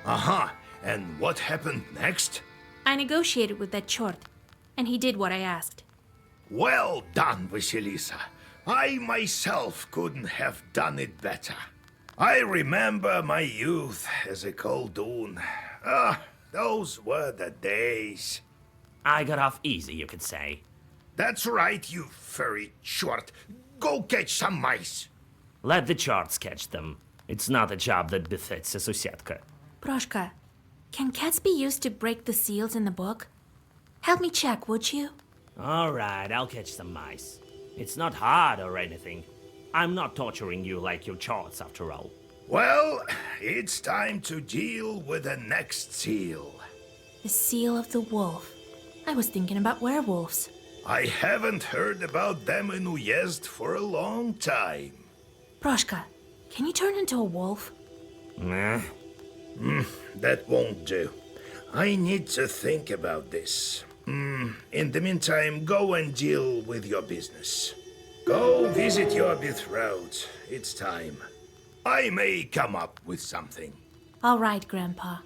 Aha, and what happened next? I negotiated with that chort, and he did what I asked. Well done, Vasilisa. I myself couldn't have done it better. I remember my youth as a coldoon. Ah, those were the days. I got off easy, you could say. That's right, you furry chort. Go catch some mice. Let the charts catch them. It's not a job that befits a Susetka. Proshka, can cats be used to break the seals in the book? Help me check, would you? All right, I'll catch some mice. It's not hard or anything. I'm not torturing you like your charts, after all. Well, it's time to deal with the next seal. The seal of the wolf. I was thinking about werewolves. I haven't heard about them in Uyezd for a long time. Proshka, can you turn into a wolf? Nah. That won't do. I need to think about this. In the meantime, go and deal with your business. Go visit your betrothed. It's time. I may come up with something. All right, Grandpa.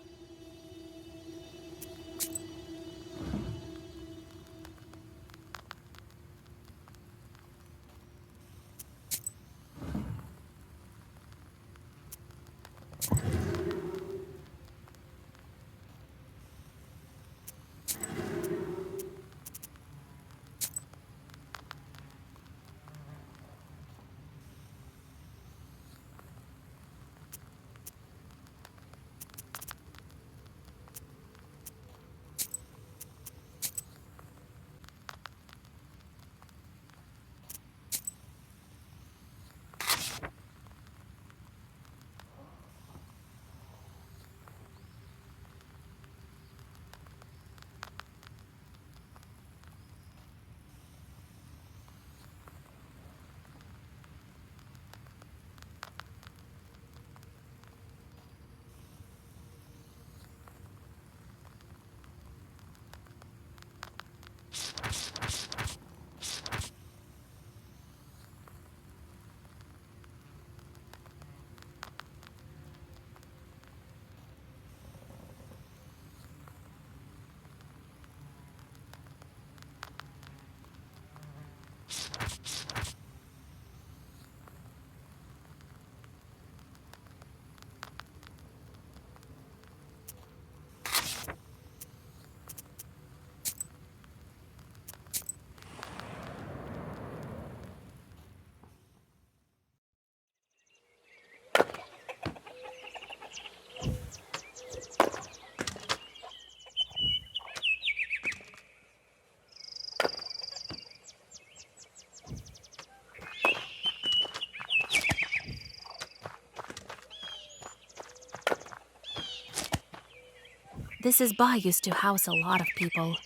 This Isba used to house a lot of people.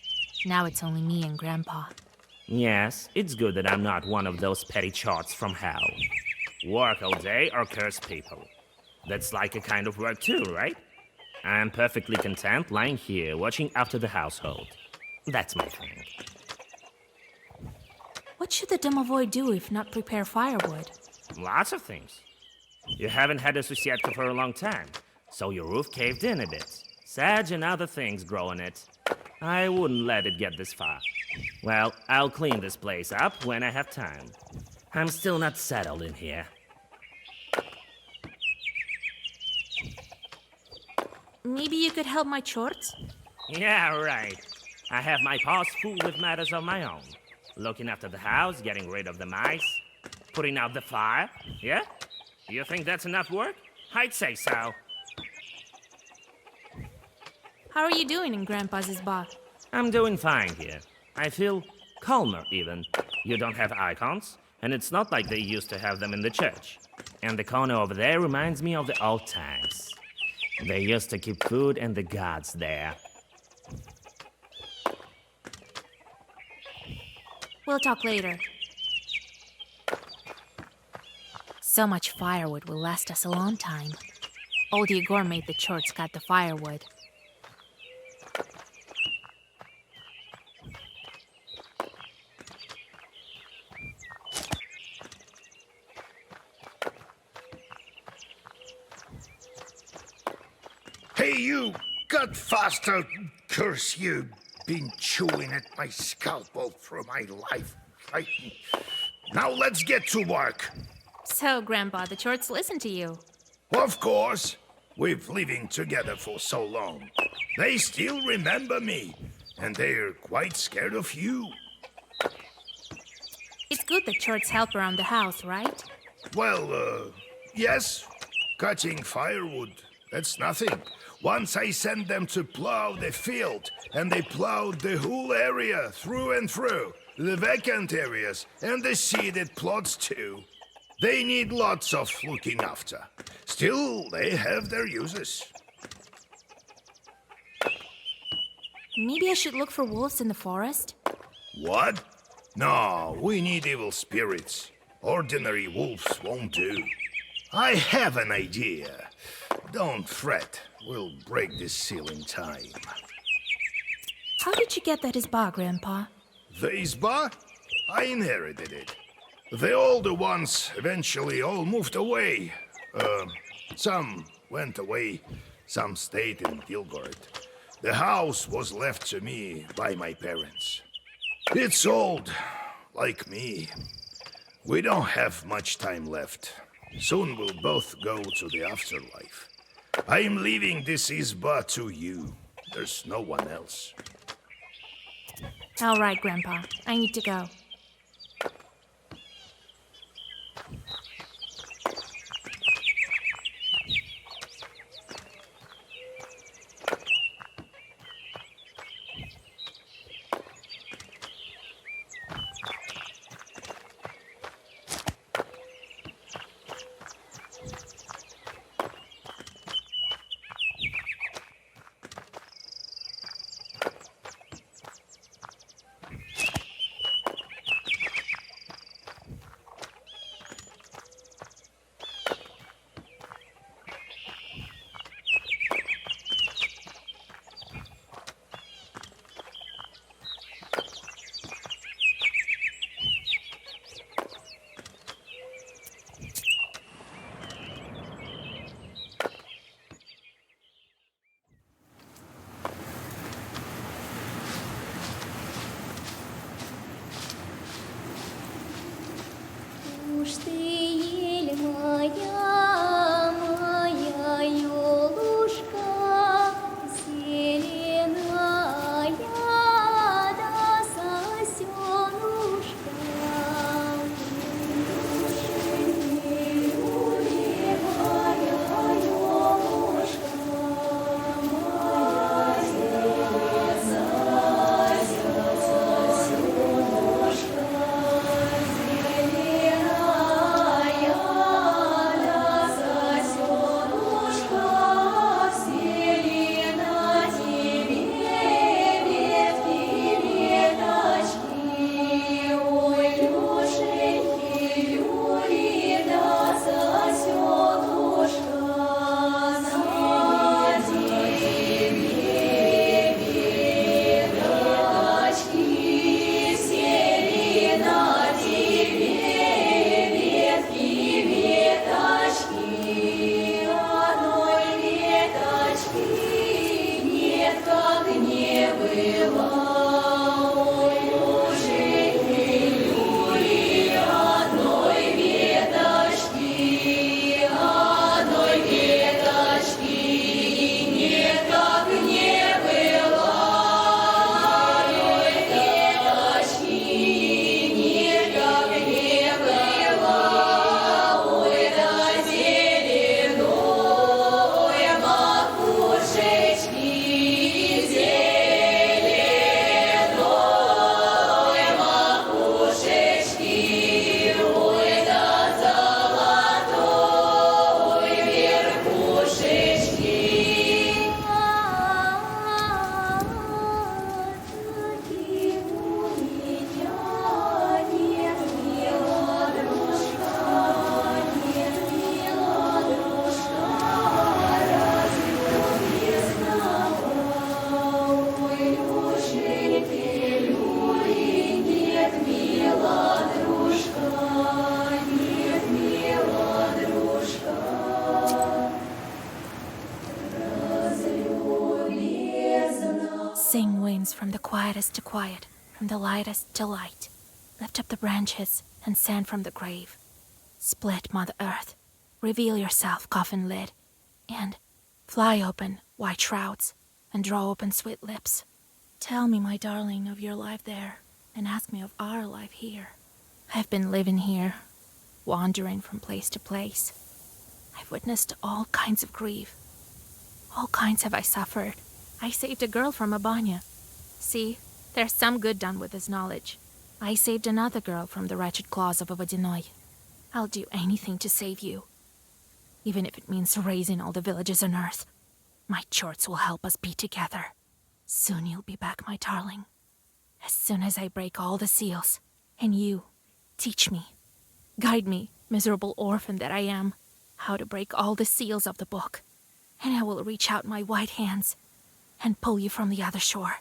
Now it's only me and Grandpa. Yes, it's good that I'm not one of those petty charts from hell. Work all day or curse people. That's like a kind of work too, right? I'm perfectly content lying here watching after the household. That's my thing. What should the domovoi do if not prepare firewood? Lots of things. You haven't had a Susietka for a long time, so your roof caved in a bit. Sedge and other things grow on it. I wouldn't let it get this far. Well, I'll clean this place up when I have time. I'm still not settled in here. Maybe you could help my chorts? Yeah, right. I have my paws full with matters of my own. Looking after the house, getting rid of the mice, putting out the fire. Yeah? You think that's enough work? I'd say so. How are you doing in Grandpa's Isba? I'm doing fine here. I feel calmer, even. You don't have icons, and it's not like they used to have them in the church. And the corner over there reminds me of the old times. They used to keep food and the gods there. We'll talk later. So much firewood will last us a long time. Old Igor made the chorts cut the firewood. Hey, Hey, you cut faster, curse you. Been chewing at my scalp all through my life. Right? Now let's get to work. So, Grandpa, the Chorts listen to you. Of course. We've living together for so long. They still remember me, and they're quite scared of you. It's good that Chorts help around the house, right? Well, yes. Cutting firewood, that's nothing. Once I sent them to plow the field, and they plowed the whole area through and through. The vacant areas, and the seeded plots too. They need lots of looking after. Still, they have their uses. Maybe I should look for wolves in the forest? What? No, we need evil spirits. Ordinary wolves won't do. I have an idea. Don't fret. We'll break this seal in time. How did you get that izba, Grandpa? The izba? I inherited it. The older ones eventually all moved away. Some went away, some stayed in Kilgore. The house was left to me by my parents. It's old, like me. We don't have much time left. Soon we'll both go to the afterlife. I'm leaving this izba to you. There's no one else. All right, Grandpa. I need to go. Уж ты, ель моя, моя елушка, зеленая да сосенушка. from the quietest to quiet, from the lightest to light. Lift up the branches and sand from the grave. Split, Mother Earth. Reveal yourself, coffin lid. And fly open, white shrouds, and draw open sweet lips. Tell me, my darling, of your life there, and ask me of our life here. I've been living here, wandering from place to place. I've witnessed all kinds of grief. All kinds have I suffered. I saved a girl from a banya. See, there's some good done with this knowledge. I saved another girl from the wretched claws of a Vodinoy. I'll do anything to save you. Even if it means raising all the villages on earth. My chorts will help us be together. Soon you'll be back, my darling. As soon as I break all the seals. And you, teach me. Guide me, miserable orphan that I am, how to break all the seals of the book. And I will reach out my white hands and pull you from the other shore.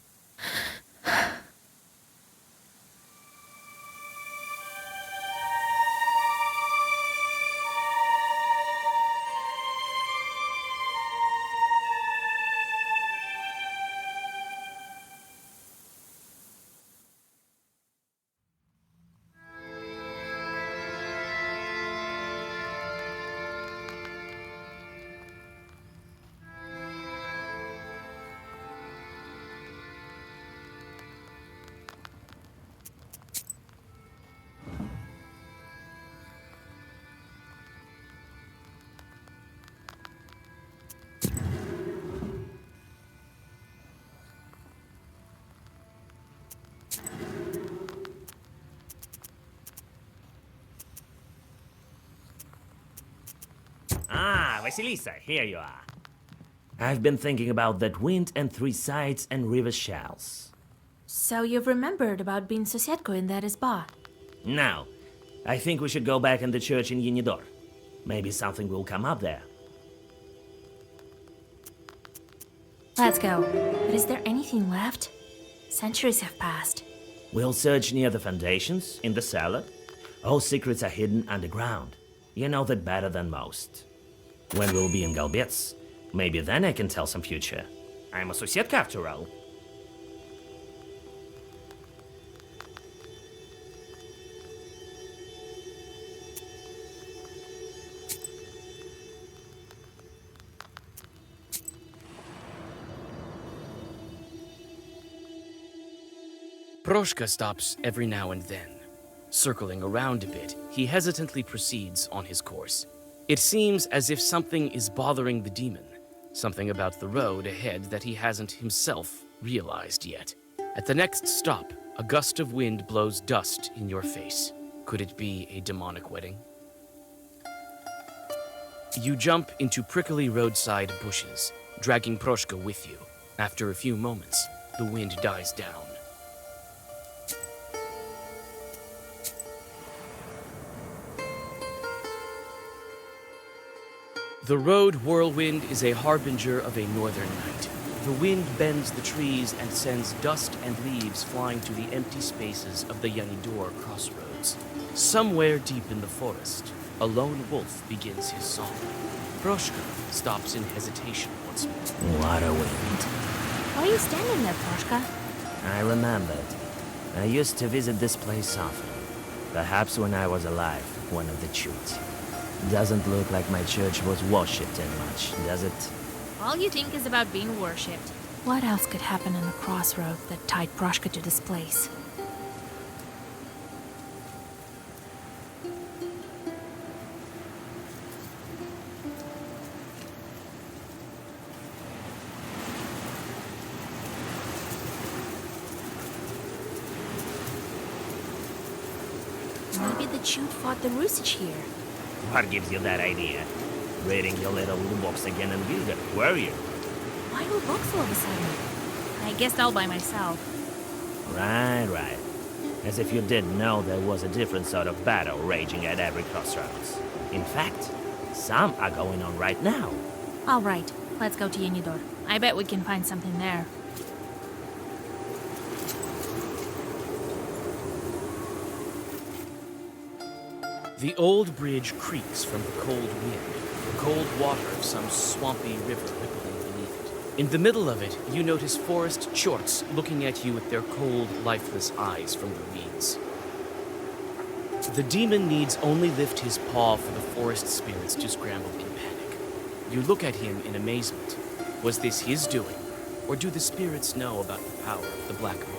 Ah, Vasilisa, here you are. I've been thinking about that wind and three sides and river shells. So you've remembered about being Sosietko in that spa? Now, I think we should go back in the church in Yenidor. Maybe something will come up there. Let's go. But is there anything left? Centuries have passed. We'll search near the foundations, in the cellar. All secrets are hidden underground. You know that better than most. When we'll be in Galbets, maybe then I can tell some future. I'm a Sosietka after all. Proshka stops every now and then. Circling around a bit, he hesitantly proceeds on his course. It seems as if something is bothering the demon, something about the road ahead that he hasn't himself realized yet. At the next stop, a gust of wind blows dust in your face. Could it be a demonic wedding? You jump into prickly roadside bushes, dragging Proshka with you. After a few moments, the wind dies down. The road whirlwind is a harbinger of a northern night. The wind bends the trees and sends dust and leaves flying to the empty spaces of the Yanidor crossroads. Somewhere deep in the forest, a lone wolf begins his song. Proshka stops in hesitation once more. What a wind. Why are you standing there, Proshka? I remembered. I used to visit this place often. Perhaps when I was alive, one of the chutes. Doesn't look like my church was worshipped in much, does it? All you think is about being worshipped. What else could happen in the crossroad that tied Proshka to this place? Maybe the chute fought the Rusich here. What gives you that idea? Reading your little books again in Vilga, were you? Why no books all of a sudden? I guessed all by myself. Right. As if you didn't know there was a different sort of battle raging at every crossroads. In fact, some are going on right now. All right, let's go to Yenidor. I bet we can find something there. The old bridge creaks from the cold wind, the cold water of some swampy river rippling beneath it. In the middle of it, you notice forest chorts looking at you with their cold, lifeless eyes from the reeds. The demon needs only lift his paw for the forest spirits to scramble in panic. You look at him in amazement. Was this his doing, or do the spirits know about the power of the Black Book?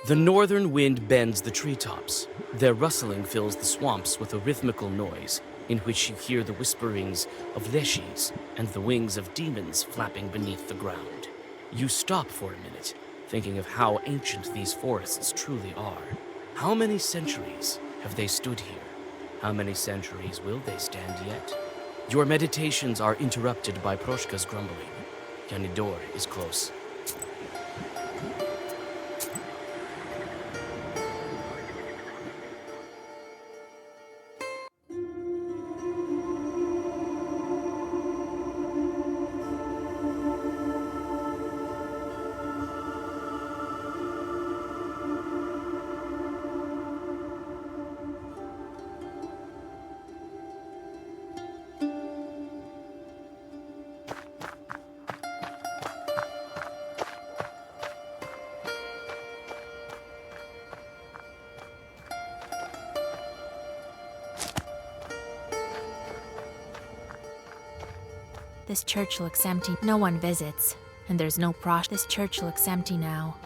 The northern wind bends the treetops. Their rustling fills the swamps with a rhythmical noise in which you hear the whisperings of leshis and the wings of demons flapping beneath the ground. You stop for a minute, thinking of how ancient these forests truly are. How many centuries have they stood here? How many centuries will they stand yet? Your meditations are interrupted by Proshka's grumbling. Yanidor is close. This church looks empty. No one visits. And there's no prosh. This church looks empty now.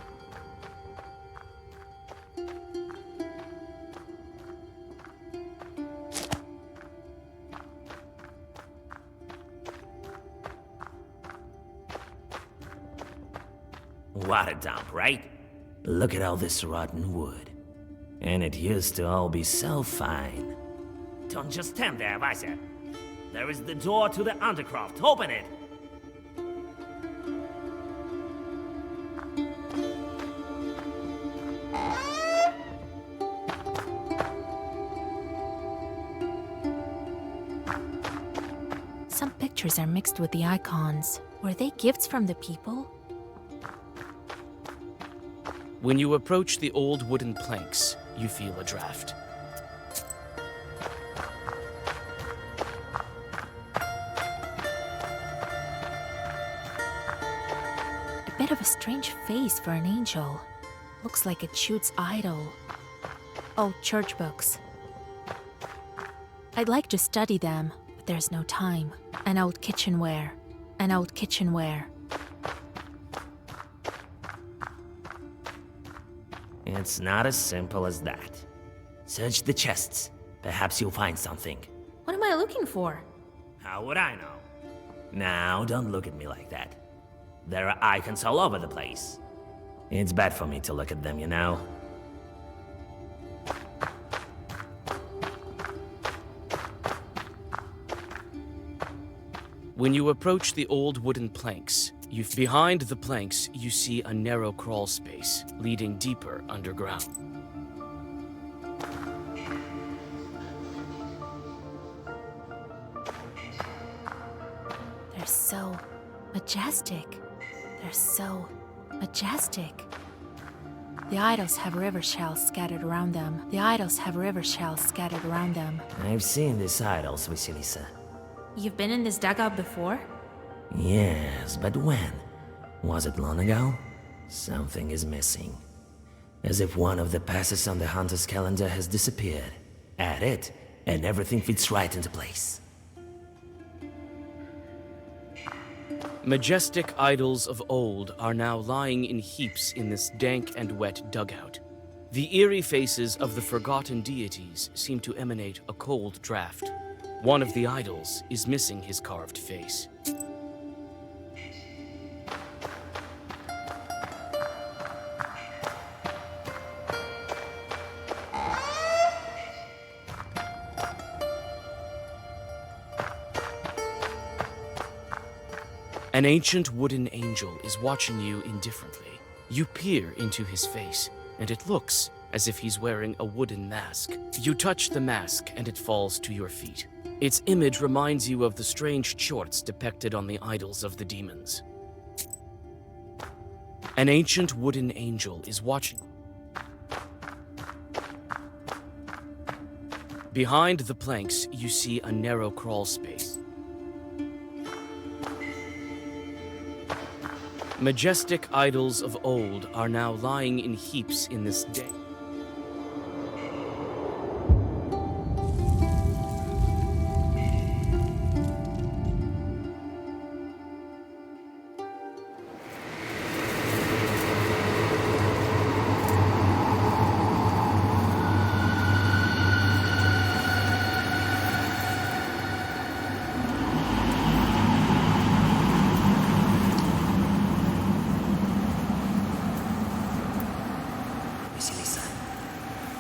What a dump, right? Look at all this rotten wood. And it used to all be so fine. Don't just stand there, Vasia. There is the door to the undercroft. Open it! Some pictures are mixed with the icons. Were they gifts from the people? When you approach the old wooden planks, you feel a draft. A bit of a strange face for an angel. Looks like it shoots idol. Oh, church books. I'd like to study them, but there's no time. An old kitchenware. An old kitchenware. It's not as simple as that. Search the chests. Perhaps you'll find something. What am I looking for? How would I know? Now, don't look at me like that. There are icons all over the place. It's bad for me to look at them, you know? When you approach the old wooden planks, behind the planks, you see a narrow crawl space leading deeper underground. They're so majestic. They're so majestic. The idols have river shells scattered around them. The idols have river shells scattered around them. I've seen these idols, Vasilisa. You've been in this dugout before? Yes, but when? Was it long ago? Something is missing. As if one of the passes on the hunter's calendar has disappeared. Add it, and everything fits right into place. Majestic idols of old are now lying in heaps in this dank and wet dugout. The eerie faces of the forgotten deities seem to emanate a cold draft. One of the idols is missing his carved face. An ancient wooden angel is watching you indifferently. You peer into his face, and it looks as if he's wearing a wooden mask. You touch the mask, and it falls to your feet. Its image reminds you of the strange chorts depicted on the idols of the demons. An ancient wooden angel is watching. Behind the planks, you see a narrow crawl space. Majestic idols of old are now lying in heaps in this day.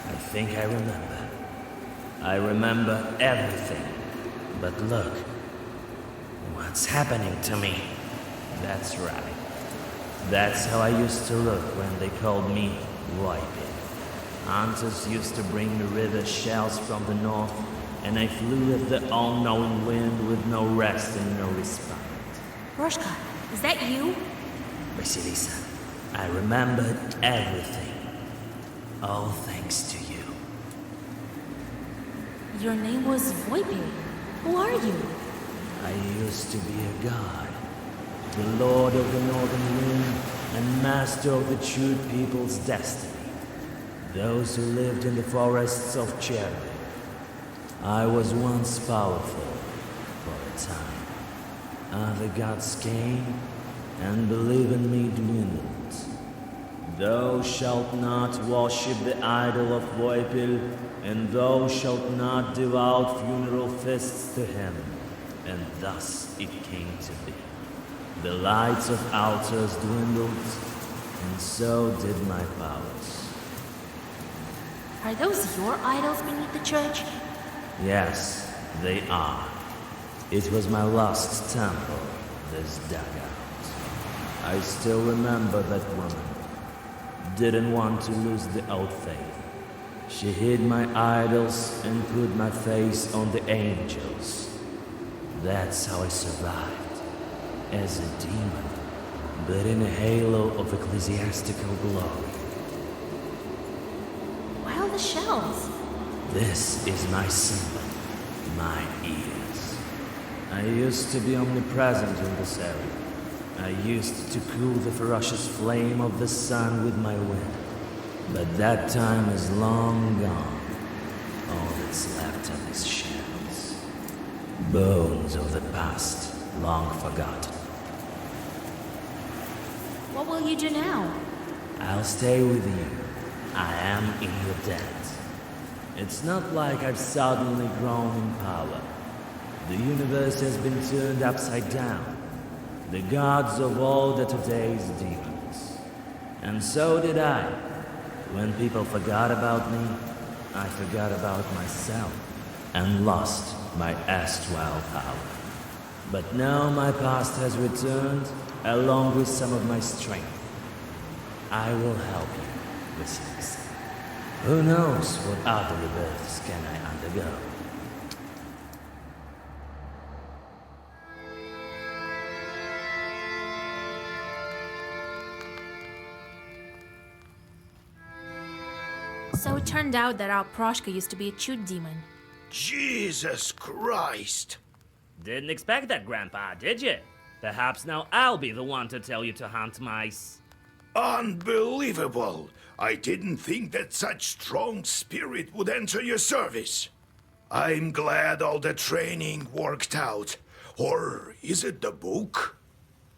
I think I remember. I remember everything. But look, what's happening to me? That's right. That's how I used to look when they called me Whitey. Hunters used to bring me river shells from the north, and I flew with the all-knowing wind with no rest and no respite. Morteshka, is that you? Basilisa, I remembered everything. All thanks to you. Your name was Voipil. Who are you? I used to be a god, the lord of the northern wind and master of the true people's destiny, those who lived in the forests of Cherry. I was once powerful for a time. Other gods came, and belief in me dwindled. Thou shalt not worship the idol of Voipil, and thou shalt not deal out funeral feasts to him. And thus it came to be. The lights of altars dwindled, and so did my powers. Are those your idols beneath the church? Yes, they are. It was my lost temple, this dugout. I still remember that woman. Didn't want to lose the old faith. She hid my idols and put my face on the angels. That's how I survived, as a demon, but in a halo of ecclesiastical glory. Why all the shells? This is my symbol, my ears. I used to be omnipresent in this area. I used to cool the ferocious flame of the sun with my wind. But that time is long gone. All that's left are these shells. Bones of the past, long forgotten. What will you do now? I'll stay with you. I am in your debt. It's not like I've suddenly grown in power. The universe has been turned upside down. The gods of old are today's demons. And so did I. When people forgot about me, I forgot about myself and lost my erstwhile power. But now my past has returned, along with some of my strength. I will help you, Bailichkas. Who knows what other rebirths can I undergo? So it turned out that our Proshka used to be a chute demon. Jesus Christ! Didn't expect that, Grandpa, did you? Perhaps now I'll be the one to tell you to hunt mice. Unbelievable! I didn't think that such strong spirit would enter your service. I'm glad all the training worked out. Or is it the book?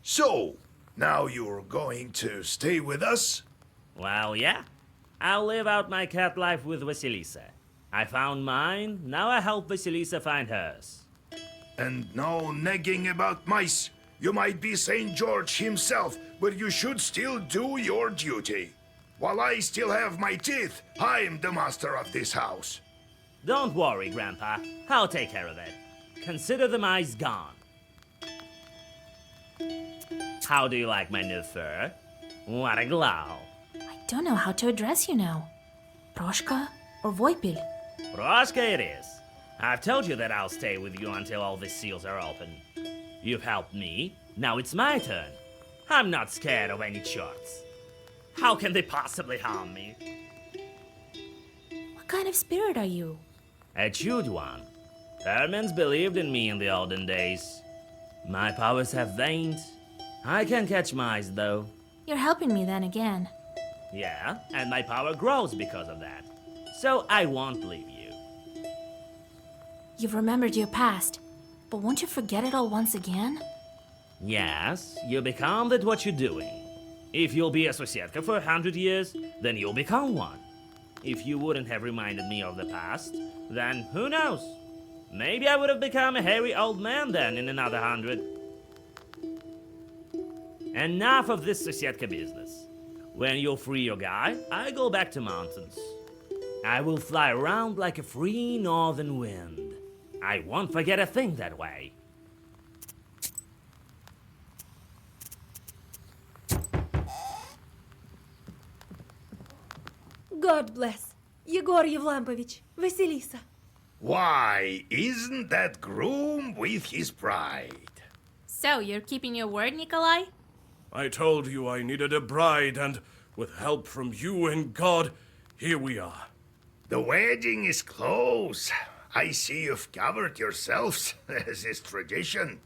So, now you're going to stay with us? Well, yeah. I'll live out my cat life with Vasilisa. I found mine, now I help Vasilisa find hers. And no nagging about mice. You might be St. George himself, but you should still do your duty. While I still have my teeth, I'm the master of this house. Don't worry, Grandpa. I'll take care of it. Consider the mice gone. How do you like my new fur? What a glow. I don't know how to address you now. Proshka or Voipil? Proshka it is. I've told you that I'll stay with you until all the seals are open. You've helped me, now it's my turn. I'm not scared of any charts. How can they possibly harm me? What kind of spirit are you? A chewed one. Hermans believed in me in the olden days. My powers have waned. I can catch mice, though. You're helping me then again. Yeah, and my power grows because of that. So I won't leave you. You've remembered your past, but won't you forget it all once again? Yes, you become that what you're doing. If you'll be a Sosietka for 100 years, then you'll become one. If you wouldn't have reminded me of the past, then who knows? Maybe I would have become a hairy old man then in another 100. Enough of this Sosietka business. When you'll free your guy, I go back to mountains. I will fly around like a free northern wind. I won't forget a thing that way. God bless. Yegor Yevlampovich, Vasilisa. Why, isn't that groom with his bride? So, you're keeping your word, Nikolai? I told you I needed a bride, and with help from you and God, here we are. The wedding is close. I see you've covered yourselves, as is tradition.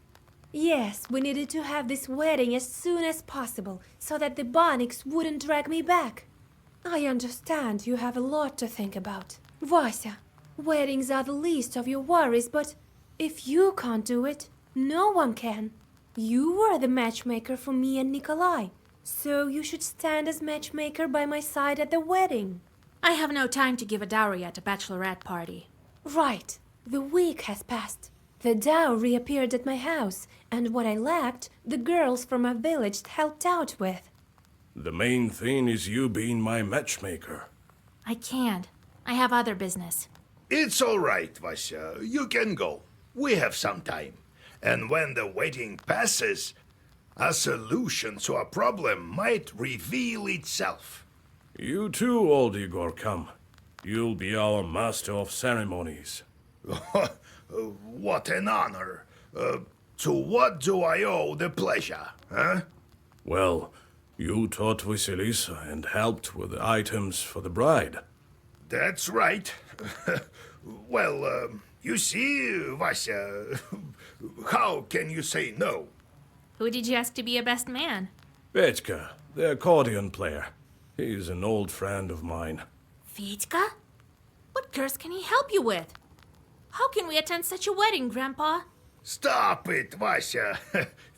Yes, we needed to have this wedding as soon as possible, so that the Bailichkas wouldn't drag me back. I understand you have a lot to think about. Vasya, weddings are the least of your worries, but if you can't do it, no one can. You were the matchmaker for me and Nikolai, so you should stand as matchmaker by my side at the wedding. I have no time to give a dowry at a bachelorette party. Right. The week has passed. The dowry appeared at my house, and what I lacked, the girls from my village helped out with. The main thing is you being my matchmaker. I can't. I have other business. It's all right, Vasya. You can go. We have some time. And when the wedding passes, a solution to a problem might reveal itself. You too, old Igor, come. You'll be our master of ceremonies. What an honor. To what do I owe the pleasure, huh? Well, you taught Vasilisa and helped with the items for the bride. That's right. Well, you see, Vasya, how can you say no? Who did you ask to be your best man? Petьka, the accordion player. He's an old friend of mine. Fedka? What curse can he help you with? How can we attend such a wedding, Grandpa? Stop it, Vasya.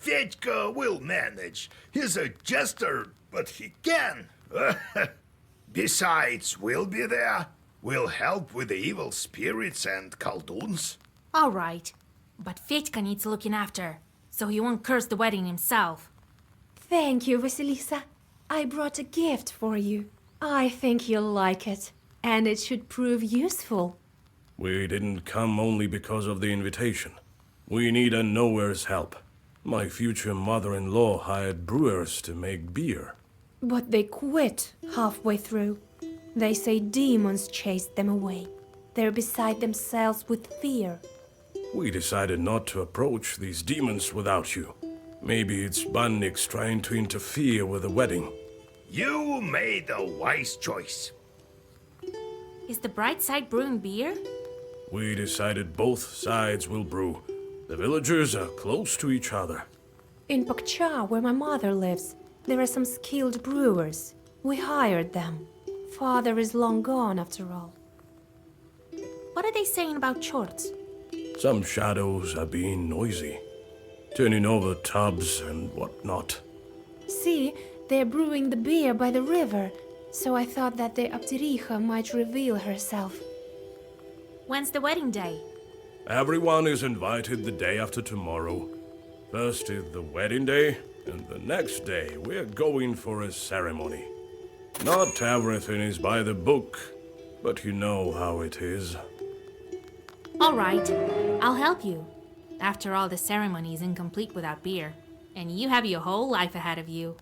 Fedka will manage. He's a jester, but he can. Besides, we'll be there. We'll help with the evil spirits and Khalduns. All right, but Fedka needs looking after, so he won't curse the wedding himself. Thank you, Vasilisa. I brought a gift for you. I think you'll like it, and it should prove useful. We didn't come only because of the invitation. We need a nowhere's help. My future mother-in-law hired brewers to make beer. But they quit halfway through. They say demons chased them away. They're beside themselves with fear. We decided not to approach these demons without you. Maybe it's Bailichkas trying to interfere with the wedding. You made a wise choice. Is the bright side brewing beer? We decided both sides will brew. The villagers are close to each other. In Pakcha, where my mother lives, there are some skilled brewers. We hired them. Father is long gone, after all. What are they saying about Chorts? Some shadows are being noisy, turning over tubs and whatnot. See, they're brewing the beer by the river, so I thought that the Aptericha might reveal herself. When's the wedding day? Everyone is invited the day after tomorrow. First is the wedding day, and the next day we're going for a ceremony. Not everything is by the book, but you know how it is. All right, I'll help you. After all, the ceremony is incomplete without beer, and you have your whole life ahead of you.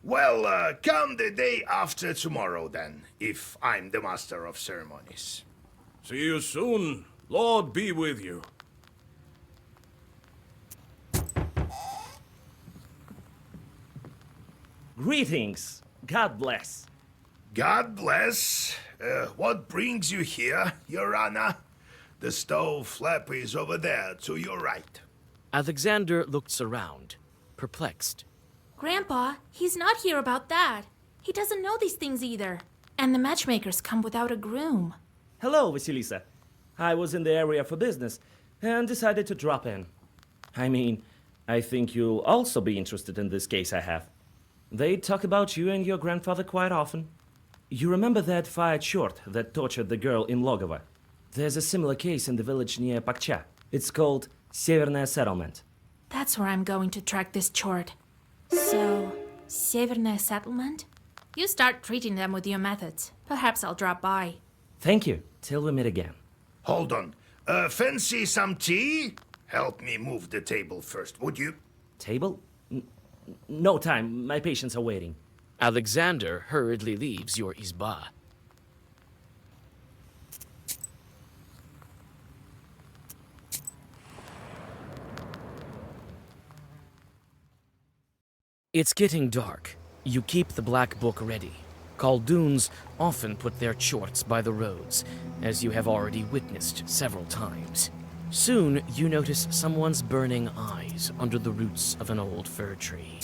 Well, come the day after tomorrow then, if I'm the master of ceremonies. See you soon. Lord be with you. Greetings. God bless. God bless. What brings you here, Your Honor? The stove flap is over there, to your right. Alexander looks around, perplexed. Grandpa, he's not here about that. He doesn't know these things either. And the matchmakers come without a groom. Hello, Vasilisa. I was in the area for business and decided to drop in. I mean, I think you'll also be interested in this case I have. They talk about you and your grandfather quite often. You remember that fired short that tortured the girl in Logovo? There's a similar case in the village near Pakcha. It's called Severная Settlement. That's where I'm going to track this chort. So, Severная Settlement? You start treating them with your methods. Perhaps I'll drop by. Thank you. Till we meet again. Hold on. Fancy some tea? Help me move the table first, would you? Table? No time. My patients are waiting. Alexander hurriedly leaves your izba. It's getting dark. You keep the black book ready. Khaldoons often put their chorts by the roads, as you have already witnessed several times. Soon, you notice someone's burning eyes under the roots of an old fir tree.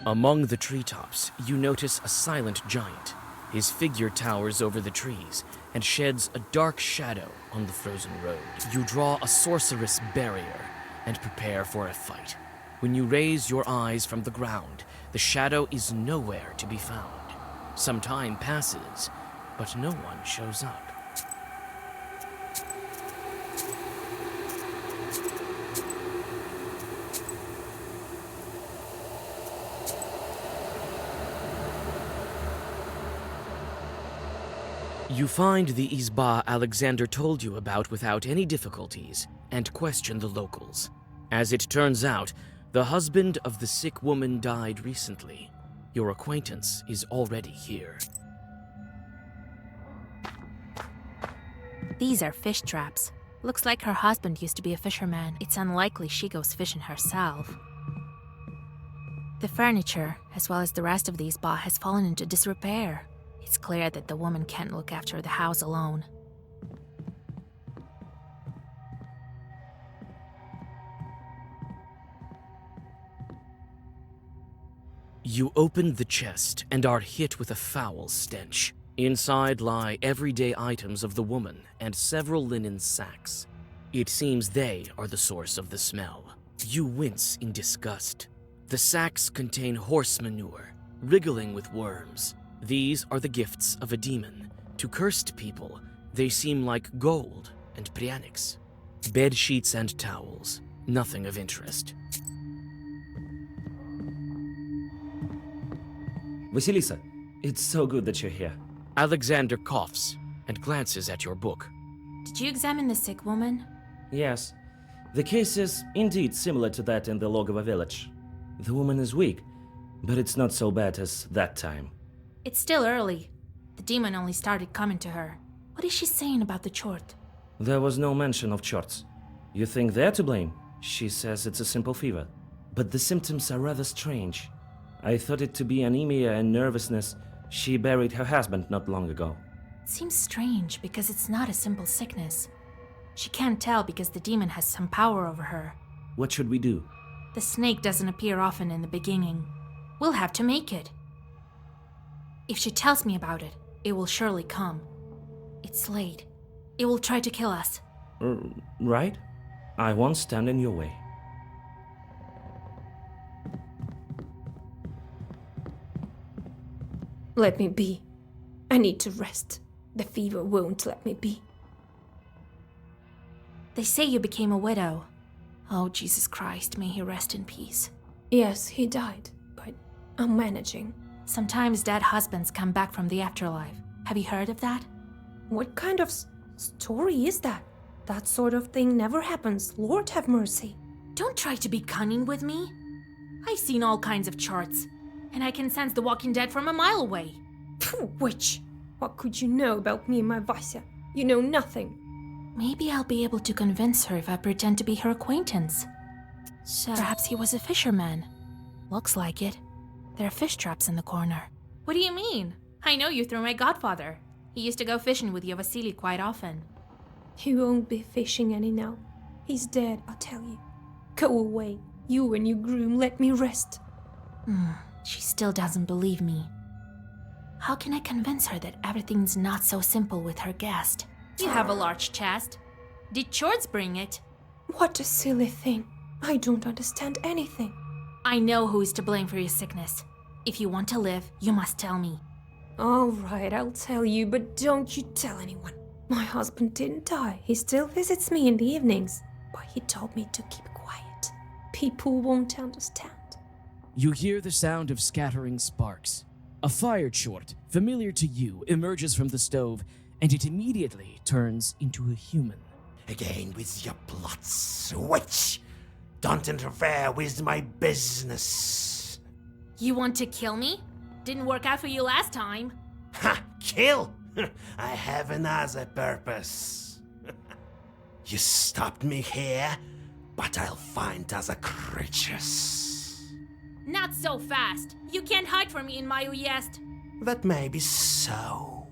Among the treetops, you notice a silent giant. His figure towers over the trees and sheds a dark shadow on the frozen road. You draw a sorceress barrier and prepare for a fight. When you raise your eyes from the ground, the shadow is nowhere to be found. Some time passes, but no one shows up. You find the izba Alexander told you about without any difficulties and question the locals. As it turns out, the husband of the sick woman died recently. Your acquaintance is already here. These are fish traps. Looks like her husband used to be a fisherman. It's unlikely she goes fishing herself. The furniture, as well as the rest of the izba, has fallen into disrepair. It's clear that the woman can't look after the house alone. You open the chest and are hit with a foul stench. Inside lie everyday items of the woman and several linen sacks. It seems they are the source of the smell. You wince in disgust. The sacks contain horse manure, wriggling with worms. These are the gifts of a demon. To cursed people, they seem like gold and prianics. Bed sheets and towels, nothing of interest. Vasilisa, it's so good that you're here. Alexander coughs and glances at your book. Did you examine the sick woman? Yes. The case is indeed similar to that in the Logova village. The woman is weak, but it's not so bad as that time. It's still early. The demon only started coming to her. What is she saying about the chort? There was no mention of chorts. You think they're to blame? She says it's a simple fever. But the symptoms are rather strange. I thought it to be anemia and nervousness. She buried her husband not long ago. It seems strange because it's not a simple sickness. She can't tell because the demon has some power over her. What should we do? The snake doesn't appear often in the beginning. We'll have to make it. If she tells me about it, it will surely come. It's late. It will try to kill us. Right? I won't stand in your way. Let me be. I need to rest. The fever won't let me be. They say you became a widow. Oh, Jesus Christ, may he rest in peace. Yes, he died, but I'm managing. Sometimes dead husbands come back from the afterlife. Have you heard of that? What kind of story is that? That sort of thing never happens. Lord have mercy. Don't try to be cunning with me. I've seen all kinds of charts, and I can sense the walking dead from a mile away. Phew, witch! What could you know about me and my Vasya? You know nothing. Maybe I'll be able to convince her if I pretend to be her acquaintance. So perhaps he was a fisherman. Looks like it. There are fish traps in the corner. What do you mean? I know you through my godfather. He used to go fishing with you, Vasily, quite often. He won't be fishing any now. He's dead, I'll tell you. Go away. You and your groom, let me rest. She still doesn't believe me. How can I convince her that everything's not so simple with her guest? You have a large chest. Did Chorts bring it? What a silly thing. I don't understand anything. I know who is to blame for your sickness. If you want to live, you must tell me. All right, I'll tell you, but don't you tell anyone. My husband didn't die. He still visits me in the evenings. But he told me to keep quiet. People won't understand. You hear the sound of scattering sparks. A fire chort, familiar to you, emerges from the stove, and it immediately turns into a human. Again with your plots, witch! Don't interfere with my business. You want to kill me? Didn't work out for you last time. Ha! Kill? I have another purpose. You stopped me here, but I'll find other creatures. Not so fast. You can't hide from me in my uyezd. That may be so.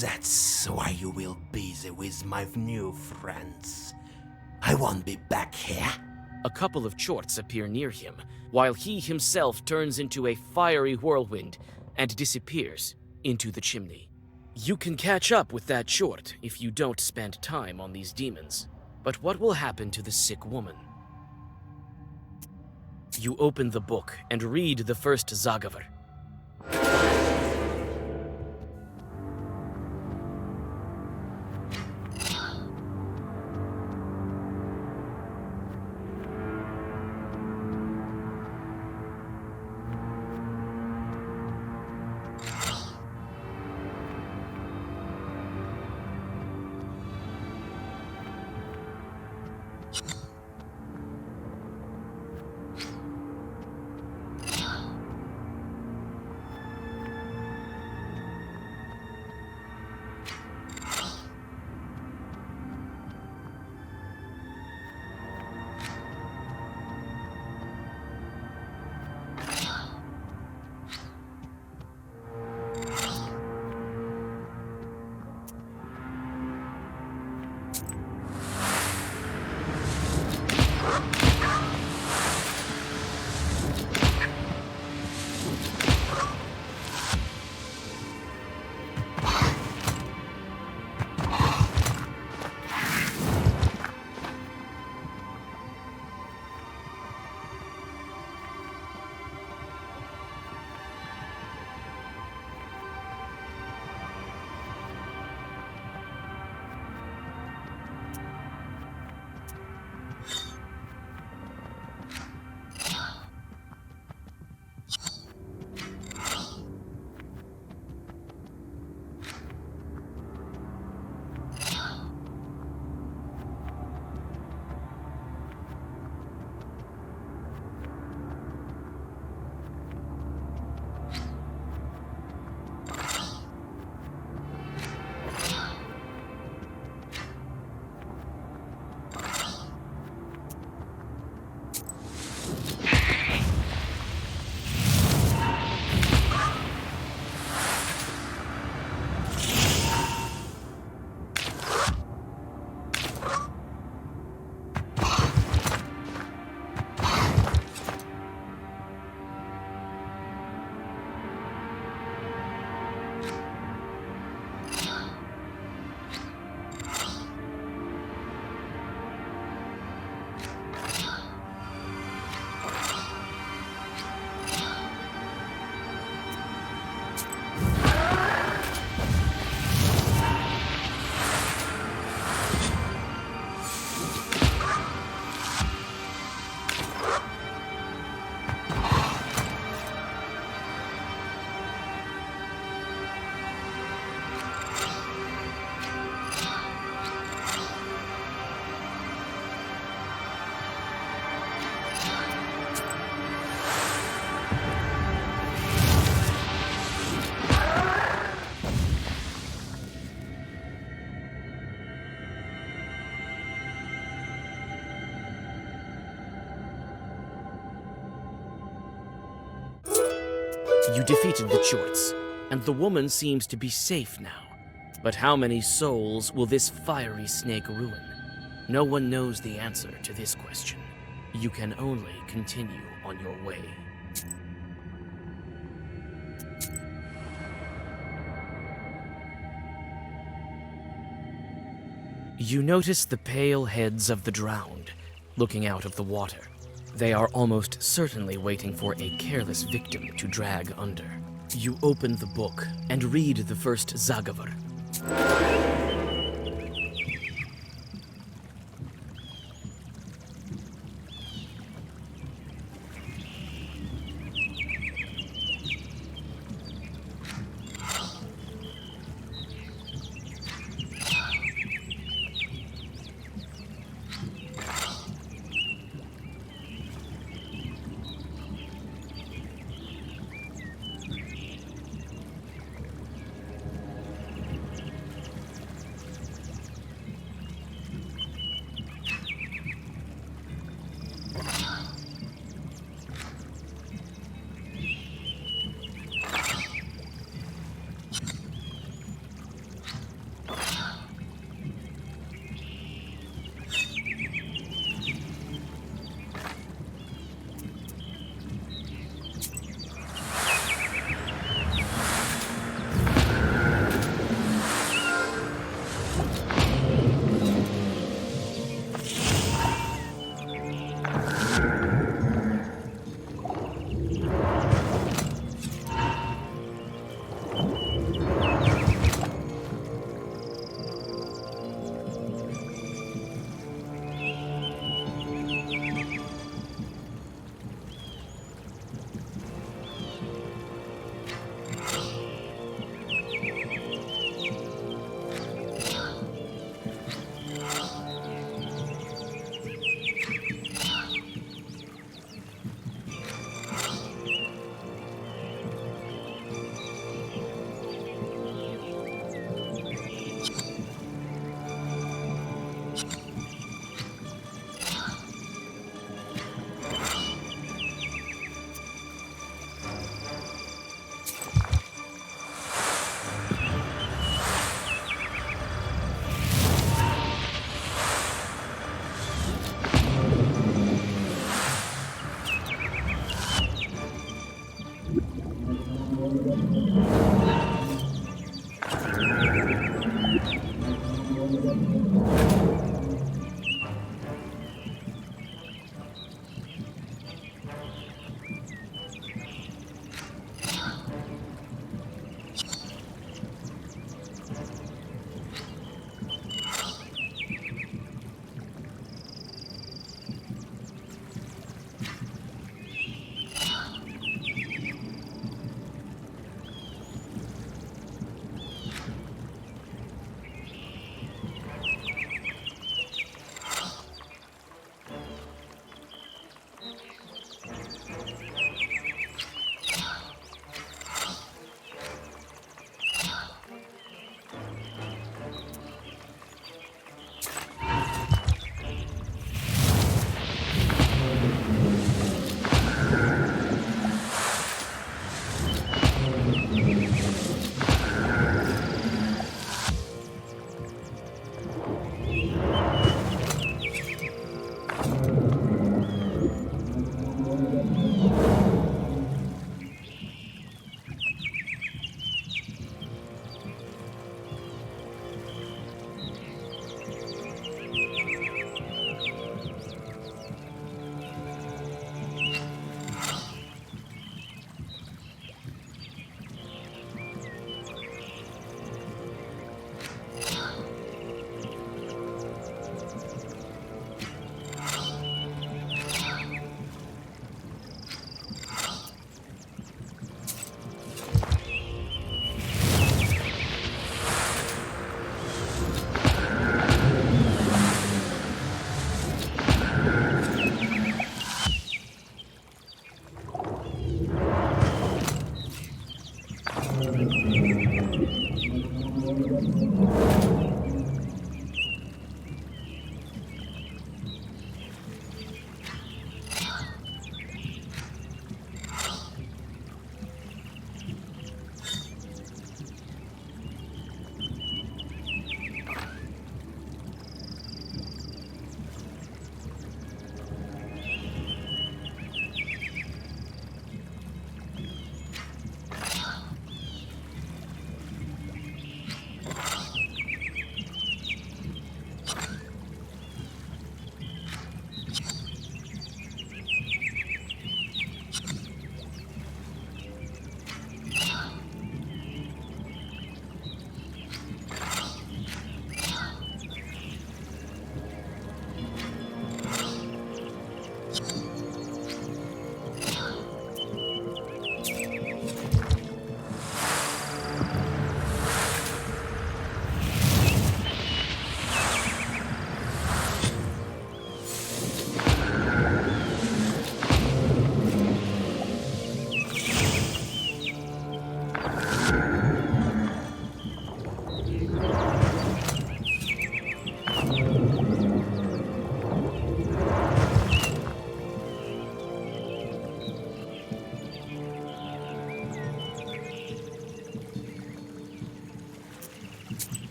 That's why you will be there with my new friends. I won't be back here. A couple of chorts appear near him, while he himself turns into a fiery whirlwind and disappears into the chimney. You can catch up with that chort if you don't spend time on these demons. But what will happen to the sick woman? You open the book and read the first Zagavar. You defeated the Chorts, and the woman seems to be safe now. But how many souls will this fiery snake ruin? No one knows the answer to this question. You can only continue on your way. You notice the pale heads of the drowned, looking out of the water. They are almost certainly waiting for a careless victim to drag under. You open the book and read the first Zagavar.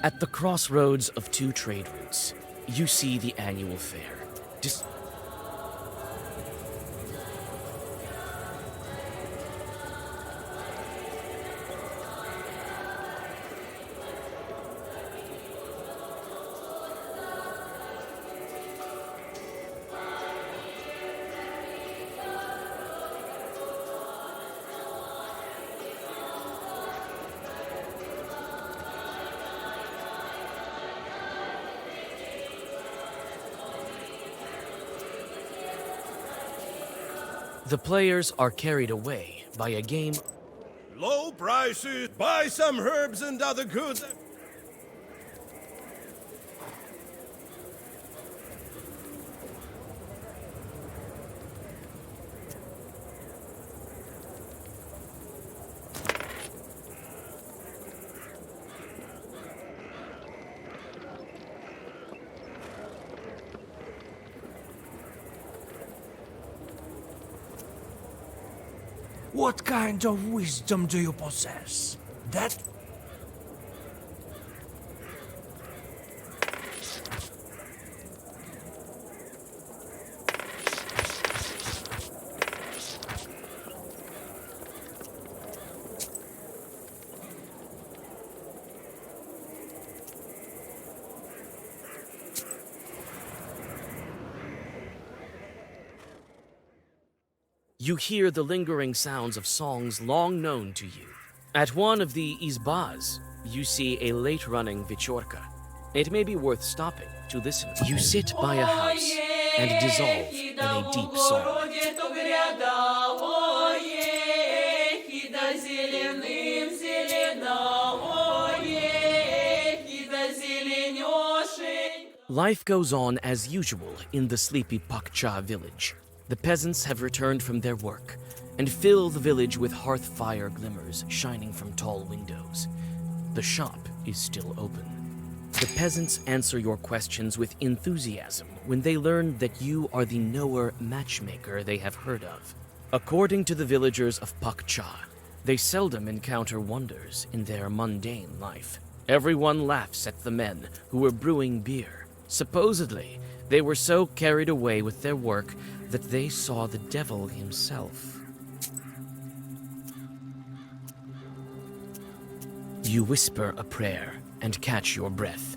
At the crossroads of two trade routes, you see the annual fair. The players are carried away by a game. Low prices, buy some herbs and other goods. What kind of wisdom do you possess? That... You hear the lingering sounds of songs long known to you. At one of the izbas, you see a late-running Vechorka. It may be worth stopping to listen. You sit by a house and dissolve in a deep song. Life goes on as usual in the sleepy Pakcha village. The peasants have returned from their work and fill the village with hearth fire glimmers shining from tall windows. The shop is still open. The peasants answer your questions with enthusiasm when they learn that you are the knower matchmaker they have heard of. According to the villagers of Pakcha, they seldom encounter wonders in their mundane life. Everyone laughs at the men who were brewing beer. Supposedly, they were so carried away with their work that they saw the devil himself. You whisper a prayer and catch your breath.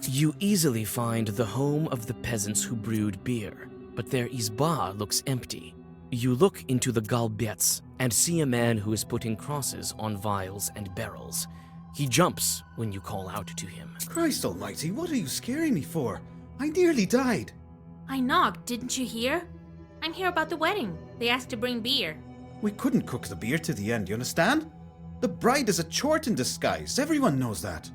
You easily find the home of the peasants who brewed beer, but their izba looks empty. You look into the galbets and see a man who is putting crosses on vials and barrels. He jumps when you call out to him. Christ almighty, what are you scaring me for? I nearly died. I knocked, didn't you hear? I'm here about the wedding. They asked to bring beer. We couldn't cook the beer to the end, you understand? The bride is a chort in disguise, everyone knows that.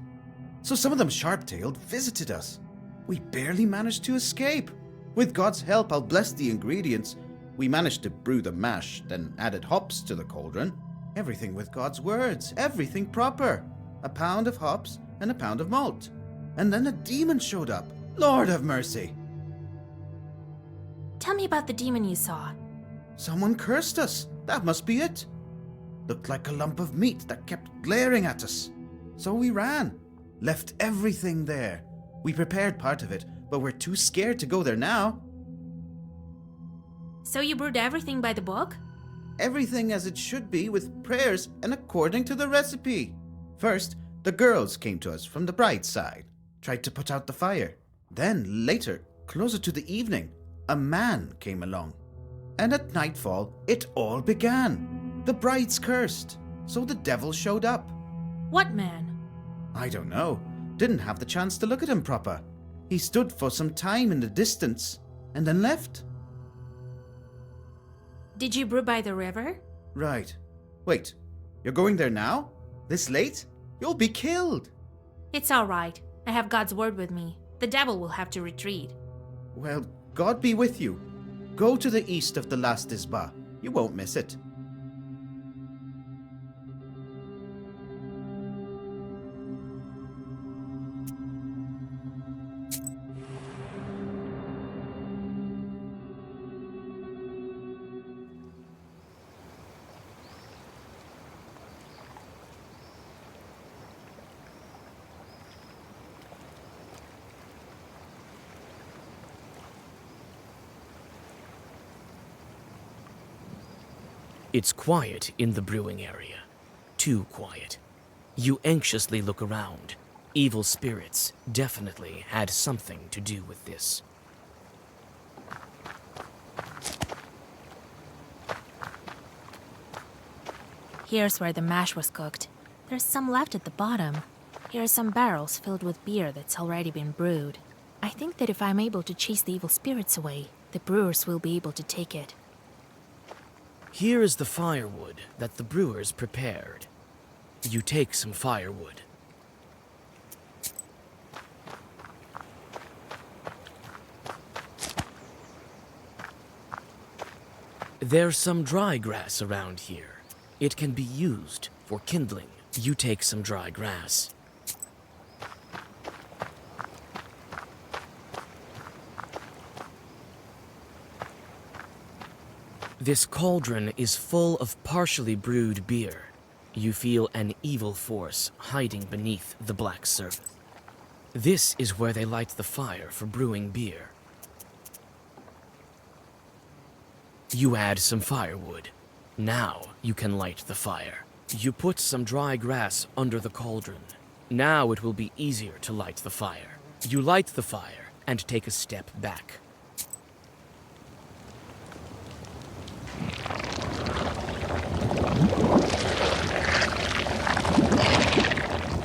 So some of them sharp-tailed visited us. We barely managed to escape. With God's help, I'll bless the ingredients. We managed to brew the mash, then added hops to the cauldron. Everything with God's words, everything proper. A pound of hops and a pound of malt. And then a demon showed up. Lord have mercy. Tell me about the demon you saw. Someone cursed us. That must be it. Looked like a lump of meat that kept glaring at us. So we ran. Left everything there. We prepared part of it, but we're too scared to go there now. So you brewed everything by the book? Everything as it should be, with prayers and according to the recipe. First, the girls came to us from the bride's side, tried to put out the fire. Then, later, closer to the evening, a man came along. And at nightfall, it all began. The bride's cursed, so the devil showed up. What man? I don't know. Didn't have the chance to look at him proper. He stood for some time in the distance, and then left. Did you brew by the river? Right. Wait, you're going there now? This late? You'll be killed. It's all right. I have God's word with me. The devil will have to retreat. Well, God be with you. Go to the east of the last Isba. You won't miss it. It's quiet in the brewing area. Too quiet. You anxiously look around. Evil spirits definitely had something to do with this. Here's where the mash was cooked. There's some left at the bottom. Here are some barrels filled with beer that's already been brewed. I think that if I'm able to chase the evil spirits away, the brewers will be able to take it. Here is the firewood that the brewers prepared. You take some firewood. There's some dry grass around here. It can be used for kindling. You take some dry grass. This cauldron is full of partially brewed beer. You feel an evil force hiding beneath the black surface. This is where they light the fire for brewing beer. You add some firewood. Now you can light the fire. You put some dry grass under the cauldron. Now it will be easier to light the fire. You light the fire and take a step back.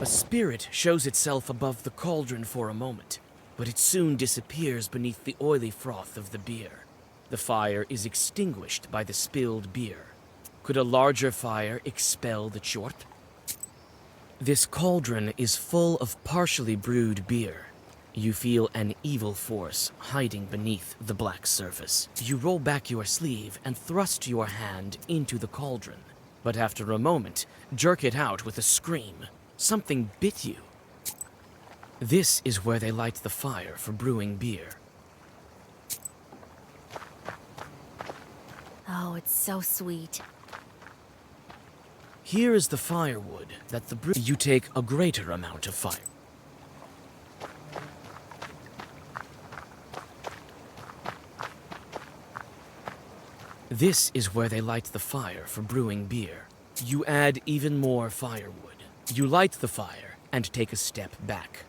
A spirit shows itself above the cauldron for a moment, but it soon disappears beneath the oily froth of the beer. The fire is extinguished by the spilled beer. Could a larger fire expel the chort? This cauldron is full of partially brewed beer. You feel an evil force hiding beneath the black surface. You roll back your sleeve and thrust your hand into the cauldron, but after a moment, jerk it out with a scream. Something bit you. This is where they light the fire for brewing beer. Oh, it's so sweet. Here is the firewood that the You take a greater amount of fire. This is where they light the fire for brewing beer. You add even more firewood. You light the fire and take a step back.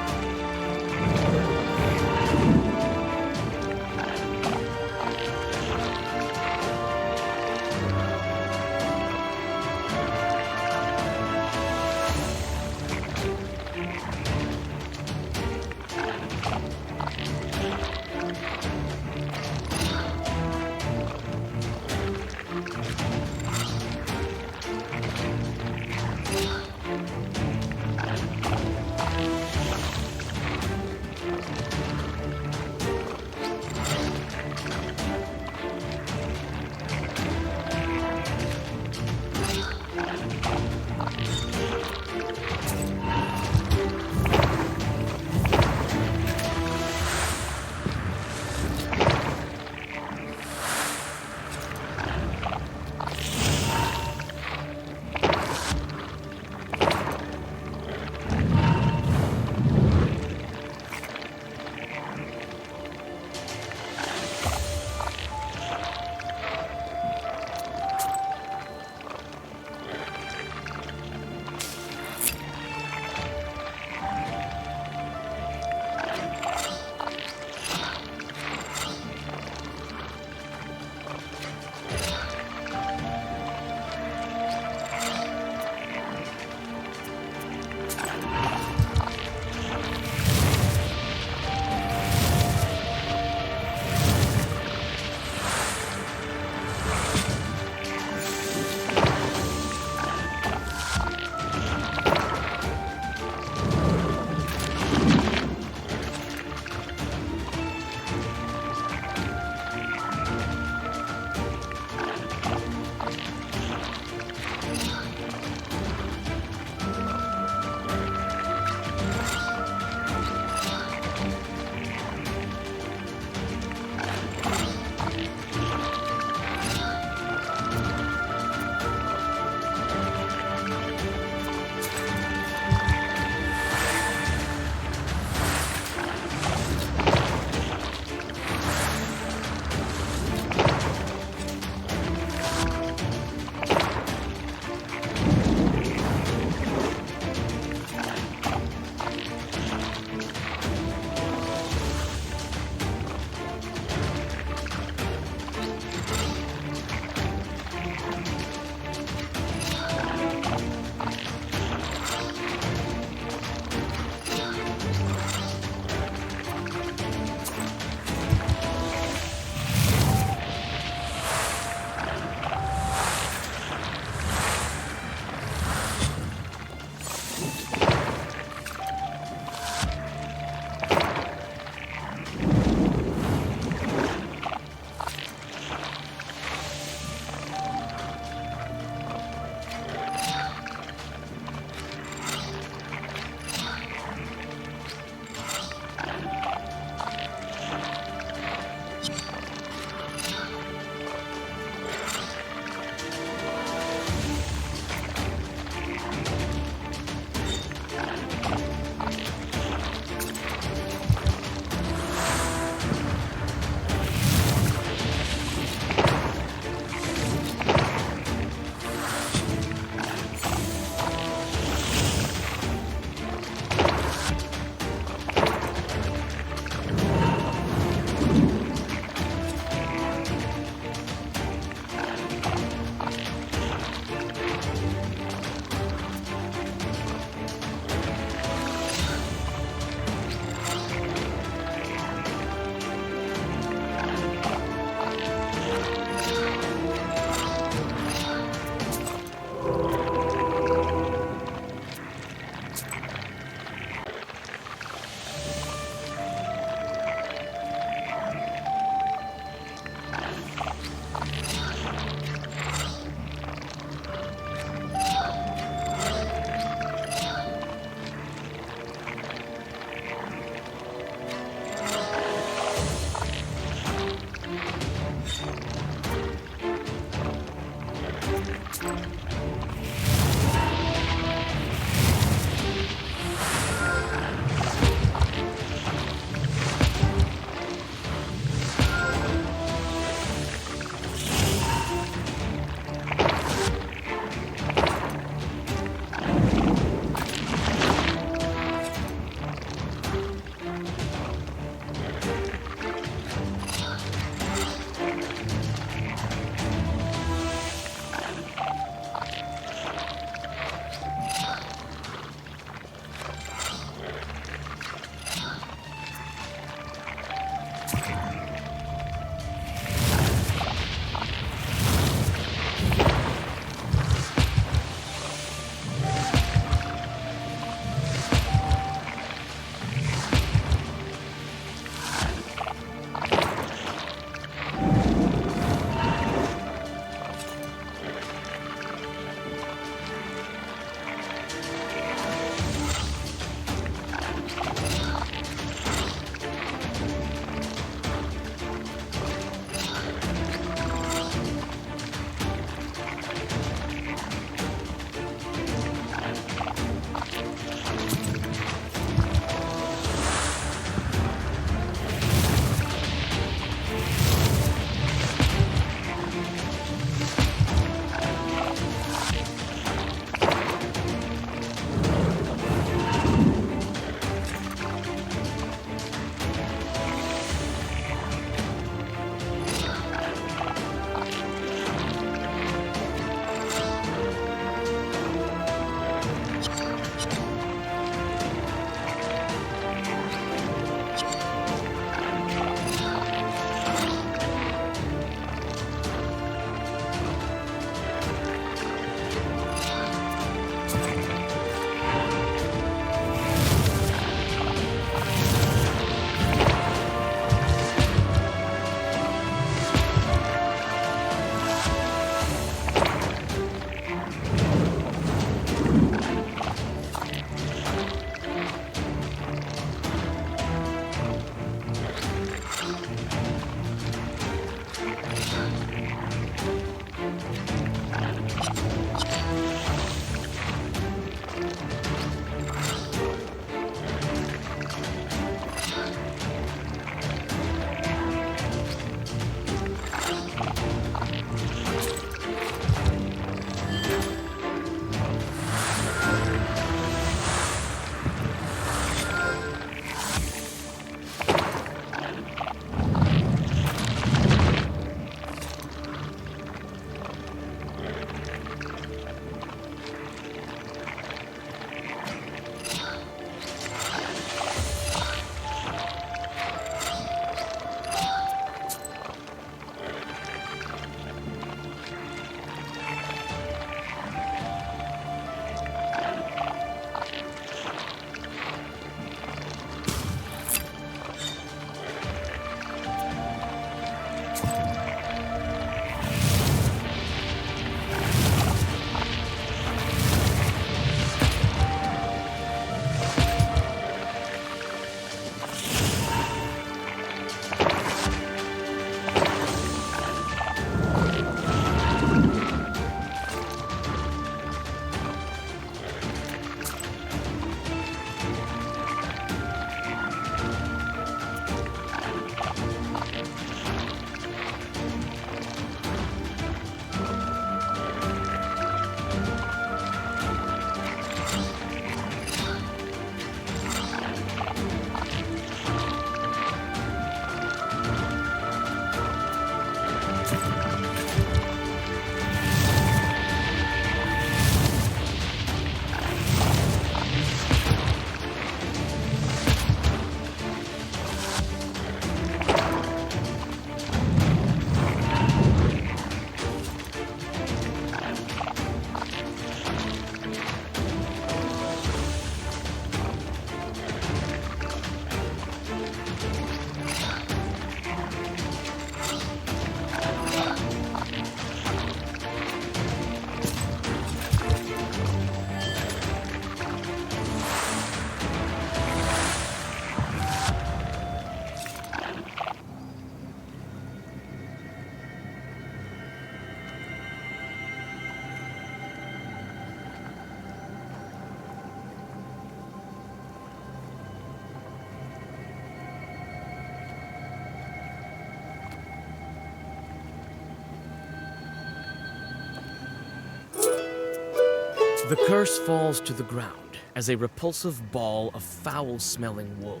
The curse falls to the ground as a repulsive ball of foul-smelling wool.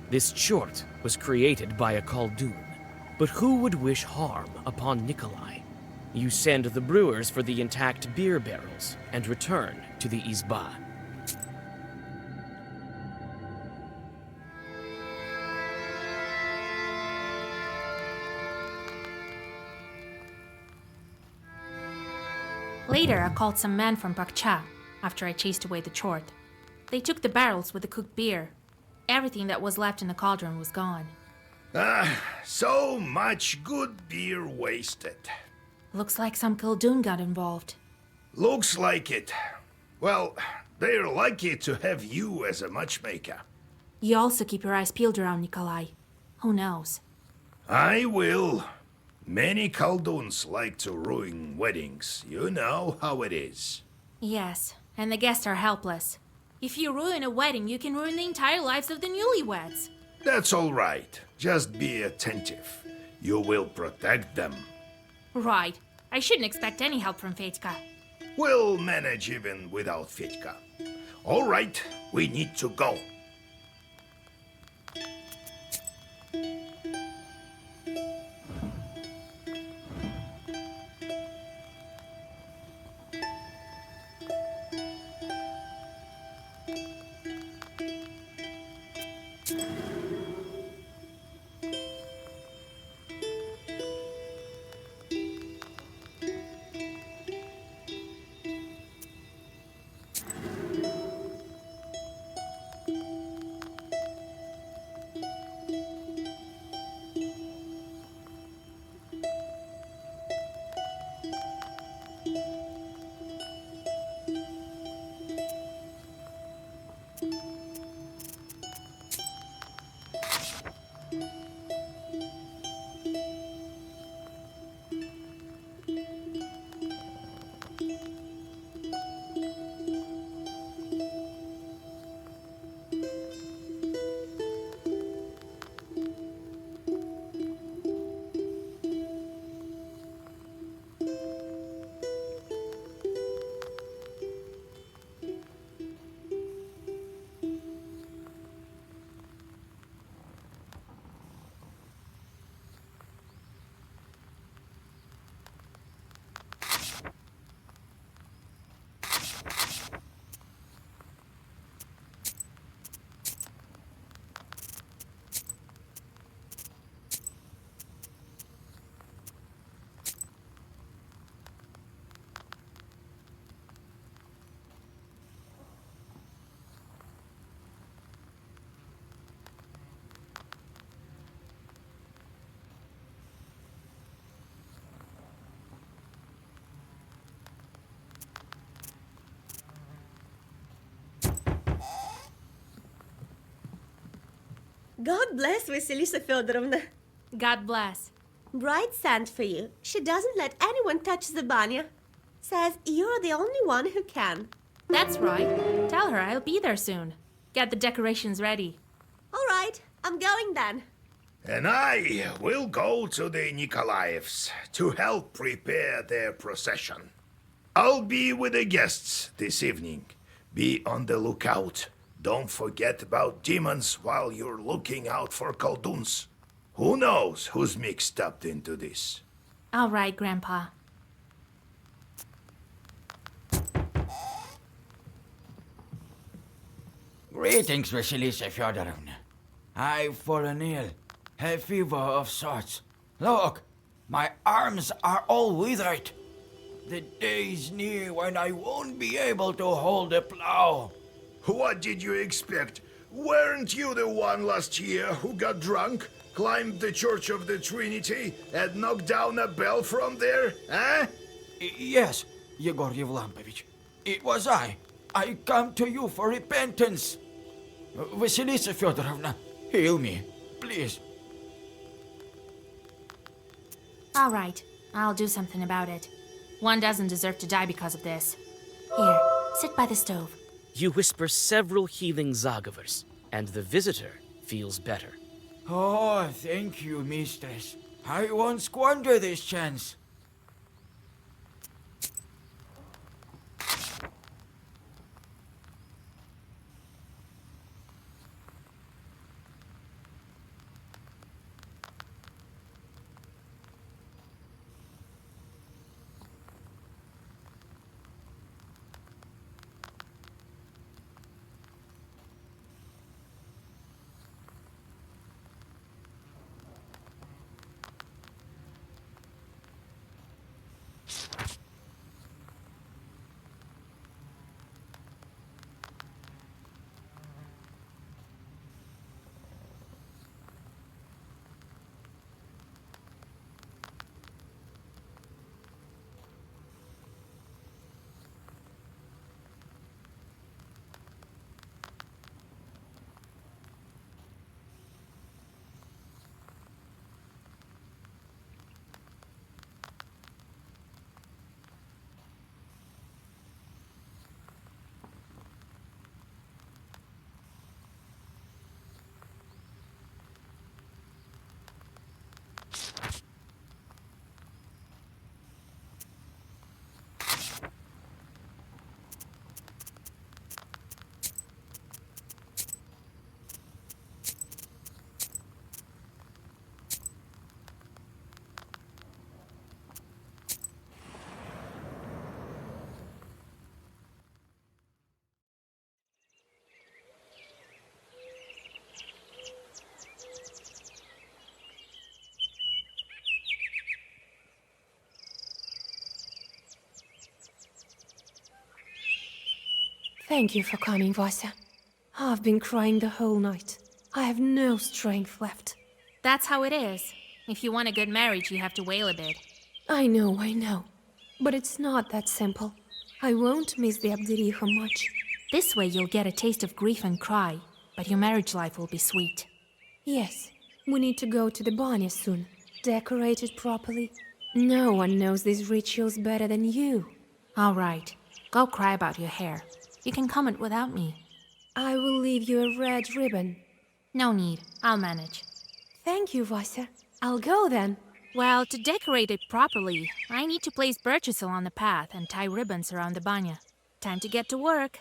This chort was created by a Khaldun, but who would wish harm upon Nikolai? You send the brewers for the intact beer barrels and return to the Izba. Later, I called some men from Bakhcha after I chased away the chort. They took the barrels with the cooked beer. Everything that was left in the cauldron was gone. So much good beer wasted. Looks like some Khaldun got involved. Looks like it. Well, they're lucky to have you as a matchmaker. You also keep your eyes peeled around Nikolai. Who knows? I will. Many Khalduns like to ruin weddings. You know how it is. Yes, and the guests are helpless. If you ruin a wedding, you can ruin the entire lives of the newlyweds. That's all right. Just be attentive. You will protect them. Right. I shouldn't expect any help from Fetka. We'll manage even without Fetka. All right, we need to go. God bless Vasilisa Fyodorovna. God bless. Bride sent for you. She doesn't let anyone touch the banya. Says you're the only one who can. That's right. Tell her I'll be there soon. Get the decorations ready. All right, I'm going then. And I will go to the Nikolaevs to help prepare their procession. I'll be with the guests this evening. Be on the lookout. Don't forget about demons while you're looking out for Khalduns. Who knows who's mixed up into this? All right, Grandpa. Greetings, Vasilisa Fyodorovna. I've fallen ill. Have fever of sorts. Look, my arms are all withered. The day's near when I won't be able to hold a plow. What did you expect? Weren't you the one last year who got drunk, climbed the Church of the Trinity, and knocked down a bell from there, eh? Yes, Yegor Yevlampovich. It was I. I come to you for repentance. Vasilisa Fyodorovna, heal me, please. All right, I'll do something about it. One doesn't deserve to die because of this. Here, sit by the stove. You whisper several healing Zagavers, and the visitor feels better. Oh, thank you, mistress. I won't squander this chance. Thank you for coming, Vasya. I've been crying the whole night. I have no strength left. That's how it is. If you want a good marriage, you have to wail a bit. I know. But it's not that simple. I won't miss the Abderiha much. This way you'll get a taste of grief and cry, but your marriage life will be sweet. Yes, we need to go to the banya soon. Decorate it properly. No one knows these rituals better than you. All right, go cry about your hair. You can comment without me. I will leave you a red ribbon. No need, I'll manage. Thank you, Vasya. I'll go then. Well, to decorate it properly, I need to place birches along the path and tie ribbons around the banya. Time to get to work.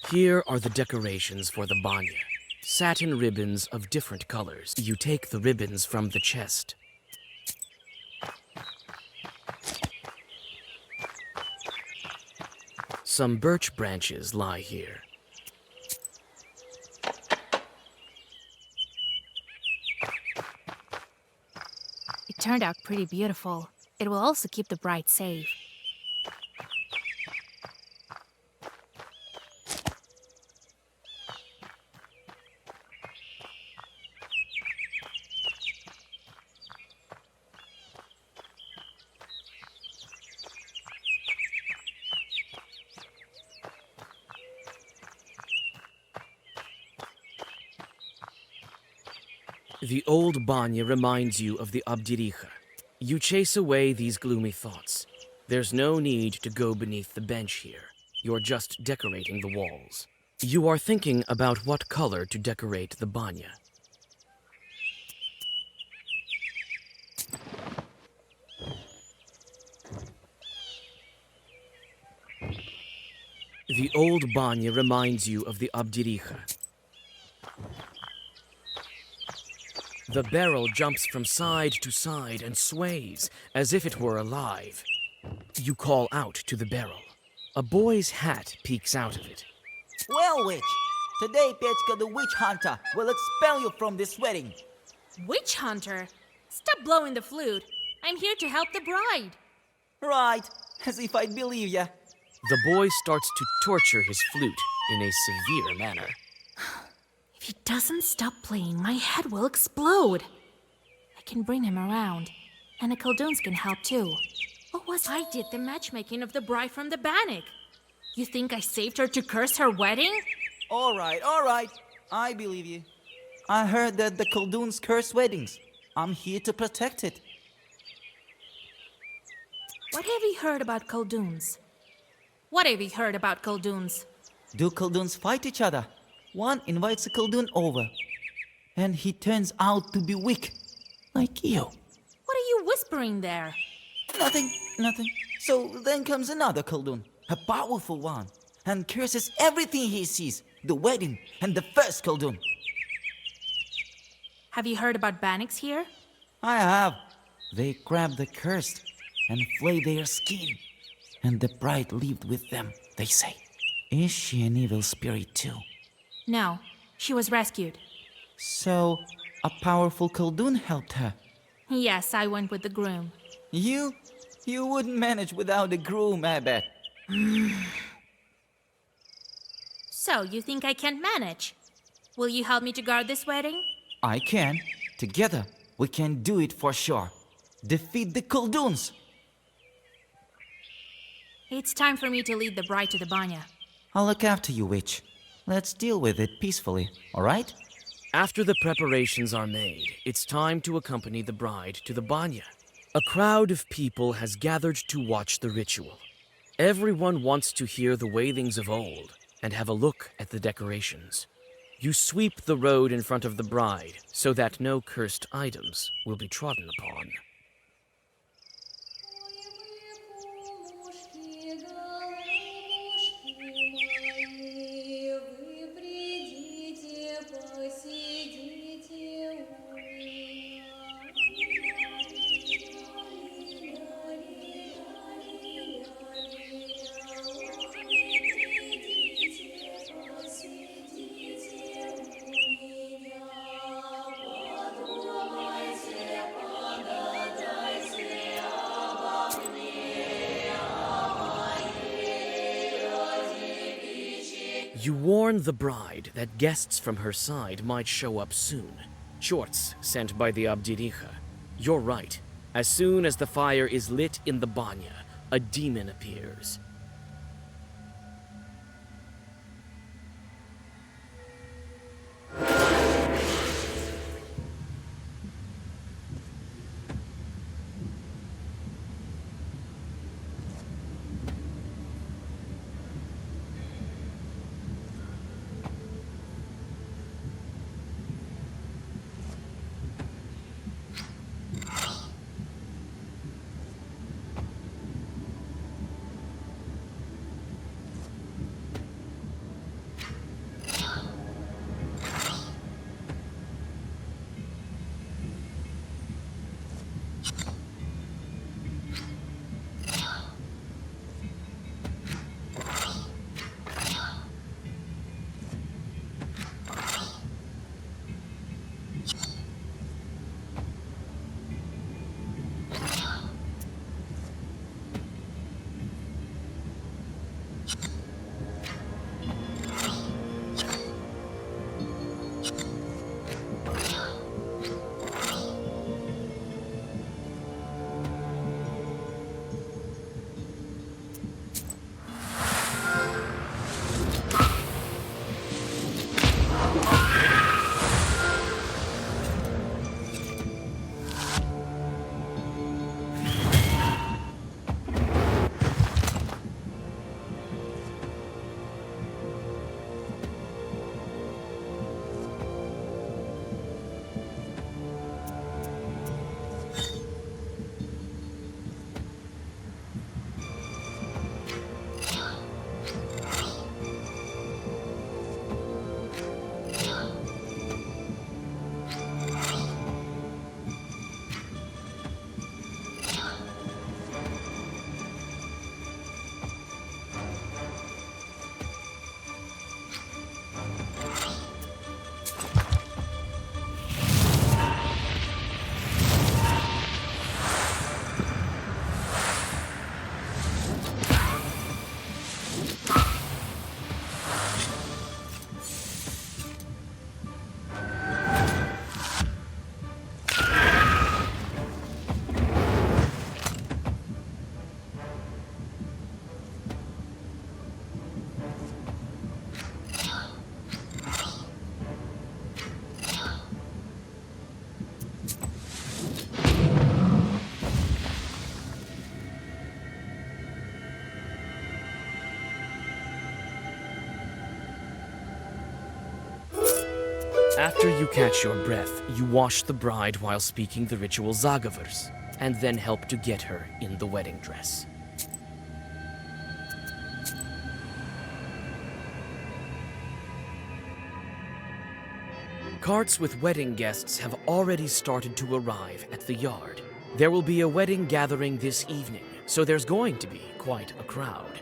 Here are the decorations for the banya. Satin ribbons of different colors. You take the ribbons from the chest. Some birch branches lie here. It turned out pretty beautiful. It will also keep the bride safe. The old banya reminds you of the Abderiha. You chase away these gloomy thoughts. There's no need to go beneath the bench here. You're just decorating the walls. You are thinking about what color to decorate the banya. The old banya reminds you of the Abderiha. The barrel jumps from side to side and sways as if it were alive. You call out to the barrel. A boy's hat peeks out of it. Well, witch, today Petchka the witch hunter will expel you from this wedding. Witch hunter? Stop blowing the flute. I'm here to help the bride. Right, as if I'd believe ya. The boy starts to torture his flute in a severe manner. If he doesn't stop playing, my head will explode. I can bring him around, and the Kolduns can help too. What was I did the matchmaking of the bride from the Bannock? You think I saved her to curse her wedding? All right, I believe you. I heard that the Kolduns curse weddings. I'm here to protect it. What have you heard about Kolduns? What have you heard about Kolduns? Do Kolduns fight each other? One invites a Koldun over, and he turns out to be weak, like you. What are you whispering there? Nothing. So then comes another Koldun, a powerful one, and curses everything he sees, the wedding and the first Koldun. Have you heard about Bannocks here? I have. They grabbed the cursed and flay their skin, and the bride lived with them, they say. Is she an evil spirit too? No, she was rescued. So, a powerful Koldun helped her? Yes, I went with the groom. You wouldn't manage without a groom, I bet. So, you think I can't manage? Will you help me to guard this wedding? I can. Together, we can do it for sure. Defeat the Kolduns! It's time for me to lead the bride to the banya. I'll look after you, witch. Let's deal with it peacefully, all right? After the preparations are made, it's time to accompany the bride to the banya. A crowd of people has gathered to watch the ritual. Everyone wants to hear the wailings of old and have a look at the decorations. You sweep the road in front of the bride so that no cursed items will be trodden upon. You warn the bride that guests from her side might show up soon. Shorts sent by the Abdiricha. You're right. As soon as the fire is lit in the banya, a demon appears. After you catch your breath, you wash the bride while speaking the ritual Zagavers, and then help to get her in the wedding dress. Carts with wedding guests have already started to arrive at the yard. There will be a wedding gathering this evening, so there's going to be quite a crowd.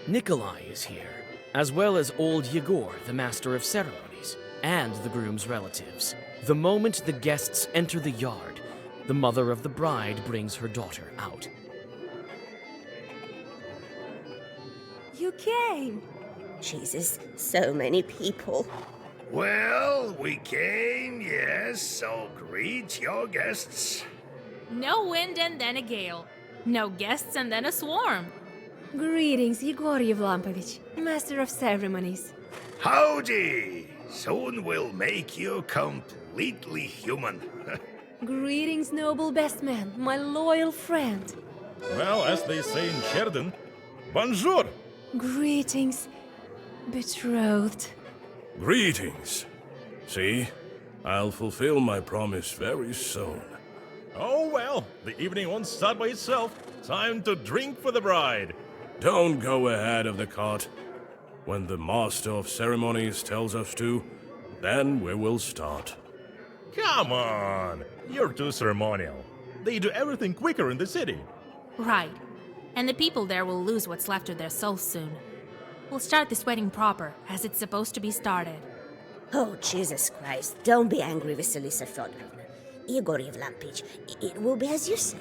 Nikolai is here, as well as old Yegor, the master of ceremonies, and the groom's relatives. The moment the guests enter the yard, the mother of the bride brings her daughter out. You came. Jesus, so many people. Well, we came, yes, so greet your guests. No wind and then a gale. No guests and then a swarm. Greetings, Yegor Yevlampovich, master of ceremonies. Howdy! Soon we'll make you completely human. Greetings, noble best man, my loyal friend. Well, as they say in Sheridan, bonjour! Greetings, betrothed. Greetings. See, I'll fulfill my promise very soon. Oh well, the evening won't start by itself. Time to drink for the bride. Don't go ahead of the cart. When the master of ceremonies tells us to, then we will start. Come on! You're too ceremonial. They do everything quicker in the city. Right. And the people there will lose what's left of their souls soon. We'll start this wedding proper, as it's supposed to be started. Oh, Jesus Christ. Don't be angry, Vasilisa Fyodorovna. Igor Yevlampich, it will be as you say.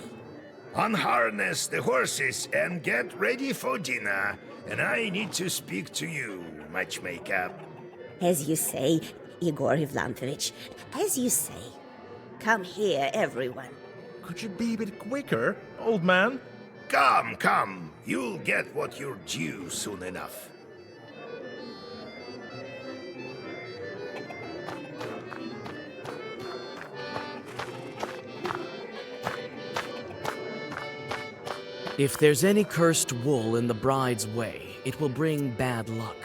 Unharness the horses and get ready for dinner. And I need to speak to you, matchmaker. As you say, Igor Ivlanovich, as you say. Come here, everyone. Could you be a bit quicker, old man? Come, come. You'll get what you're due soon enough. If there's any cursed wool in the bride's way, it will bring bad luck.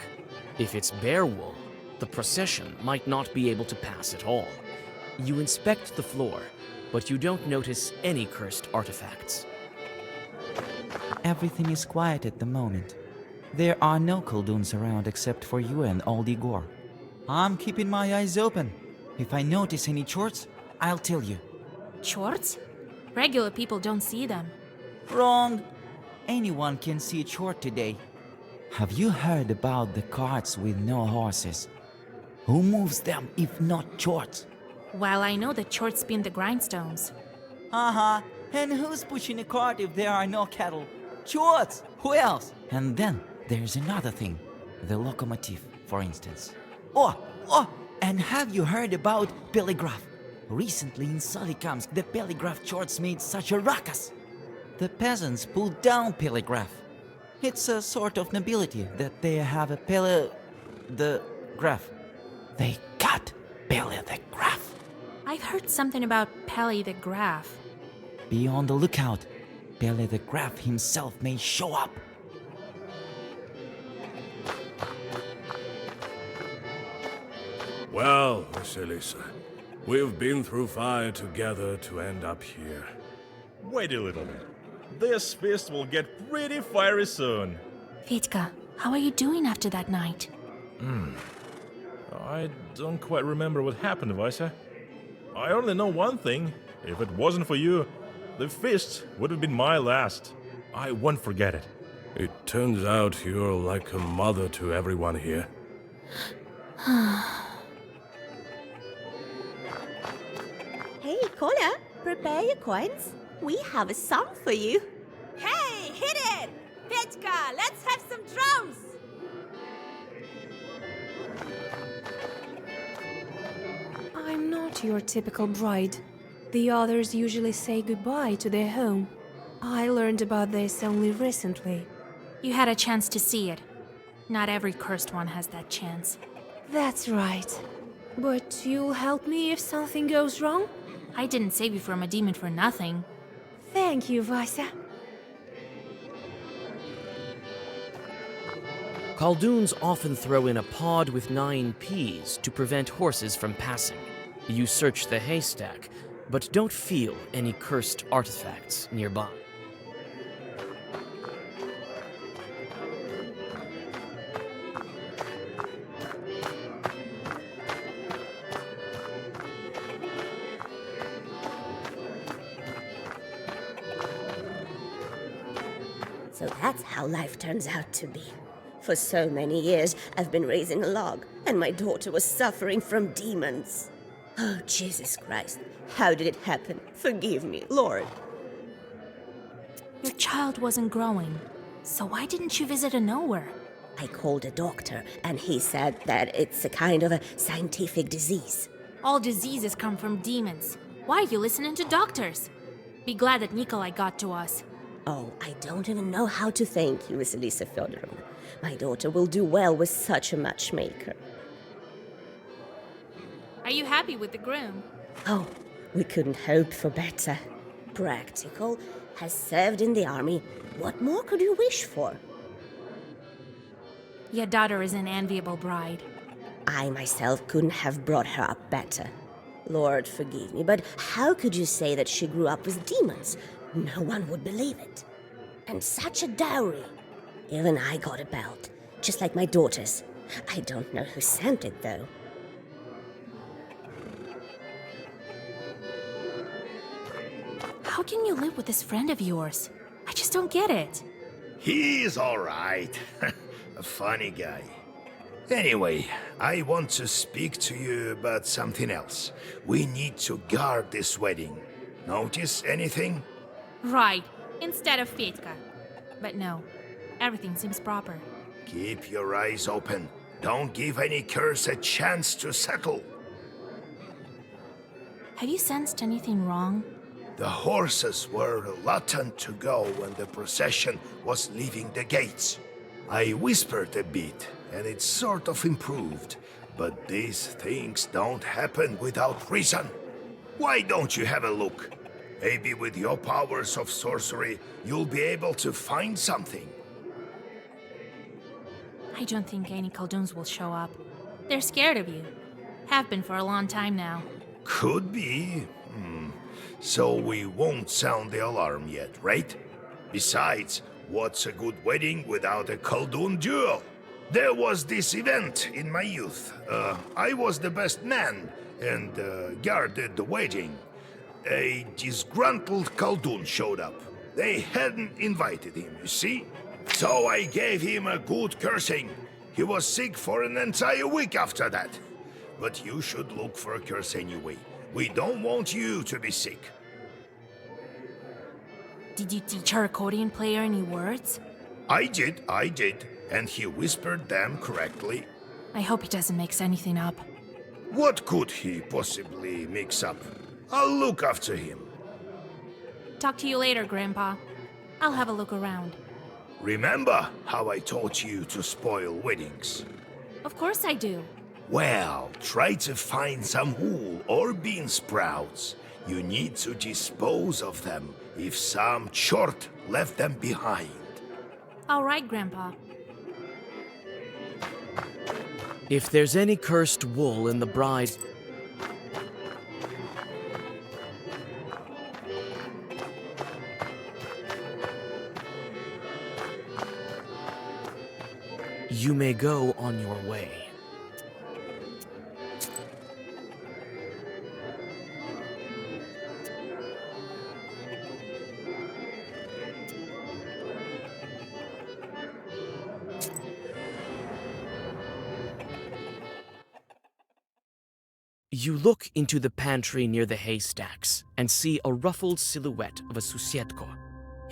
If it's bare wool, the procession might not be able to pass at all. You inspect the floor, but you don't notice any cursed artifacts. Everything is quiet at the moment. There are no kolduns around except for you and old Igor. I'm keeping my eyes open. If I notice any chorts, I'll tell you. Chorts? Regular people don't see them. Wrong. Anyone can see a chort today. Have you heard about the carts with no horses? Who moves them if not chorts? Well, I know that chorts spin the grindstones. Uh-huh. And who's pushing a cart if there are no cattle? Chorts! Who else? And then there's another thing. The locomotive, for instance. Oh! And have you heard about Telegraph? Recently in Solikamsk, the Telegraph chorts made such a ruckus. The peasants pulled down Telegraph. It's a sort of nobility that they have a the graph. They cut the graph. I've heard something about Pele the Graph. Be on the lookout. Pele the Graph himself may show up. Well, Vasilisa, we've been through fire together to end up here. Wait a little bit. This feast will get pretty fiery soon. Vitka, how are you doing after that night? I don't quite remember what happened, Vasia. I only know one thing. If it wasn't for you, the feast would have been my last. I won't forget it. It turns out you're like a mother to everyone here. Hey, Kola, prepare your coins. We have a song for you. Hey, hit it! Petchka, let's have some drums! I'm not your typical bride. The others usually say goodbye to their home. I learned about this only recently. You had a chance to see it. Not every cursed one has that chance. That's right. But you'll help me if something goes wrong? I didn't save you from a demon for nothing. Thank you, Vasia. Kolduns often throw in a pod with 9 peas to prevent horses from passing. You search the haystack, but don't feel any cursed artifacts nearby. So that's how life turns out to be. For so many years, I've been raising a log, and my daughter was suffering from demons. Oh, Jesus Christ. How did it happen? Forgive me, Lord. Your child wasn't growing, so why didn't you visit a knower? I called a doctor, and he said that it's a kind of a scientific disease. All diseases come from demons. Why are you listening to doctors? Be glad that Nikolai got to us. Oh, I don't even know how to thank you, Vasilisa Fyodorovna. My daughter will do well with such a matchmaker. Are you happy with the groom? Oh, we couldn't hope for better. Practical, has served in the army. What more could you wish for? Your daughter is an enviable bride. I myself couldn't have brought her up better. Lord forgive me, but how could you say that she grew up with demons? No one would believe it. And such a dowry. Even I got a belt, just like my daughter's. I don't know who sent it, though. How can you live with this friend of yours? I just don't get it. He's all right. A funny guy. Anyway, I want to speak to you about something else. We need to guard this wedding. Notice anything? Right. instead of Fetka. But no, everything seems proper. Keep your eyes open. Don't give any curse a chance to settle. Have you sensed anything wrong? The horses were reluctant to go when the procession was leaving the gates. I whispered a bit, and it sort of improved. But these things don't happen without reason. Why don't you have a look? Maybe with your powers of sorcery, you'll be able to find something. I don't think any Khaldoons will show up. They're scared of you. Have been for a long time now. Could be. So we won't sound the alarm yet, right? Besides, what's a good wedding without a Khaldoon duel? There was this event in my youth. I was the best man and guarded the wedding. A disgruntled Khaldoon showed up. They hadn't invited him, you see? So I gave him a good cursing. He was sick for an entire week after that. But you should look for a curse anyway. We don't want you to be sick. Did you teach our accordion player any words? I did. And he whispered them correctly. I hope he doesn't mix anything up. What could he possibly mix up? I'll look after him. Talk to you later, Grandpa. I'll have a look around. Remember how I taught you to spoil weddings? Of course I do. Well, try to find some wool or bean sprouts. You need to dispose of them if some chort left them behind. All right, Grandpa. If there's any cursed wool in the bride... You may go on your way. You look into the pantry near the haystacks and see a ruffled silhouette of a Susietko.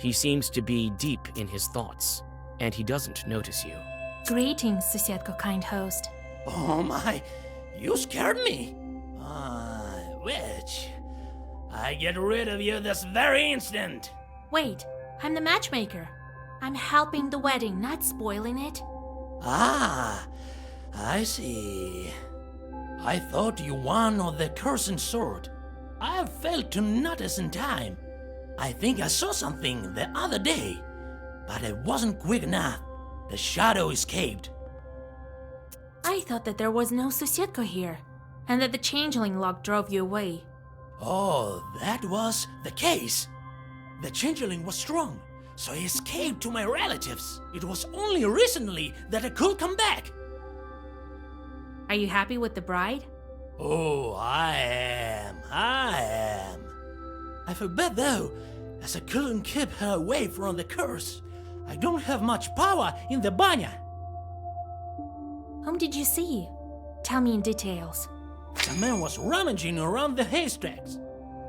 He seems to be deep in his thoughts, and he doesn't notice you. Greetings, Susietko, kind host. Oh my, you scared me. Witch, I get rid of you this very instant. Wait, I'm the matchmaker. I'm helping the wedding, not spoiling it. Ah, I see. I thought you won on the cursing sword. I failed to notice in time. I think I saw something the other day, but it wasn't quick enough. The shadow escaped. I thought that there was no Susietko here, and that the changeling lock drove you away. Oh, that was the case. The changeling was strong, so he escaped to my relatives. It was only recently that I could come back. Are you happy with the bride? Oh, I am. I feel bad though, as I couldn't keep her away from the curse. I don't have much power in the banya. Whom did you see? Tell me in details. The man was rummaging around the haystacks.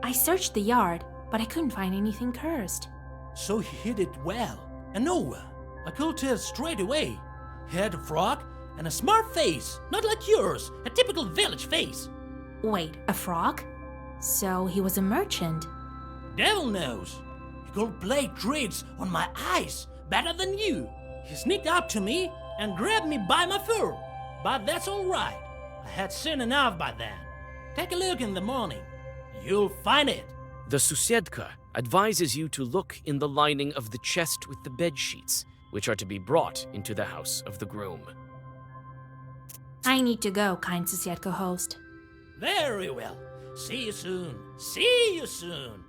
I searched the yard, but I couldn't find anything cursed. So he hid it well. And no, I could tell straight away. He had a frog and a smart face, not like yours, a typical village face. Wait, a frog? So he was a merchant? Devil knows. He could play tricks on my eyes better than you. He sneaked up to me and grabbed me by my fur. But that's all right. I had seen enough by then. Take a look in the morning. You'll find it. The Susiedka advises you to look in the lining of the chest with the bed sheets, which are to be brought into the house of the groom. I need to go, kind Susietko host. Very well. See you soon. See you soon.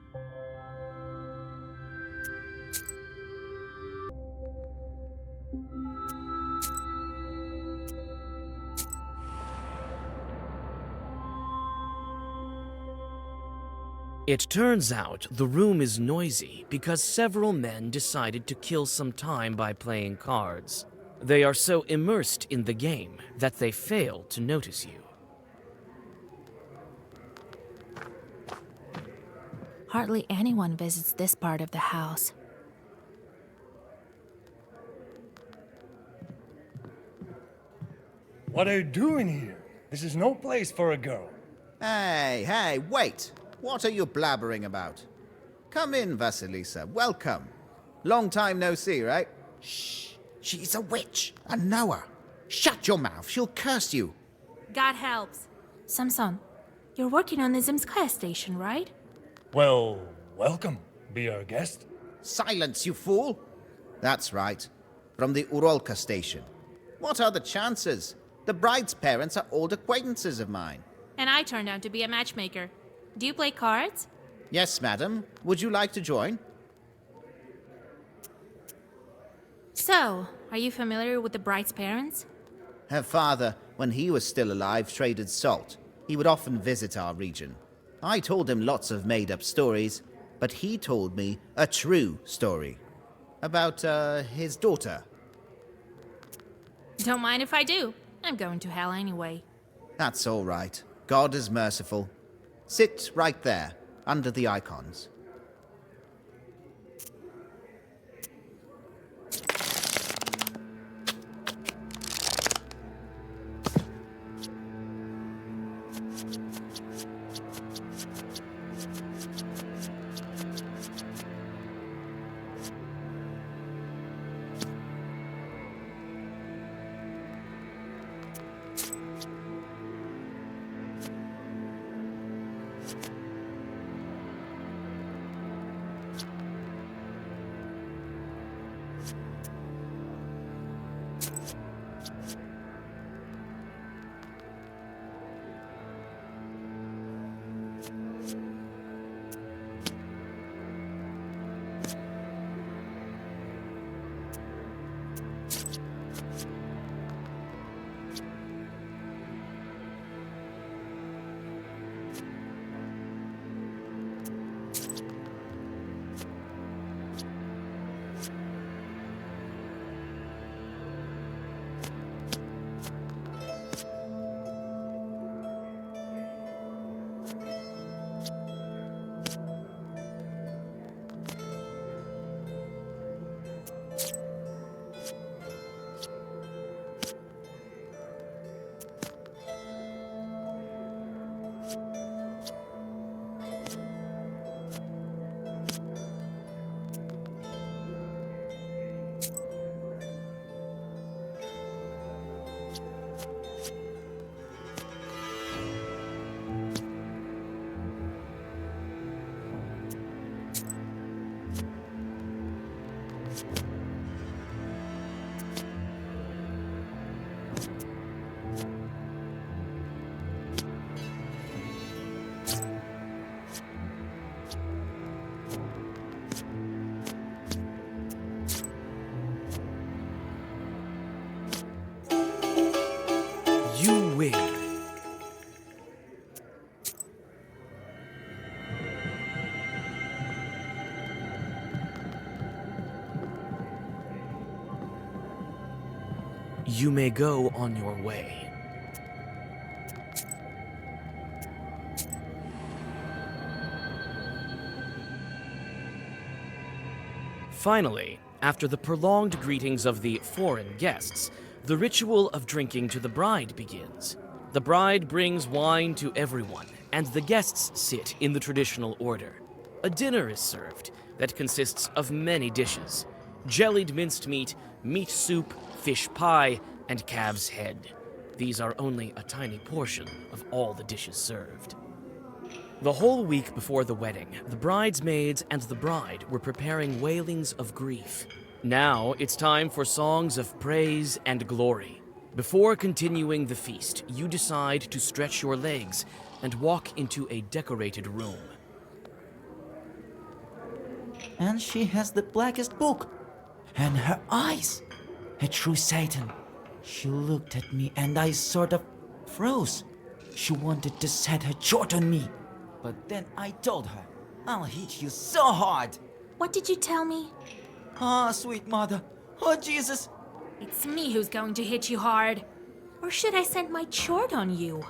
It turns out the room is noisy because several men decided to kill some time by playing cards. They are so immersed in the game that they fail to notice you. Hardly anyone visits this part of the house. What are you doing here? This is no place for a girl. Hey, wait! What are you blabbering about? Come in, Vasilisa. Welcome. Long time no see, right? Shh! She's a witch. I know her. Shut your mouth. She'll curse you. God helps. Samson, you're working on the Zemskaya station, right? Well, welcome. Be our guest. Silence, you fool! That's right. From the Urolka station. What are the chances? The bride's parents are old acquaintances of mine. And I turned out to be a matchmaker. Do you play cards? Yes, madam. Would you like to join? So, are you familiar with the bride's parents? Her father, when he was still alive, traded salt. He would often visit our region. I told him lots of made-up stories, but he told me a true story. About, his daughter. Don't mind if I do. I'm going to hell anyway. That's all right. God is merciful. Sit right there, under the icons. You win. You may go on your way. Finally, after the prolonged greetings of the foreign guests, the ritual of drinking to the bride begins. The bride brings wine to everyone, and the guests sit in the traditional order. A dinner is served that consists of many dishes: jellied minced meat, meat soup, fish pie, and calf's head. These are only a tiny portion of all the dishes served. The whole week before the wedding, the bridesmaids and the bride were preparing wailings of grief. Now it's time for songs of praise and glory. Before continuing the feast, you decide to stretch your legs and walk into a decorated room. And she has the blackest book. And her eyes. A true Satan. She looked at me and I sort of froze. She wanted to set her jaw on me. But then I told her, I'll hit you so hard. What did you tell me? Ah, sweet mother. Oh, Jesus. It's me who's going to hit you hard. Or should I send my chort on you?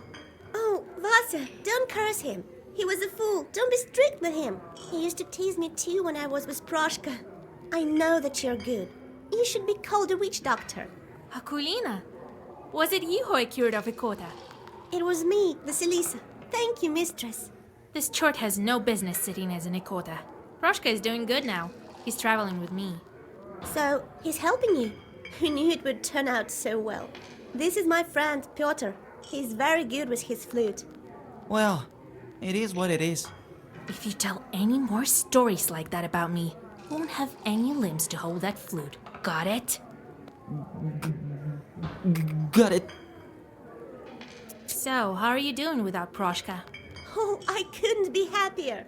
Oh, Vasa, don't curse him. He was a fool. Don't be strict with him. He used to tease me too when I was with Proshka. I know that you're good. You should be called a witch doctor. Akulina, Was it you who I cured of Ikota? It was me, Vasilisa. Thank you, mistress. This chort has no business sitting as an Ikota. Proshka is doing good now. He's traveling with me. So, he's helping you? Who knew it would turn out so well? This is my friend, Pyotr. He's very good with his flute. Well, it is what it is. If you tell any more stories like that about me, you won't have any limbs to hold that flute. Got it? Got it. So, how are you doing without Proshka? Oh, I couldn't be happier.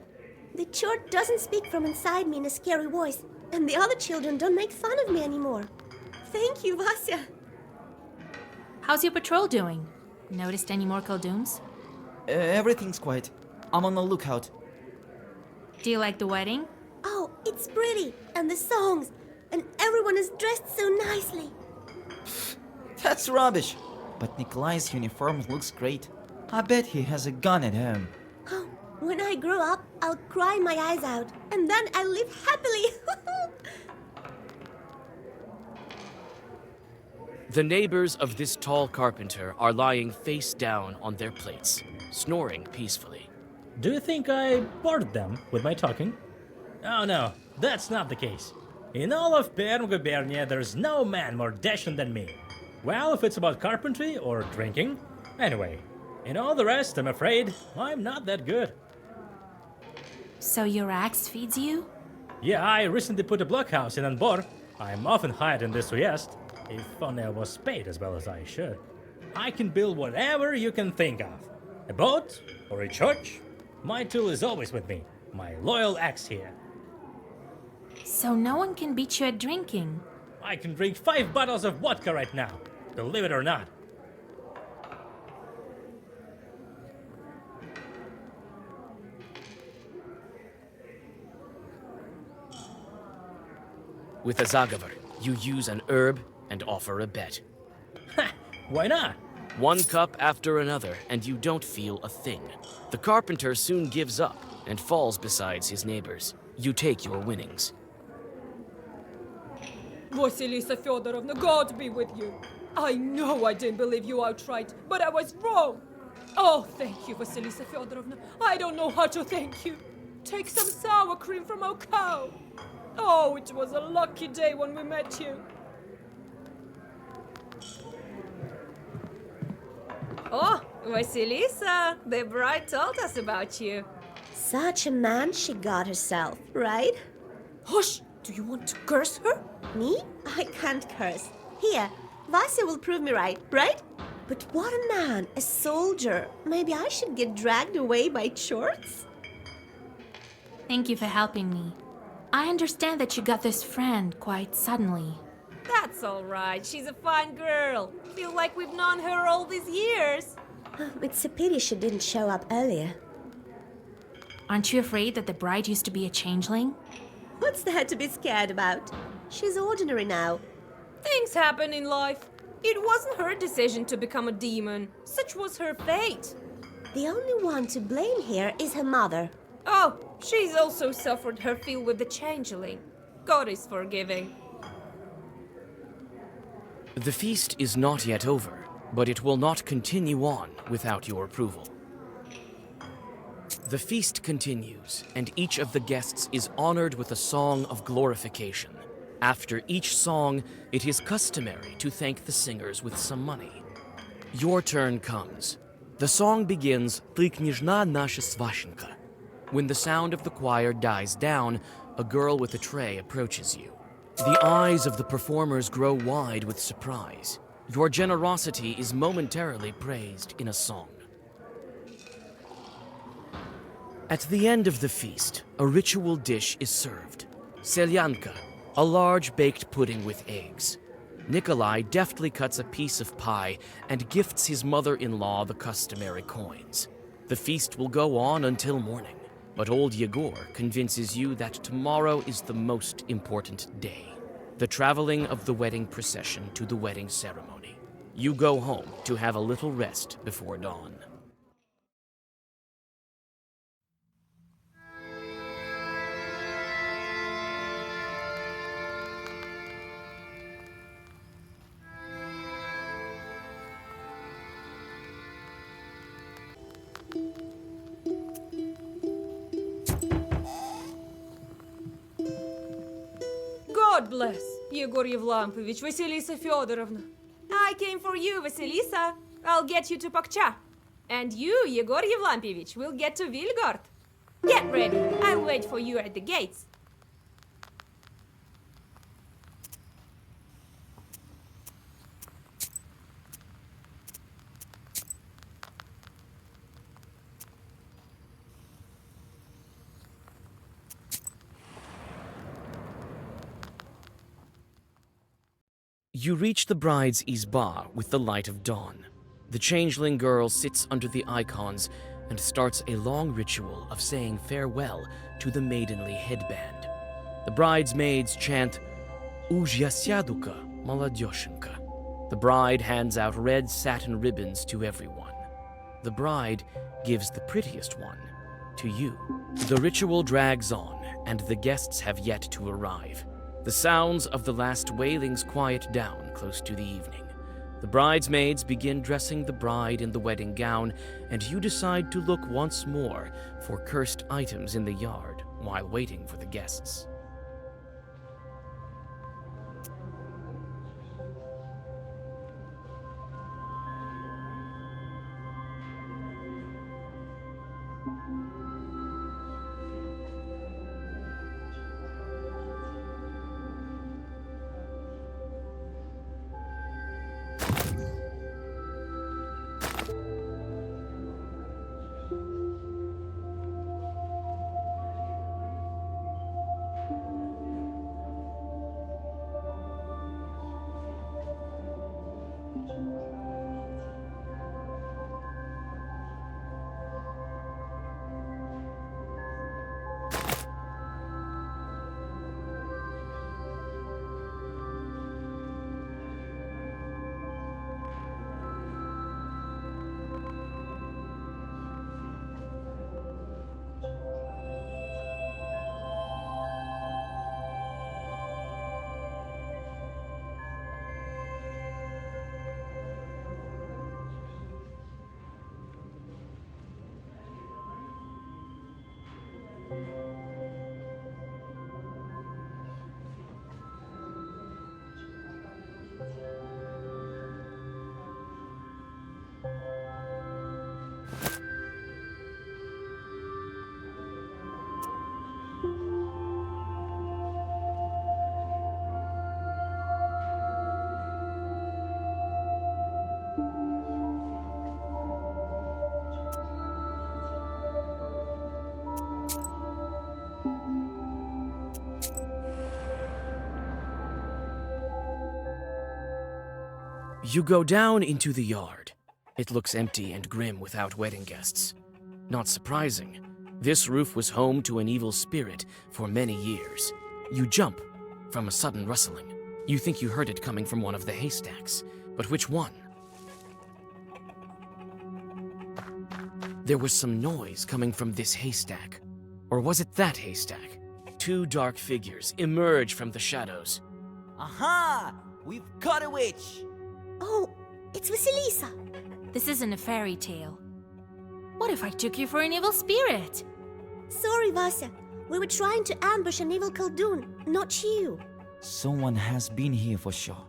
The chort doesn't speak from inside me in a scary voice, and the other children don't make fun of me anymore. Thank you, Vasya. How's your patrol doing? Noticed any more Khaldooms? Everything's quiet. I'm on the lookout. Do you like the wedding? Oh, it's pretty, and the songs, and everyone is dressed so nicely. That's rubbish. But Nikolai's uniform looks great. I bet he has a gun at home. Oh, when I grow up, I'll cry my eyes out, and then I'll live happily. The neighbors of this tall carpenter are lying face down on their plates, snoring peacefully. Do you think I bored them with my talking? Oh no, that's not the case. In all of Perm Gubernia, there's no man more dashing than me. Well, if it's about carpentry or drinking. Anyway, in all the rest, I'm afraid I'm not that good. So your axe feeds you? Yeah, I recently put a blockhouse in Anbor. I'm often hired in this Uyezd. If only I was paid as well as I should. I can build whatever you can think of. A boat or a church. My tool is always with me. My loyal axe here. So no one can beat you at drinking? I can drink 5 bottles of vodka right now. Believe it or not. With a Zagavar, you use an herb and offer a bet. Ha! Why not? One cup after another, and you don't feel a thing. The carpenter soon gives up and falls beside his neighbors. You take your winnings. Vasilisa Feodorovna, God be with you. I know I didn't believe you outright, but I was wrong. Oh, thank you, Vasilisa Feodorovna. I don't know how to thank you. Take some sour cream from our cow. Oh, it was a lucky day when we met you. Oh, Vasilisa, the bride told us about you. Such a man she got herself, right? Hush! Do you want to curse her? Me? I can't curse. Here, Vasya will prove me right? But what a man, a soldier. Maybe I should get dragged away by chorts? Thank you for helping me. I understand that you got this friend quite suddenly. That's all right. She's a fine girl. Feel like we've known her all these years. It's a pity she didn't show up earlier. Aren't you afraid that the bride used to be a changeling? What's there to be scared about? She's ordinary now. Things happen in life. It wasn't her decision to become a demon. Such was her fate. The only one to blame here is her mother. Oh, she's also suffered her fill with the changeling. God is forgiving. The feast is not yet over, but it will not continue on without your approval. The feast continues, and each of the guests is honored with a song of glorification. After each song, it is customary to thank the singers with some money. Your turn comes. The song begins, "Ty kняжна наша Сващенка." When the sound of the choir dies down, a girl with a tray approaches you. The eyes of the performers grow wide with surprise. Your generosity is momentarily praised in a song. At the end of the feast, a ritual dish is served. Selyanka, a large baked pudding with eggs. Nikolai deftly cuts a piece of pie and gifts his mother-in-law the customary coins. The feast will go on until morning, but old Yegor convinces you that tomorrow is the most important day. The traveling of the wedding procession to the wedding ceremony. You go home to have a little rest before dawn. God bless, Yegor Yevlampovich, Vasilisa Fyodorovna. I came for you, Vasilisa. I'll get you to Pakcha. And you, Yegor Yevlampovich, will get to Vilgard. Get ready. I'll wait for you at the gates. You reach the bride's izba with the light of dawn. The changeling girl sits under the icons and starts a long ritual of saying farewell to the maidenly headband. The bridesmaids chant Uzhyasyaduka Maladyoshенka. The bride hands out red satin ribbons to everyone. The bride gives the prettiest one to you. The ritual drags on, and the guests have yet to arrive. The sounds of the last wailings quiet down close to the evening. The bridesmaids begin dressing the bride in the wedding gown, and you decide to look once more for cursed items in the yard while waiting for the guests. You go down into the yard. It looks empty and grim without wedding guests. Not surprising. This roof was home to an evil spirit for many years. You jump from a sudden rustling. You think you heard it coming from one of the haystacks, but which one? There was some noise coming from this haystack. Or was it that haystack? Two dark figures emerge from the shadows. Aha! We've caught a witch! Oh, it's Vasilisa. This isn't a fairy tale. What if I took you for an evil spirit? Sorry, Vasya. We were trying to ambush an evil Khaldun, not you. Someone has been here for sure.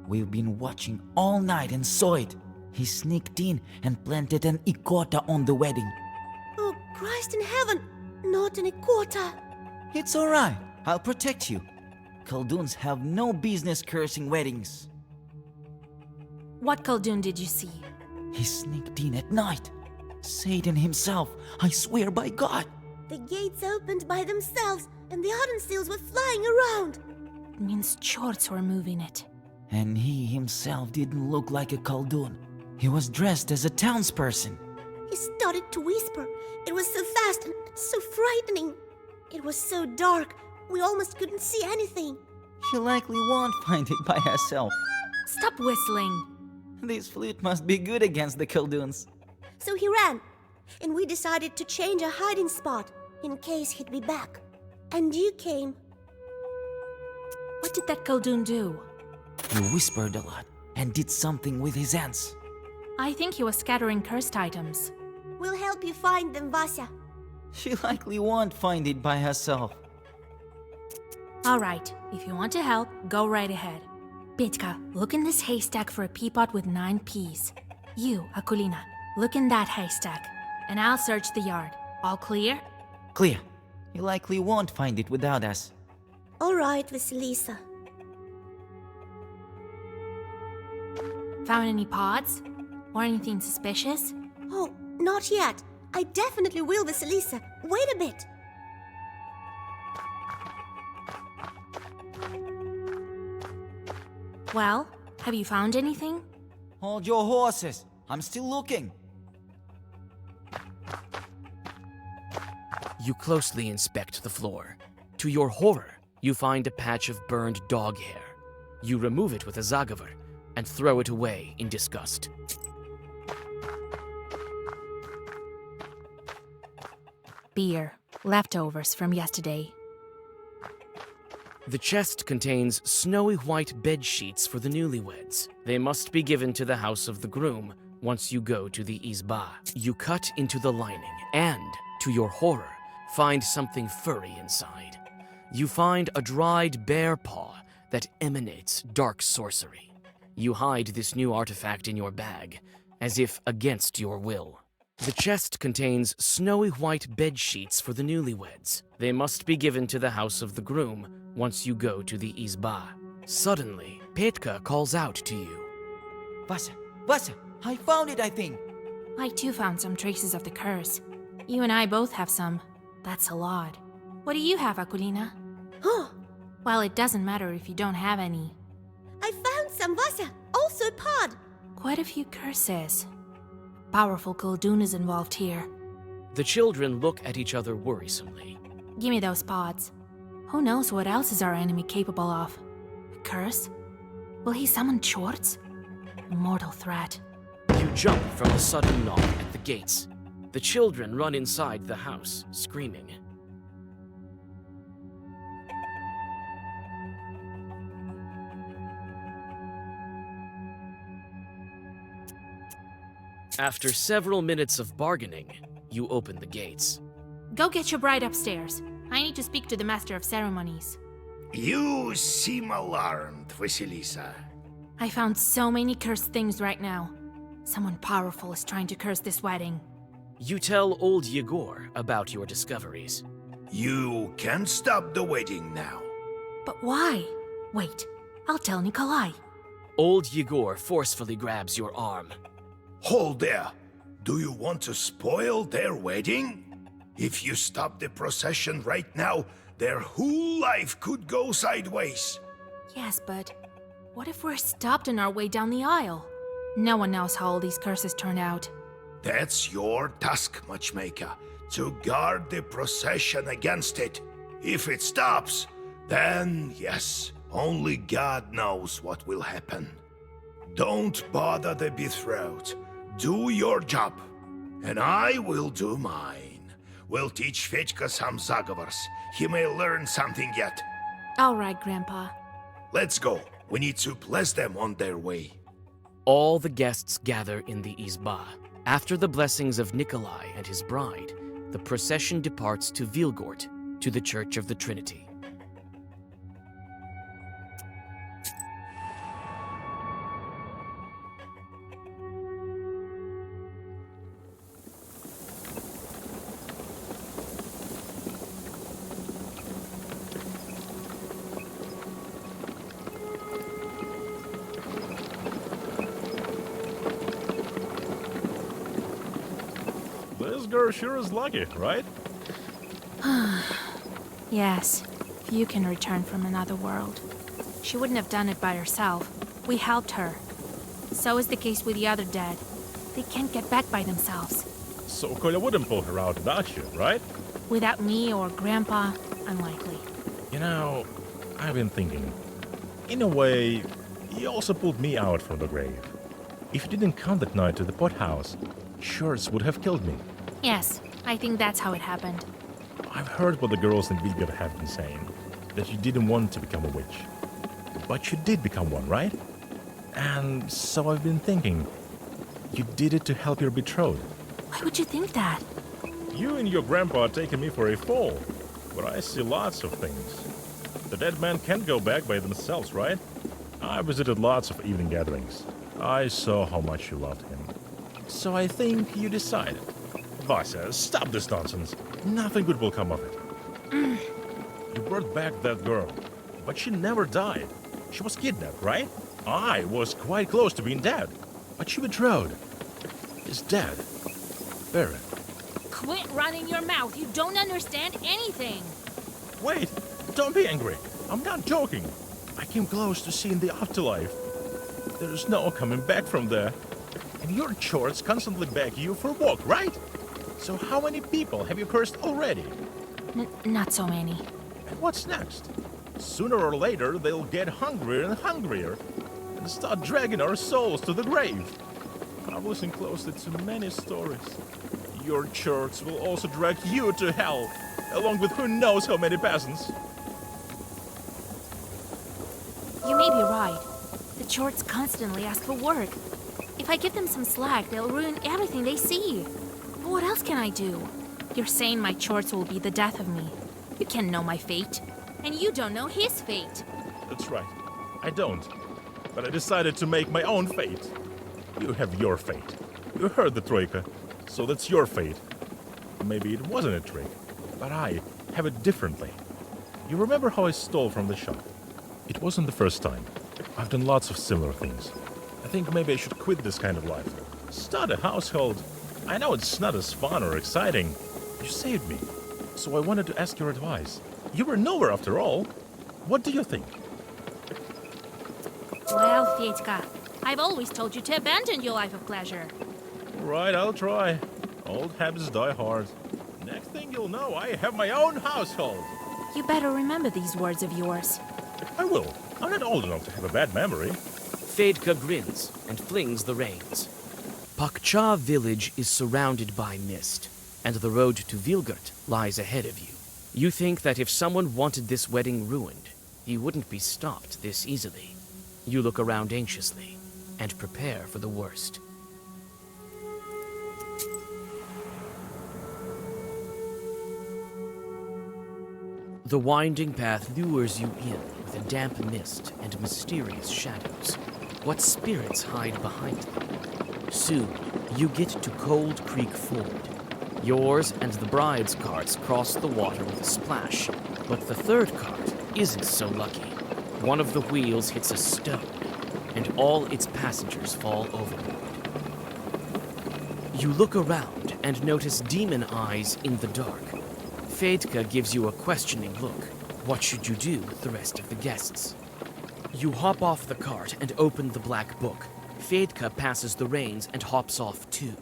We've been watching all night and saw it. He sneaked in and planted an ikota on the wedding. Oh, Christ in heaven! Not an ikota! It's alright. I'll protect you. Khalduns have no business cursing weddings. What Khaldun did you see? He sneaked in at night. Satan himself, I swear by God. The gates opened by themselves, and the Ardenseals were flying around. It means chorts were moving it. And he himself didn't look like a Khaldun. He was dressed as a townsperson. He started to whisper. It was so fast and so frightening. It was so dark, we almost couldn't see anything. She likely won't find it by herself. Stop whistling. This flute must be good against the Khalduns. So he ran, and we decided to change our hiding spot in case he'd be back. And you came. What did that Khaldun do? He whispered a lot and did something with his hands. I think he was scattering cursed items. We'll help you find them, Vasya. She likely won't find it by herself. All right, if you want to help, go right ahead. Petka, look in this haystack for a peapod with 9 peas. You, Akulina, look in that haystack, and I'll search the yard. All clear? Clear. You likely won't find it without us. All right, Vasilisa. Found any pods? Or anything suspicious? Oh, not yet. I definitely will, Vasilisa. Wait a bit. Well, have you found anything? Hold your horses. I'm still looking. You closely inspect the floor. To your horror, you find a patch of burned dog hair. You remove it with a zagavar and throw it away in disgust. Beer. Leftovers from yesterday. The chest contains snowy white bed sheets for the newlyweds. They must be given to the house of the groom once you go to the izba. You cut into the lining and, to your horror, find something furry inside. You find a dried bear paw that emanates dark sorcery. You hide this new artifact in your bag, as if against your will. The chest contains snowy white bed sheets for the newlyweds. They must be given to the house of the groom once you go to the izba. Suddenly, Petka calls out to you. Vasa, I found it, I think. I too found some traces of the curse. You and I both have some. That's a lot. What do you have, Akulina? Oh, Well, it doesn't matter if you don't have any. I found some, Vasa. Also a pod. Quite a few curses. Powerful Khaldun is involved here. The children look at each other worrisomely. Give me those pods. Who knows what else is our enemy capable of? A curse? Will he summon Chorts? A mortal threat. You jump from the sudden knock at the gates. The children run inside the house, screaming. After several minutes of bargaining, you open the gates. Go get your bride upstairs. I need to speak to the Master of Ceremonies. You seem alarmed, Vasilisa. I found so many cursed things right now. Someone powerful is trying to curse this wedding. You tell old Yegor about your discoveries. You can't stop the wedding now. But why? Wait, I'll tell Nikolai. Old Yegor forcefully grabs your arm. Hold there. Do you want to spoil their wedding? If you stop the procession right now, their whole life could go sideways. Yes, but what if we're stopped on our way down the aisle? No one knows how all these curses turn out. That's your task, Matchmaker, to guard the procession against it. If it stops, then yes, only God knows what will happen. Don't bother the betrothed. Do your job, and I will do mine. We'll teach Fedьka some zagavars. He may learn something yet. All right, Grandpa. Let's go. We need to bless them on their way. All the guests gather in the izba. After the blessings of Nikolai and his bride, the procession departs to Vilgort, to the Church of the Trinity. This girl sure is lucky, right? Yes, if you can return from another world. She wouldn't have done it by herself. We helped her. So is the case with the other dead. They can't get back by themselves. So Kolya wouldn't pull her out without you, right? Without me or Grandpa, unlikely. You know, I've been thinking. In a way, he also pulled me out from the grave. If he didn't come that night to the pothouse, Shorts would have killed me. Yes, I think that's how it happened. I've heard what the girls in Vilgard have been saying, that you didn't want to become a witch. But you did become one, right? And so I've been thinking, you did it to help your betrothed. Why would you think that? You and your grandpa are taking me for a fool, but I see lots of things. The dead men can't go back by themselves, right? I visited lots of evening gatherings. I saw how much you loved him. So I think you decided. Vasya, stop this nonsense. Nothing good will come of it. You brought back that girl, but she never died. She was kidnapped, right? I was quite close to being dead, but she betrayed. Is dead. Buried. Quit running your mouth. You don't understand anything. Wait, don't be angry. I'm not joking. I came close to seeing the afterlife. There's no coming back from there. And your chords constantly beg you for a walk, right? So how many people have you cursed already? Not so many. And what's next? Sooner or later, they'll get hungrier and hungrier and start dragging our souls to the grave. I've listened closely to many stories. Your church will also drag you to hell, along with who knows how many peasants. You may be right. The chorts constantly ask for work. If I give them some slack, they'll ruin everything they see. But what else can I do? You're saying my chorts will be the death of me. You can't know my fate. And you don't know his fate. That's right. I don't. But I decided to make my own fate. You have your fate. You heard the Troika, so that's your fate. Maybe it wasn't a trick, but I have it differently. You remember how I stole from the shop? It wasn't the first time. I've done lots of similar things. I think maybe I should quit this kind of life. Start a household. I know it's not as fun or exciting. You saved me, so I wanted to ask your advice. You were nowhere after all. What do you think? Well, Fetka, I've always told you to abandon your life of pleasure. Right, I'll try. Old habits die hard. Next thing you'll know, I have my own household. You better remember these words of yours. I will. I'm not old enough to have a bad memory. Fedka grins and flings the reins. Pakcha village is surrounded by mist, and the road to Vilgurt lies ahead of you. You think that if someone wanted this wedding ruined, he wouldn't be stopped this easily. You look around anxiously and prepare for the worst. The winding path lures you in with a damp mist and mysterious shadows. What spirits hide behind them? Soon, you get to Cold Creek Ford. Yours and the bride's carts cross the water with a splash, but the third cart isn't so lucky. One of the wheels hits a stone, and all its passengers fall overboard. You look around and notice demon eyes in the dark. Fedka gives you a questioning look. What should you do with the rest of the guests? You hop off the cart and open the black book. Fedka passes the reins and hops off too.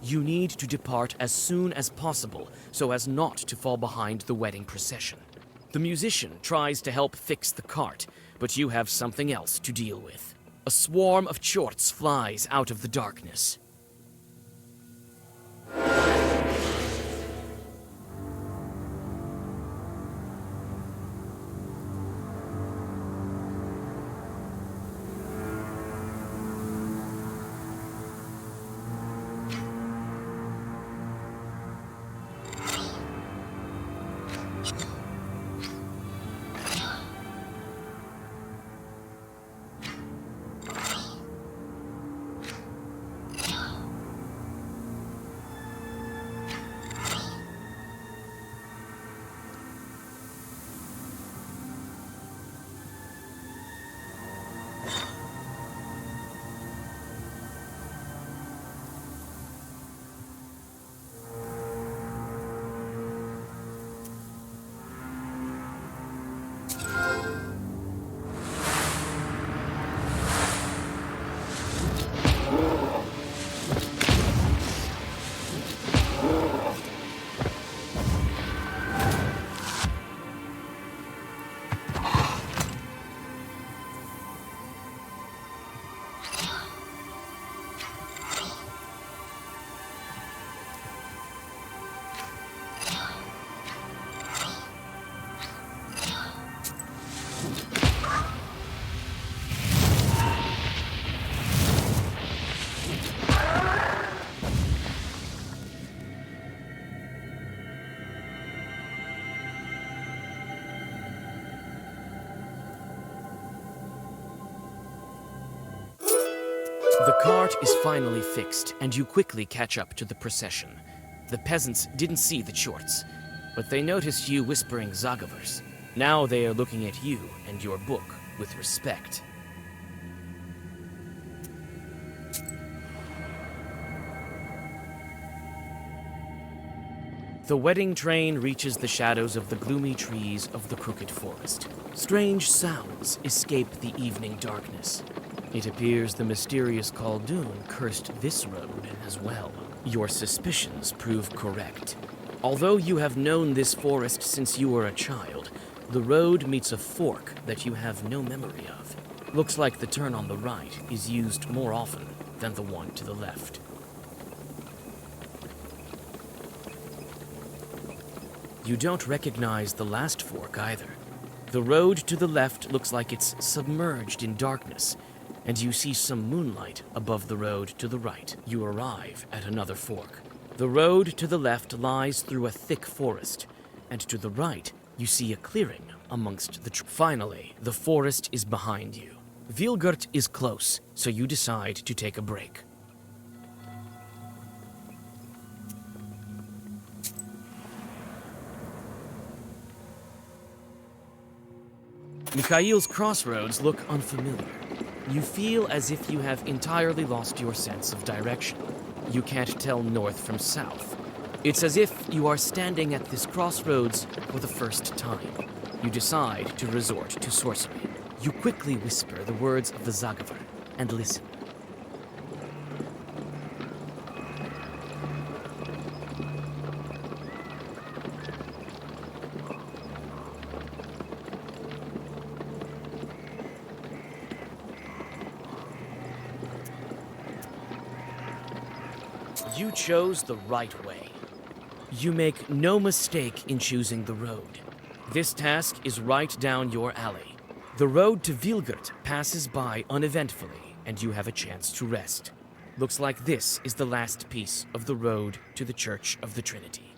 You need to depart as soon as possible so as not to fall behind the wedding procession. The musician tries to help fix the cart, but you have something else to deal with. A swarm of chorts flies out of the darkness. The cart is finally fixed, and you quickly catch up to the procession. The peasants didn't see the Chorts, but they noticed you whispering Zagavers. Now they are looking at you and your book with respect. The wedding train reaches the shadows of the gloomy trees of the Crooked Forest. Strange sounds escape the evening darkness. It appears the mysterious Khaldun cursed this road as well. Your suspicions prove correct. Although you have known this forest since you were a child, the road meets a fork that you have no memory of. Looks like the turn on the right is used more often than the one to the left. You don't recognize the last fork either. The road to the left looks like it's submerged in darkness, and you see some moonlight above the road to the right. You arrive at another fork. The road to the left lies through a thick forest, and to the right, you see a clearing amongst the trees. Finally, the forest is behind you. Vilgert is close, so you decide to take a break. Mikhail's crossroads look unfamiliar. You feel as if you have entirely lost your sense of direction. You can't tell north from south. It's as if you are standing at this crossroads for the first time. You decide to resort to sorcery. You quickly whisper the words of the Zagavar and listen. You chose the right way. You make no mistake in choosing the road. This task is right down your alley. The road to Vilgert passes by uneventfully, and you have a chance to rest. Looks like this is the last piece of the road to the Church of the Trinity.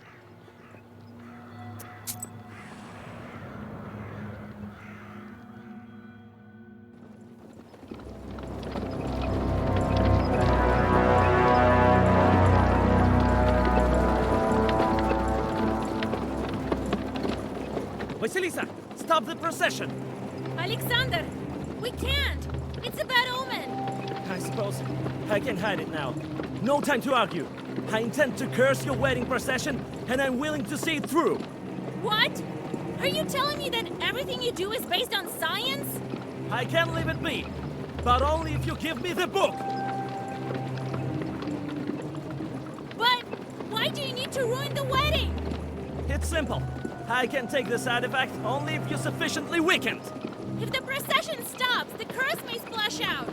Vasilisa, stop the procession! Alexander, we can't! It's a bad omen! I suppose I can hide it now. No time to argue. I intend to curse your wedding procession, and I'm willing to see it through. What? Are you telling me that everything you do is based on science? I can leave it be, but only if you give me the book. But why do you need to ruin the wedding? It's simple. I can take the side effect only if you're sufficiently weakened. If the procession stops, the curse may splash out.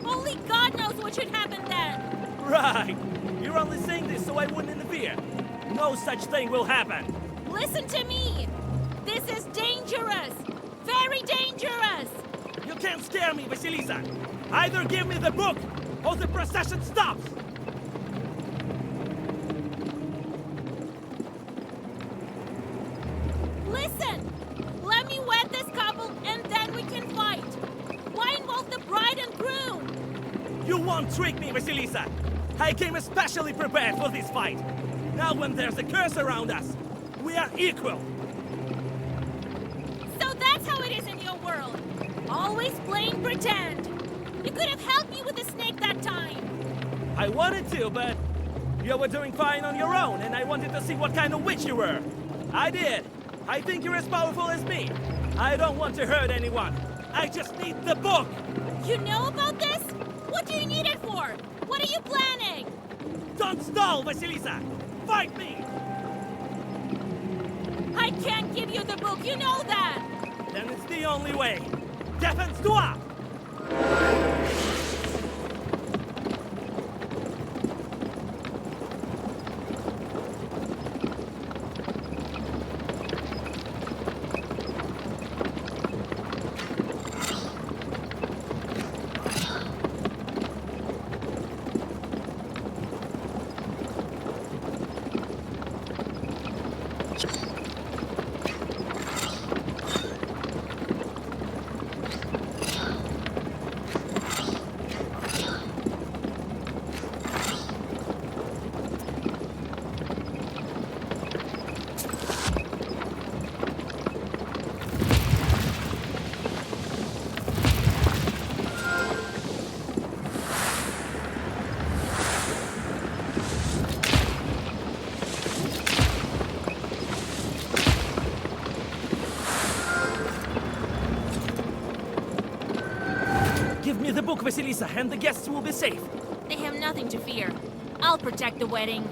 Only God knows what should happen then. Right. You're only saying this so I wouldn't interfere. No such thing will happen. Listen to me. This is dangerous. Very dangerous. You can't scare me, Vasilisa. Either give me the book or the procession stops. Listen. Let me wed this couple and then we can fight. Why involve the bride and groom? You won't trick me, Vasilisa. I came especially prepared for this fight. Now when there's a curse around us, we are equal. So that's how it is in your world. Always playing pretend. You could have helped me with the snake that time. I wanted to, but you were doing fine on your own, and I wanted to see what kind of witch you were. I did. I think you're as powerful as me. I don't want to hurt anyone. I just need the book. You know about this? What do you need it for? What are you planning? Don't stall, Vasilisa! Fight me! I can't give you the book, you know that! Then it's the only way. Défense-toi! Give me the book, Vasilisa, and the guests will be safe. They have nothing to fear. I'll protect the wedding.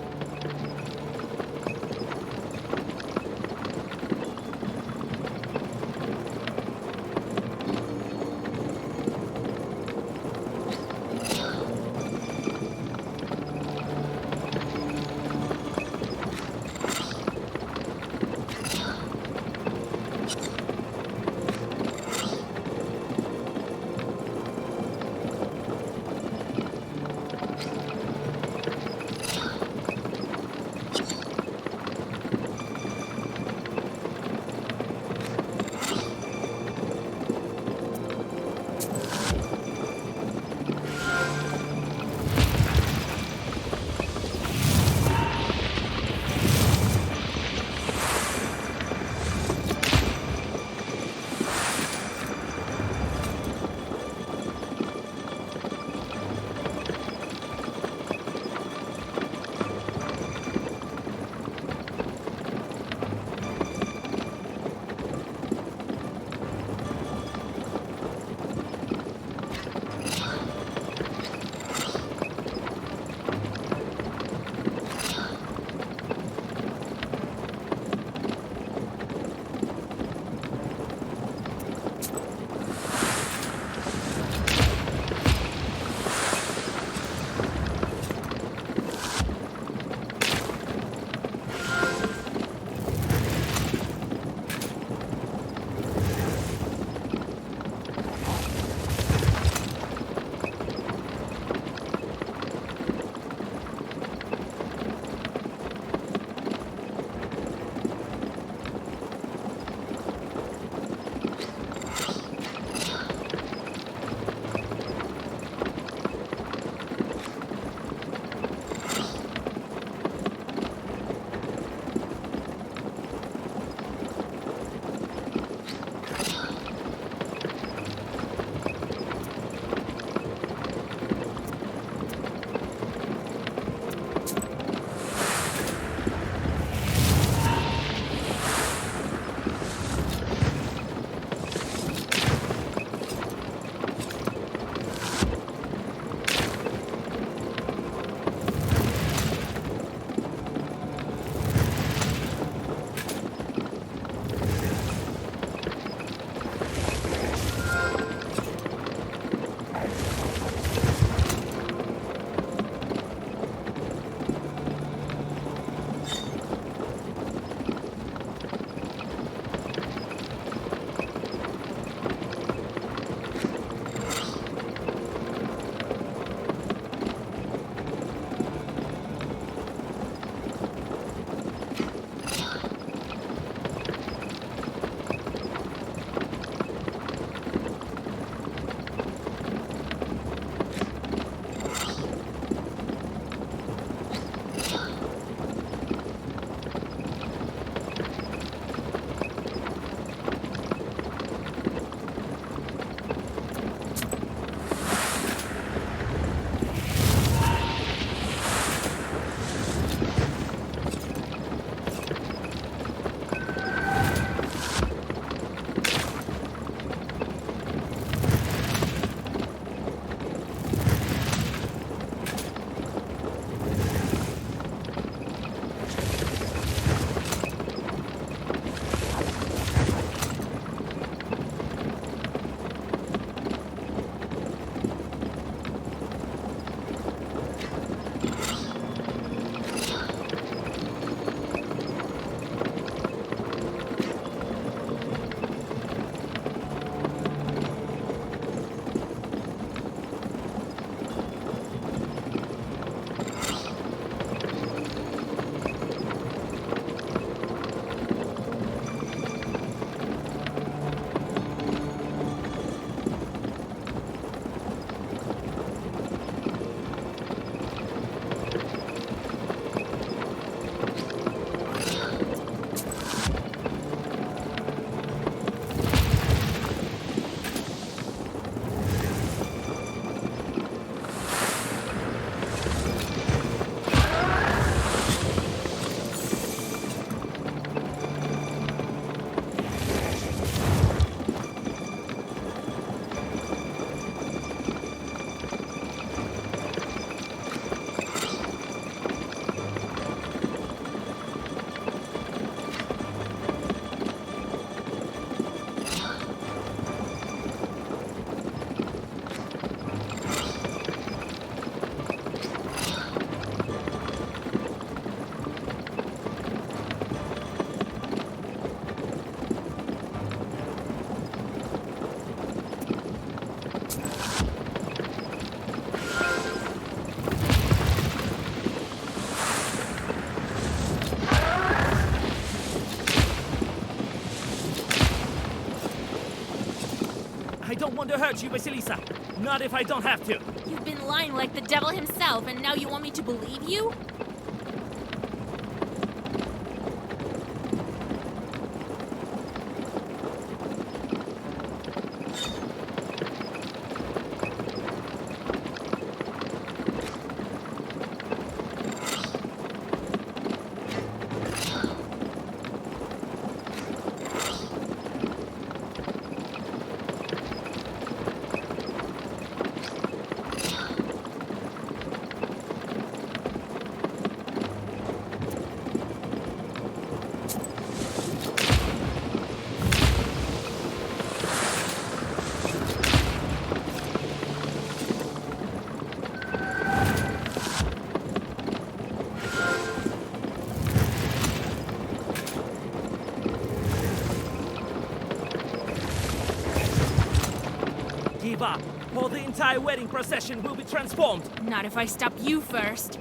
going to hurt you, Vasilisa. Not if I don't have to. You've been lying like the devil himself, and now you want me to believe you? Give up, or the entire wedding procession will be transformed. Not if I stop you first.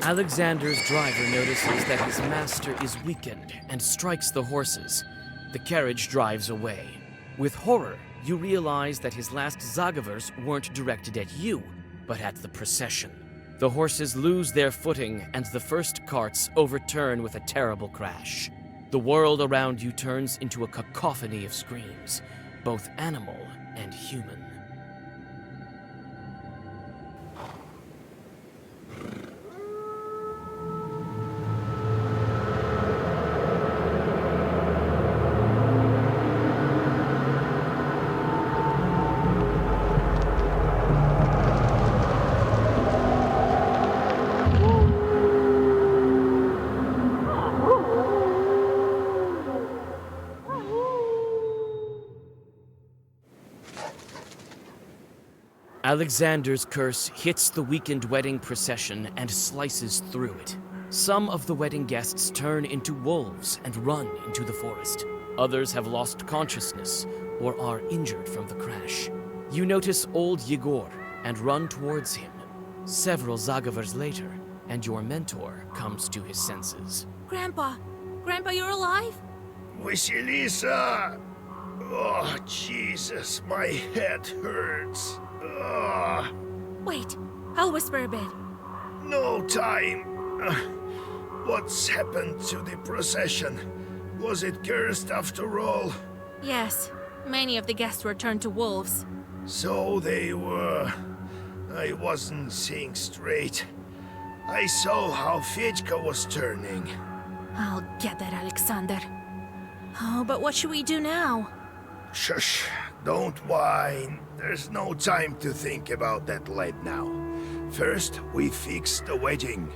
Alexander's driver notices that his master is weakened and strikes the horses. The carriage drives away. With horror, you realize that his last Zagavers weren't directed at you, but at the procession. The horses lose their footing, and the first carts overturn with a terrible crash. The world around you turns into a cacophony of screams, both animal and human. Alexander's curse hits the weakened wedding procession and slices through it. Some of the wedding guests turn into wolves and run into the forest. Others have lost consciousness or are injured from the crash. You notice old Yegor and run towards him. Several Zagavers later, and your mentor comes to his senses. Grandpa! Grandpa, you're alive? Vasilisa! Oh, Jesus, my head hurts. Wait, I'll whisper a bit. No time. What's happened to the procession? Was it cursed after all? Yes, many of the guests were turned to wolves. So they were. I wasn't seeing straight. I saw how Fedьka was turning. I'll get that, Alexander. Oh, but what should we do now? Shush, don't whine. There's no time to think about that lad now. First, we fix the wedding.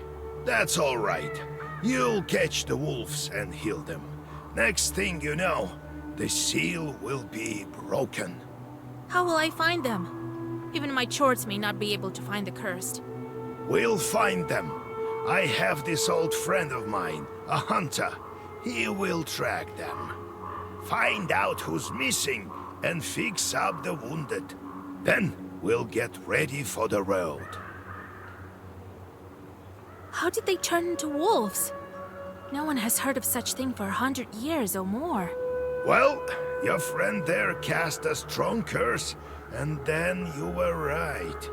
That's all right. You'll catch the wolves and heal them. Next thing you know, the seal will be broken. How will I find them? Even my chords may not be able to find the cursed. We'll find them. I have this old friend of mine, a hunter. He will track them. Find out who's missing and fix up the wounded. Then we'll get ready for the road. How did they turn into wolves? No one has heard of such thing for 100 years or more. Well, your friend there cast a strong curse, and then you were right.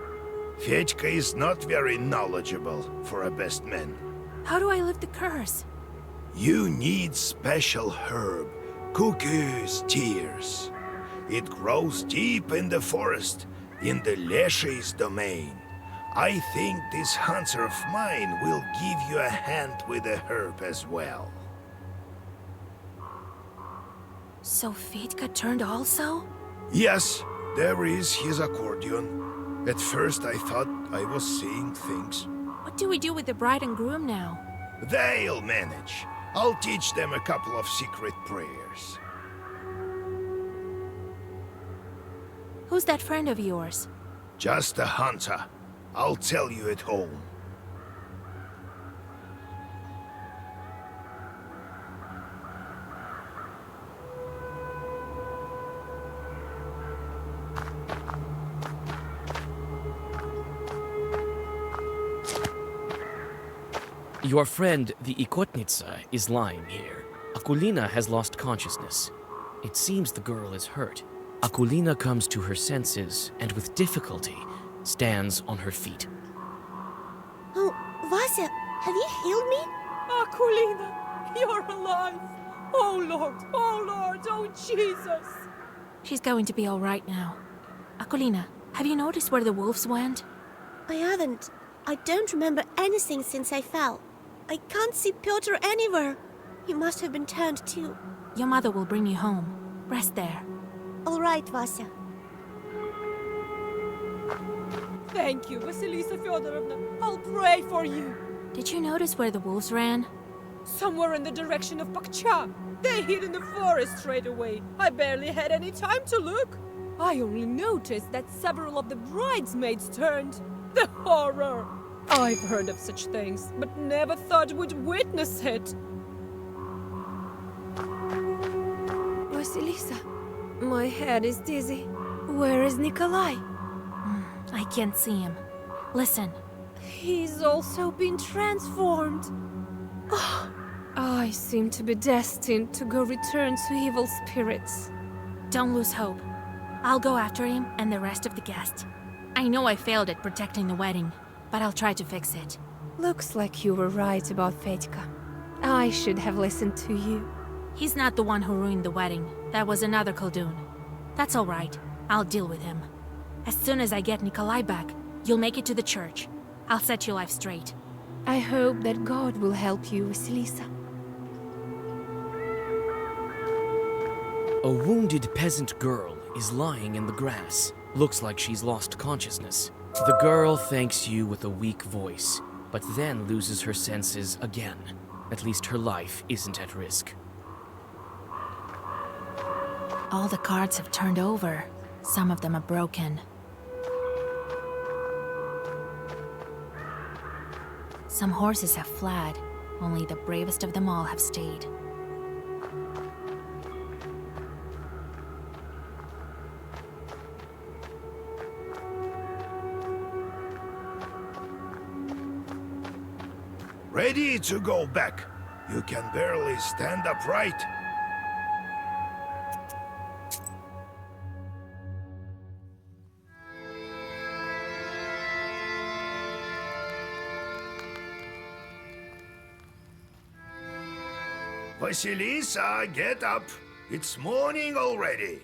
Fedьka is not very knowledgeable for a best man. How do I lift the curse? You need special herb, Cuckoo's tears. It grows deep in the forest, in the Leshy's domain. I think this hunter of mine will give you a hand with the herb as well. So Fedьka turned also? Yes, there is his accordion. At first I thought I was seeing things. What do we do with the bride and groom now? They'll manage. I'll teach them a couple of secret prayers. Who's that friend of yours? Just a hunter. I'll tell you at home. Your friend, the Ikotnitsa, is lying here. Akulina has lost consciousness. It seems the girl is hurt. Akulina comes to her senses and with difficulty stands on her feet. Oh, Vasya, have you healed me? Akulina, you're alive. Oh Lord, oh Jesus. She's going to be all right now. Akulina, have you noticed where the wolves went? I haven't. I don't remember anything since I fell. I can't see Piotr anywhere. He must have been turned too. Your mother will bring you home. Rest there. All right, Vasya. Thank you, Vasilisa Fyodorovna. I'll pray for you. Did you notice where the wolves ran? Somewhere in the direction of Bakhcha. They hid in the forest straight away. I barely had any time to look. I only noticed that several of the bridesmaids turned. The horror! I've heard of such things, but never thought we'd witness it. Vasilisa, my head is dizzy. Where is Nikolai? I can't see him. Listen. He's also been transformed. Oh, I seem to be destined to go return to evil spirits. Don't lose hope. I'll go after him and the rest of the guests. I know I failed at protecting the wedding, but I'll try to fix it. Looks like you were right about Fedьka. I should have listened to you. He's not the one who ruined the wedding. That was another Koldun. That's all right. I'll deal with him. As soon as I get Nikolai back, you'll make it to the church. I'll set your life straight. I hope that God will help you, Vasilisa. A wounded peasant girl is lying in the grass. Looks like she's lost consciousness. The girl thanks you with a weak voice, but then loses her senses again. At least her life isn't at risk. All the cards have turned over. Some of them are broken. Some horses have fled. Only the bravest of them all have stayed. Ready to go back. You can barely stand upright. Vasilisa, get up. It's morning already.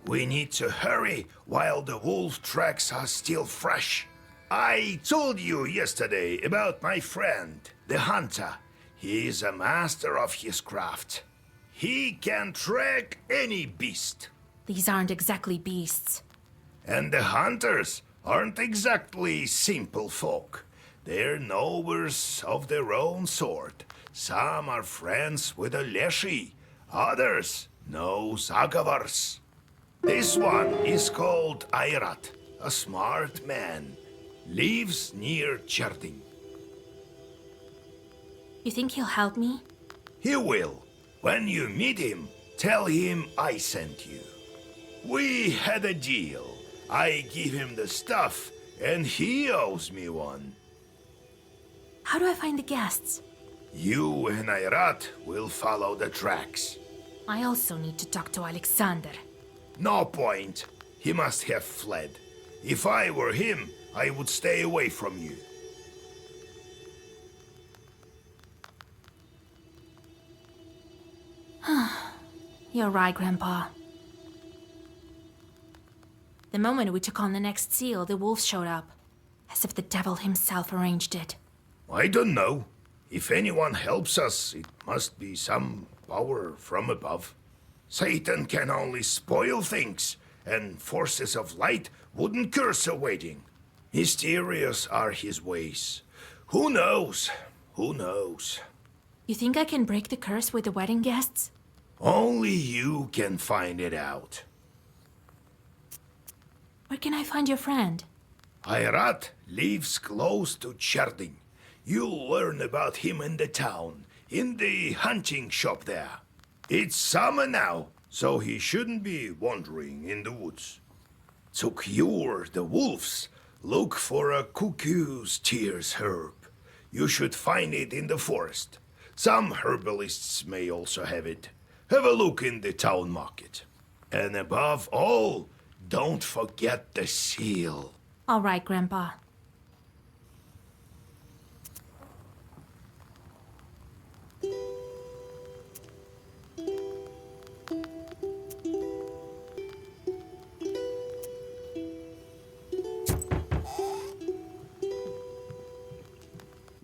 We need to hurry while the wolf tracks are still fresh. I told you yesterday about my friend, the hunter. He is a master of his craft. He can track any beast. These aren't exactly beasts. And the hunters aren't exactly simple folk. They're knowers of their own sort. Some are friends with a leshy, others know Zagavars. This one is called Airat, a smart man. Lives near Cherding. You think he'll help me? He will. When you meet him, tell him I sent you. We had a deal. I give him the stuff, and he owes me one. How do I find the guests? You and Airat will follow the tracks. I also need to talk to Alexander. No point. He must have fled. If I were him, I would stay away from you. You're right, Grandpa. The moment we took on the next seal, the wolves showed up. As if the devil himself arranged it. I don't know. If anyone helps us, it must be some power from above. Satan can only spoil things, and forces of light wouldn't curse a wedding. Mysterious are his ways. Who knows? Who knows? You think I can break the curse with the wedding guests? Only you can find it out. Where can I find your friend? Airat lives close to Cherding. You'll learn about him in the town, in the hunting shop there. It's summer now, so he shouldn't be wandering in the woods. To cure the wolves, look for a cuckoo's tears herb. You should find it in the forest. Some herbalists may also have it. Have a look in the town market. And above all, don't forget the seal. All right, Grandpa.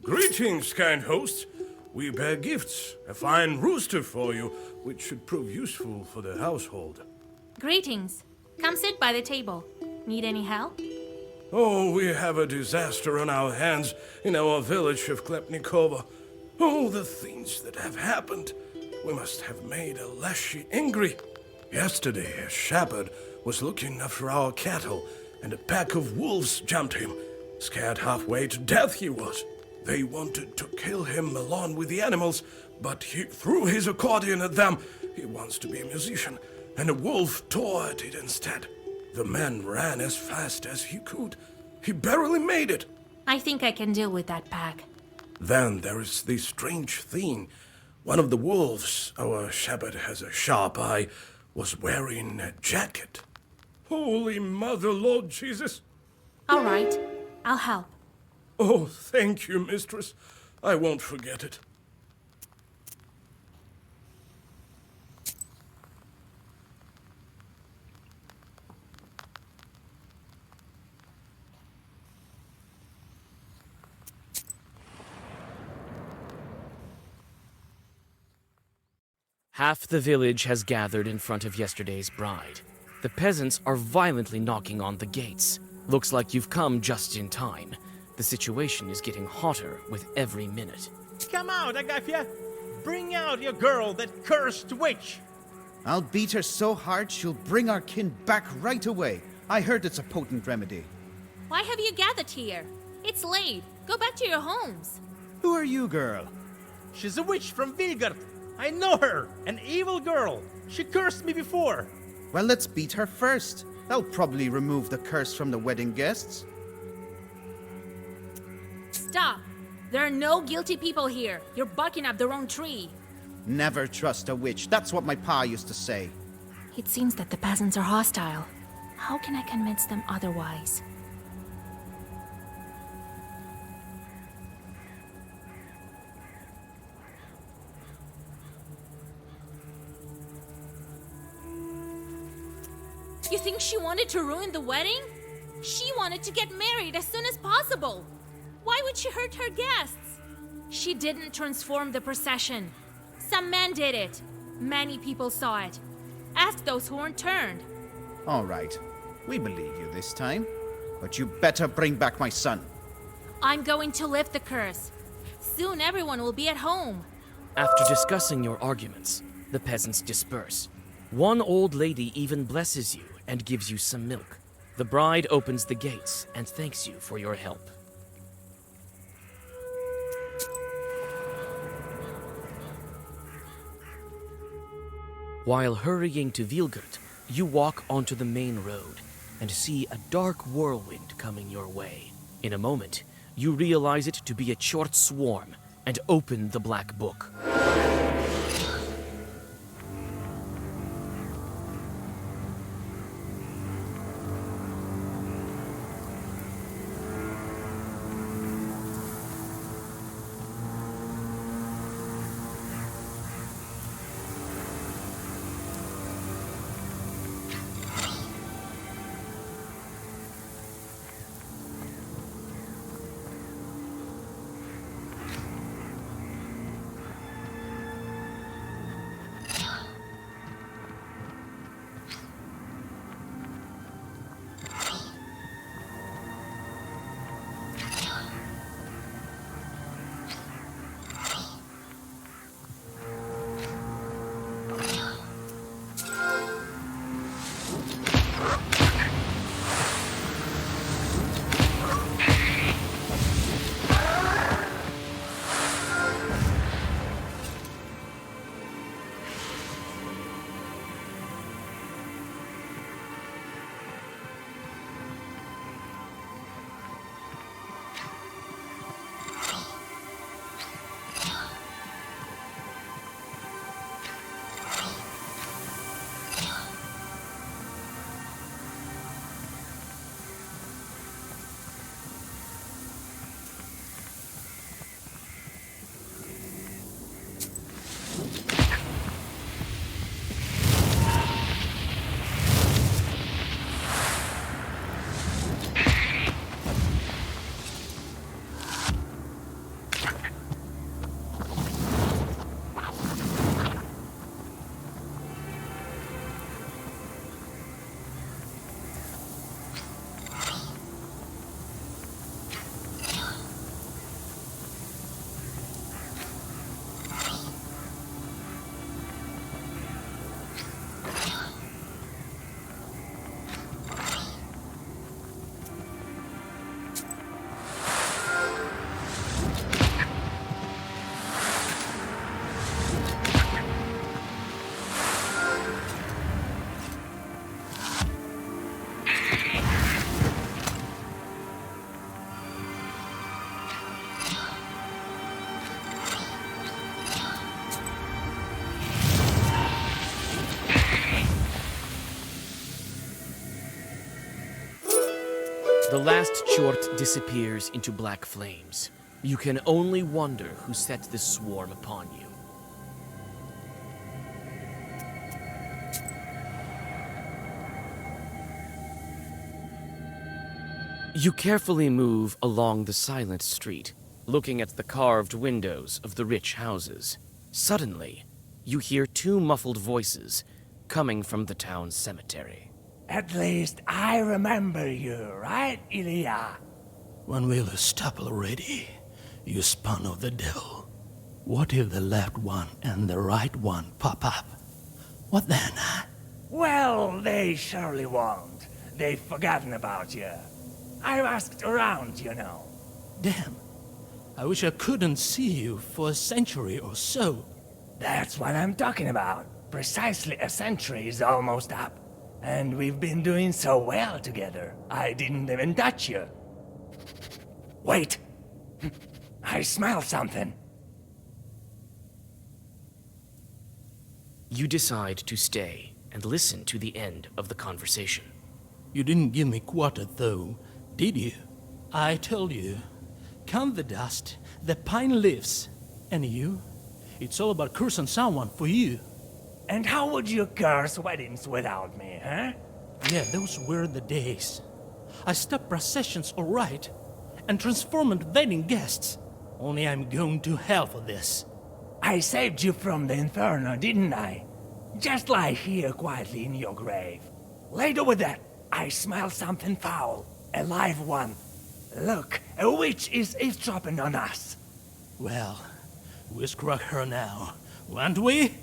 Greetings, kind hosts. We bear gifts, a fine rooster for you, which should prove useful for the household. Greetings. Come sit by the table. Need any help? Oh, we have a disaster on our hands in our village of Klepnikova. Oh, the things that have happened. We must have made a Leshy angry. Yesterday, a shepherd was looking after our cattle, and a pack of wolves jumped him. Scared halfway to death he was. They wanted to kill him along with the animals, but he threw his accordion at them. He wants to be a musician, and a wolf tore at it instead. The man ran as fast as he could. He barely made it. I think I can deal with that pack. Then there is this strange thing. One of the wolves, our shepherd has a sharp eye, was wearing a jacket. Holy Mother, Lord Jesus! All right, I'll help. Oh, thank you, mistress. I won't forget it. Half the village has gathered in front of yesterday's bride. The peasants are violently knocking on the gates. Looks like you've come just in time. The situation is getting hotter with every minute. Come out, Agafia! Bring out your girl, that cursed witch! I'll beat her so hard she'll bring our kin back right away. I heard it's a potent remedy. Why have you gathered here? It's late. Go back to your homes. Who are you, girl? She's a witch from Vilgard. I know her, an evil girl. She cursed me before. Well, let's beat her first. That'll probably remove the curse from the wedding guests. Stop! There are no guilty people here. You're barking up the wrong tree. Never trust a witch. That's what my pa used to say. It seems that the peasants are hostile. How can I convince them otherwise? You think she wanted to ruin the wedding? She wanted to get married as soon as possible. Why would she hurt her guests? She didn't transform the procession. Some man did it. Many people saw it. Ask those who weren't turned. All right, we believe you this time. But you better bring back my son. I'm going to lift the curse. Soon everyone will be at home. After discussing your arguments, the peasants disperse. One old lady even blesses you and gives you some milk. The bride opens the gates and thanks you for your help. While hurrying to Vilgert, you walk onto the main road and see a dark whirlwind coming your way. In a moment, you realize it to be a short swarm and open the black book. The last chort disappears into black flames. You can only wonder who set this swarm upon you. You carefully move along the silent street, looking at the carved windows of the rich houses. Suddenly, you hear two muffled voices coming from the town cemetery. At least I remember you, right, Ilya? When will you stop already, you spawn of the devil? What if the left one and the right one pop up? What then, huh? Well, they surely won't. They've forgotten about you. I've asked around, you know. Damn. I wish I couldn't see you for a century or so. That's what I'm talking about. Precisely a century is almost up. And we've been doing so well together, I didn't even touch you. Wait! I smell something. You decide to stay and listen to the end of the conversation. You didn't give me quarter, though, did you? I told you. Count the dust, the pine leaves. And you? It's all about cursing someone for you. And how would you curse weddings without me, huh? Yeah, those were the days. I stopped processions all right, and transformed wedding guests. Only I'm going to hell for this. I saved you from the inferno, didn't I? Just lie here quietly in your grave. Later with that, I smell something foul. A live one. Look, a witch is eavesdropping on us. Well, we struck her now, won't we?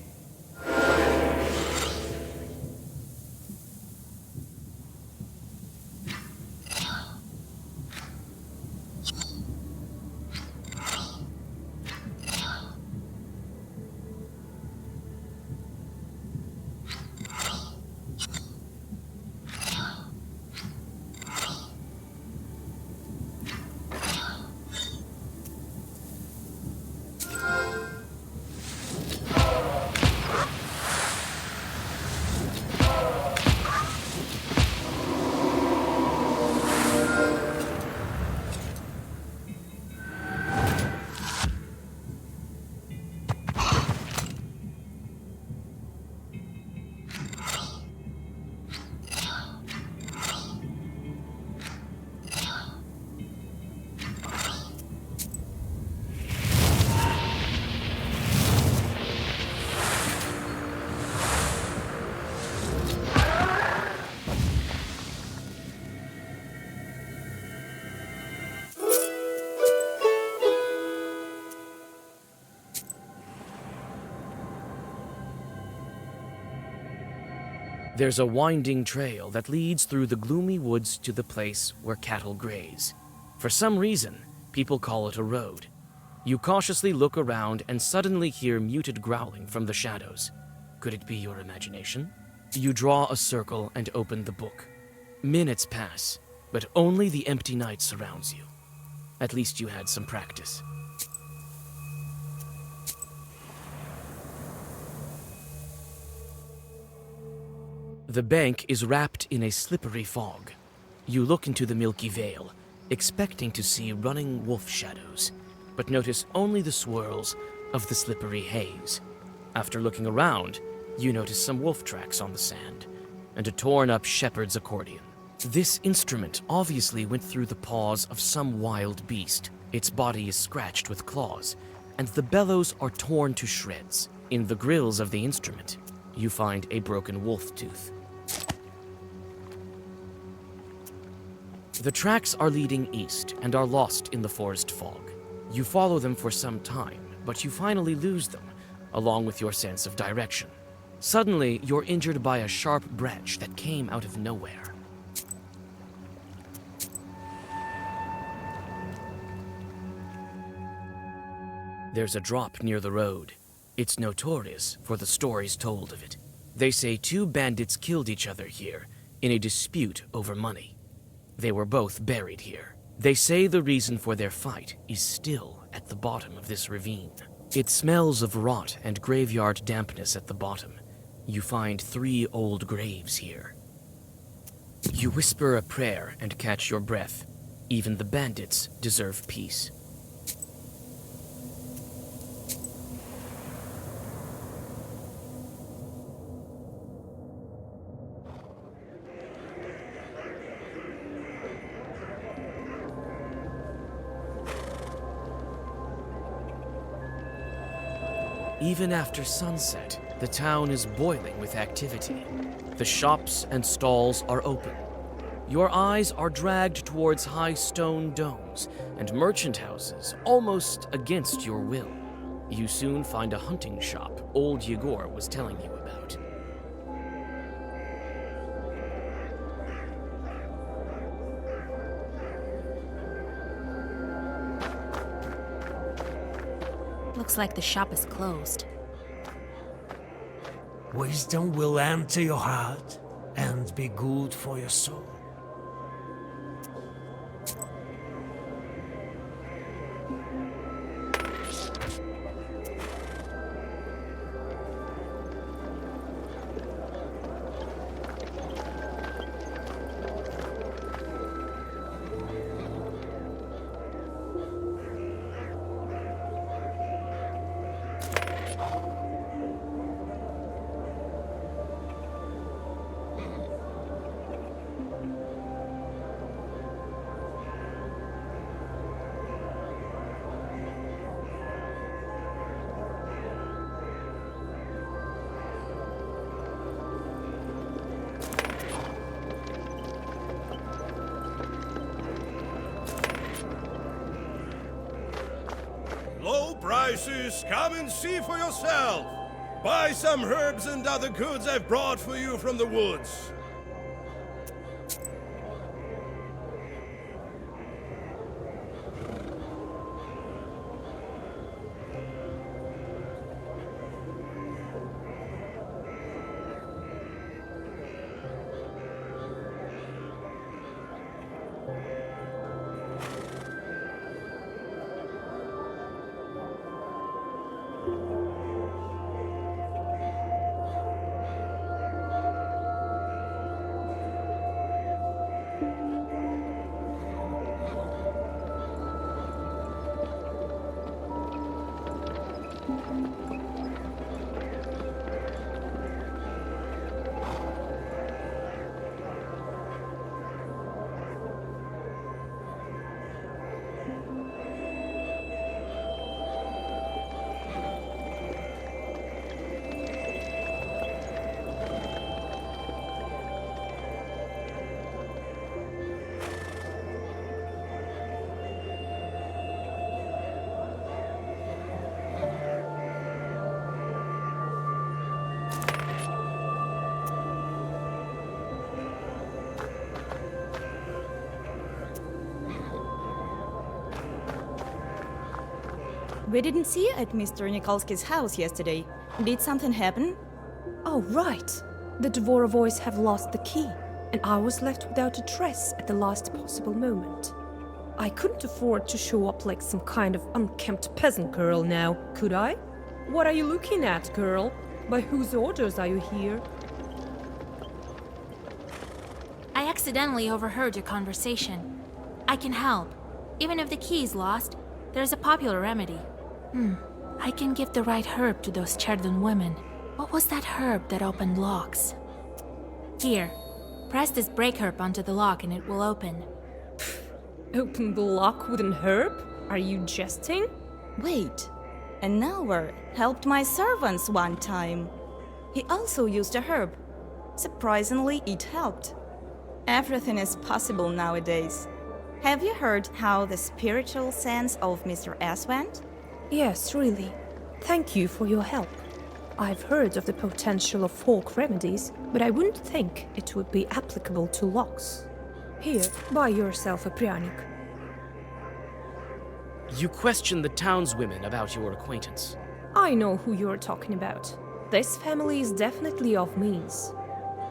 There's a winding trail that leads through the gloomy woods to the place where cattle graze. For some reason, people call it a road. You cautiously look around and suddenly hear muted growling from the shadows. Could it be your imagination? You draw a circle and open the book. Minutes pass, but only the empty night surrounds you. At least you had some practice. The bank is wrapped in a slippery fog. You look into the milky veil, expecting to see running wolf shadows, but notice only the swirls of the slippery haze. After looking around, you notice some wolf tracks on the sand, and a torn-up shepherd's accordion. This instrument obviously went through the paws of some wild beast. Its body is scratched with claws, and the bellows are torn to shreds. In the grills of the instrument, you find a broken wolf tooth. The tracks are leading east and are lost in the forest fog. You follow them for some time, but you finally lose them, along with your sense of direction. Suddenly, you're injured by a sharp branch that came out of nowhere. There's a drop near the road. It's notorious for the stories told of it. They say two bandits killed each other here in a dispute over money. They were both buried here. They say the reason for their fight is still at the bottom of this ravine. It smells of rot and graveyard dampness at the bottom. You find 3 old graves here. You whisper a prayer and catch your breath. Even the bandits deserve peace. Even after sunset, the town is boiling with activity. The shops and stalls are open. Your eyes are dragged towards high stone domes and merchant houses almost against your will. You soon find a hunting shop old Yegor was telling you about. Looks like the shop is closed. Wisdom will enter your heart and be good for your soul. prices. Come and see for yourself. Buy some herbs and other goods I've brought for you from the woods. We didn't see you at Mr. Nikolsky's house yesterday. Did something happen? Oh, right. The Dvorovoys have lost the key, and I was left without a dress at the last possible moment. I couldn't afford to show up like some kind of unkempt peasant girl now, could I? What are you looking at, girl? By whose orders are you here? I accidentally overheard your conversation. I can help. Even if the key is lost, there's a popular remedy. I can give the right herb to those Cherden women. What was that herb that opened locks? Here, press this break herb onto the lock and it will open. Open the lock with an herb? Are you jesting? Wait, an Nelver helped my servants one time. He also used a herb. Surprisingly, it helped. Everything is possible nowadays. Have you heard how the spiritual sense of Mr. S went? Yes, really. Thank you for your help. I've heard of the potential of folk remedies, but I wouldn't think it would be applicable to locks. Here, buy yourself a pryanik. You question the townswomen about your acquaintance. I know who you're talking about. This family is definitely of means.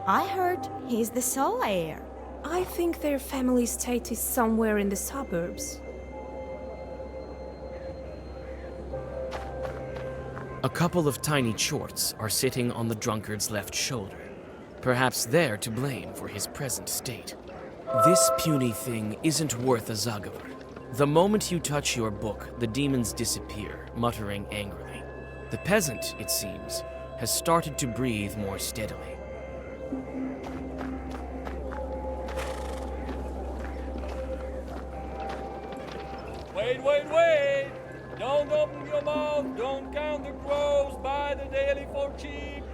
I heard he's the sole heir. I think their family estate is somewhere in the suburbs. A couple of tiny chorts are sitting on the drunkard's left shoulder, perhaps they're to blame for his present state. This puny thing isn't worth a Zagavr. The moment you touch your book, the demons disappear, muttering angrily. The peasant, it seems, has started to breathe more steadily. Wait! Don't open your mouth, don't count the crows, buy the daily for cheap.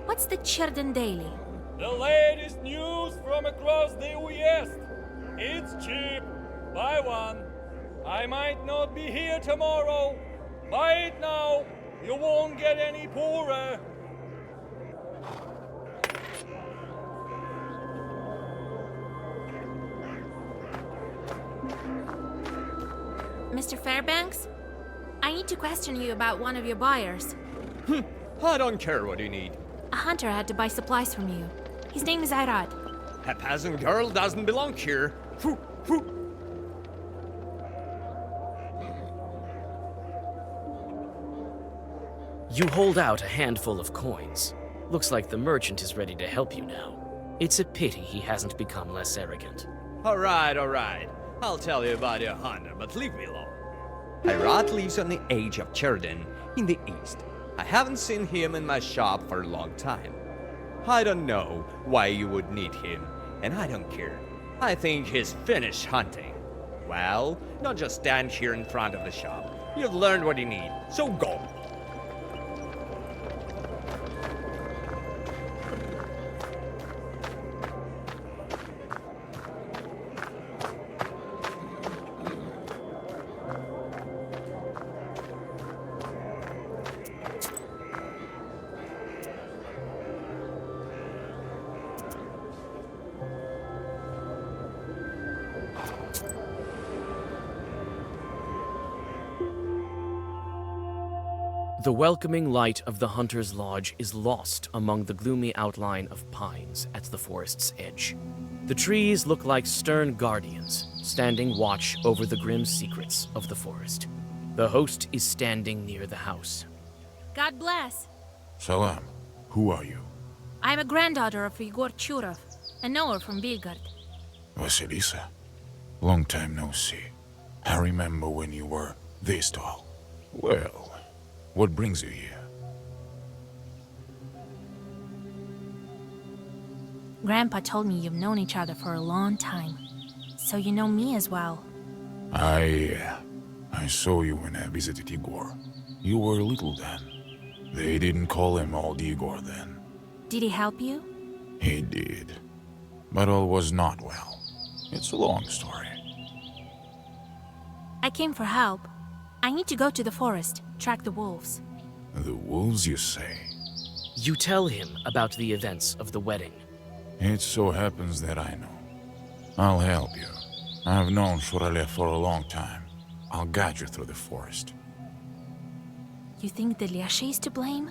What's the Cherden Daily? The latest news from across the West. It's cheap. Buy one. I might not be here tomorrow. Buy it now. You won't get any poorer. Mr. Fairbanks? I need to question you about one of your buyers. I don't care what you need. A hunter had to buy supplies from you. His name is Irad. A peasant girl doesn't belong here. You hold out a handful of coins. Looks like the merchant is ready to help you now. It's a pity he hasn't become less arrogant. All right. I'll tell you about your hunter, but leave me alone. Irad lives on the edge of Cherden, in the east. I haven't seen him in my shop for a long time. I don't know why you would need him, and I don't care. I think he's finished hunting. Well, don't just stand here in front of the shop. You've learned what you need, so go. The welcoming light of the hunter's lodge is lost among the gloomy outline of pines at the forest's edge. The trees look like stern guardians, standing watch over the grim secrets of the forest. The host is standing near the house. God bless. Salam. Who are you? I'm a granddaughter of Igor Churov, a knower from Vilgard. Vasilisa. Long time no see. I remember when you were this tall. Well, what brings you here? Grandpa told me you've known each other for a long time, so you know me as well. I saw you when I visited Igor. You were little then. They didn't call him Old Igor then. Did he help you? He did. But all was not well. It's a long story. I came for help. I need to go to the forest, track the wolves. The wolves, you say? You tell him about the events of the wedding. It so happens that I know. I'll help you. I've known Shuralev for a long time. I'll guide you through the forest. You think the Lyashe is to blame?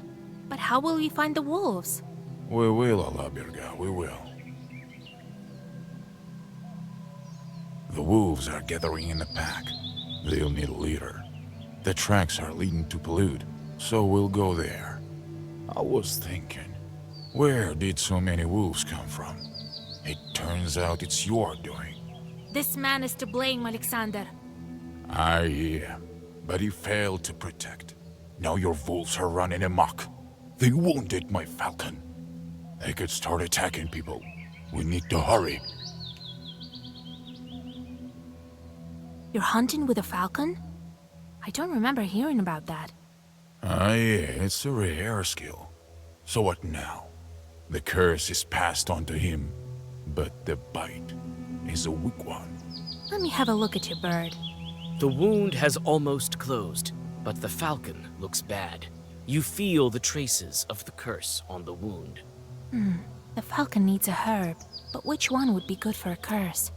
But how will we find the wolves? We will, Alabirga, we will. The wolves are gathering in a pack. They'll need a leader. The tracks are leading to Pollute, so we'll go there. I was thinking, where did so many wolves come from? It turns out it's your doing. This man is to blame, Alexander. Yeah, but he failed to protect. Now your wolves are running amok. They wounded my falcon. They could start attacking people. We need to hurry. You're hunting with a falcon? I don't remember hearing about that. Yeah, it's a rare skill. So what now? The curse is passed on to him, but the bite is a weak one. Let me have a look at your bird. The wound has almost closed, but the falcon looks bad. You feel the traces of the curse on the wound. The falcon needs a herb, but which one would be good for a curse?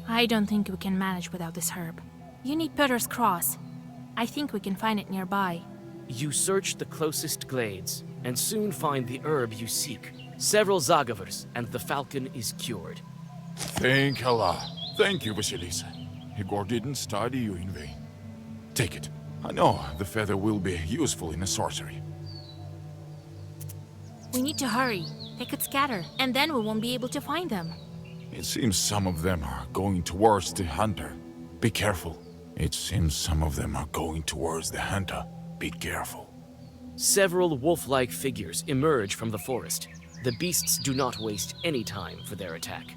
I don't think we can manage without this herb. You need Putter's Cross. I think we can find it nearby. You search the closest glades, and soon find the herb you seek. Several Zagavers, and the falcon is cured. Thank Allah. Thank you, Vasilisa. Igor didn't study you in vain. Take it. I know the feather will be useful in a sorcery. We need to hurry. They could scatter, and then we won't be able to find them. It seems some of them are going towards the hunter. Be careful. It seems some of them are going towards the hunter. Be careful. Several wolf-like figures emerge from the forest. The beasts do not waste any time for their attack.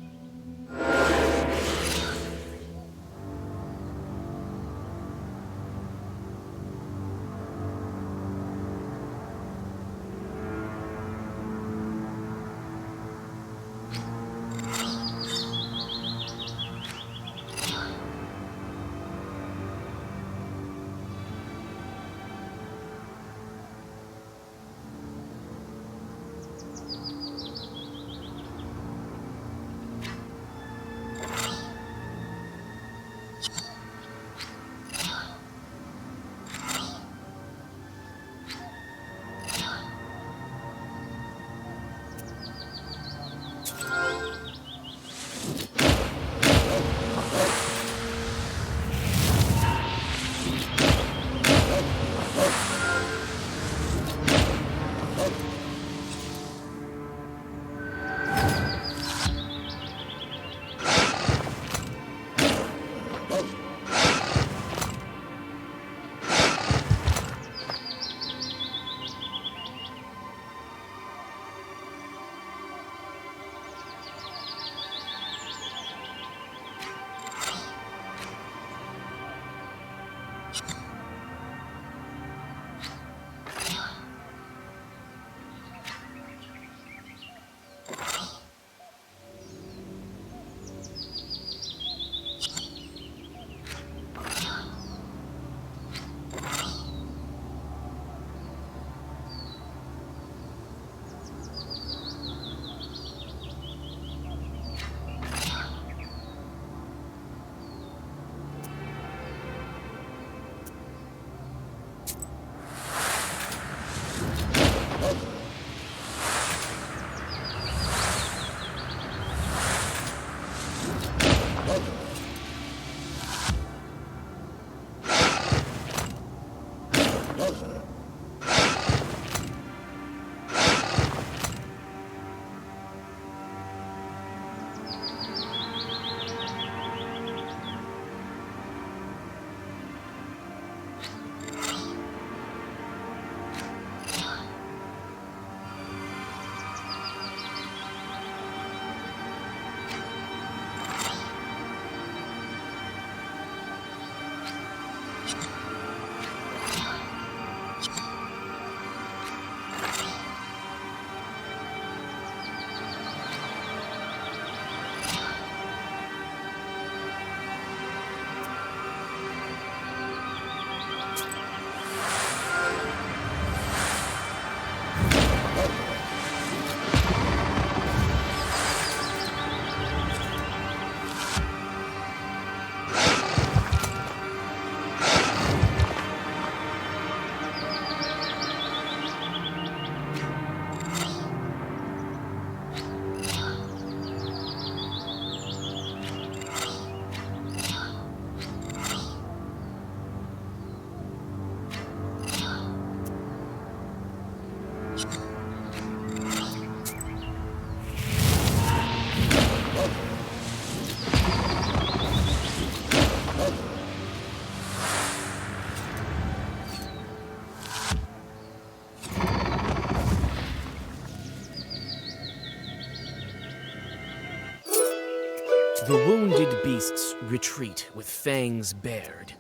The wounded beasts retreat with fangs bared.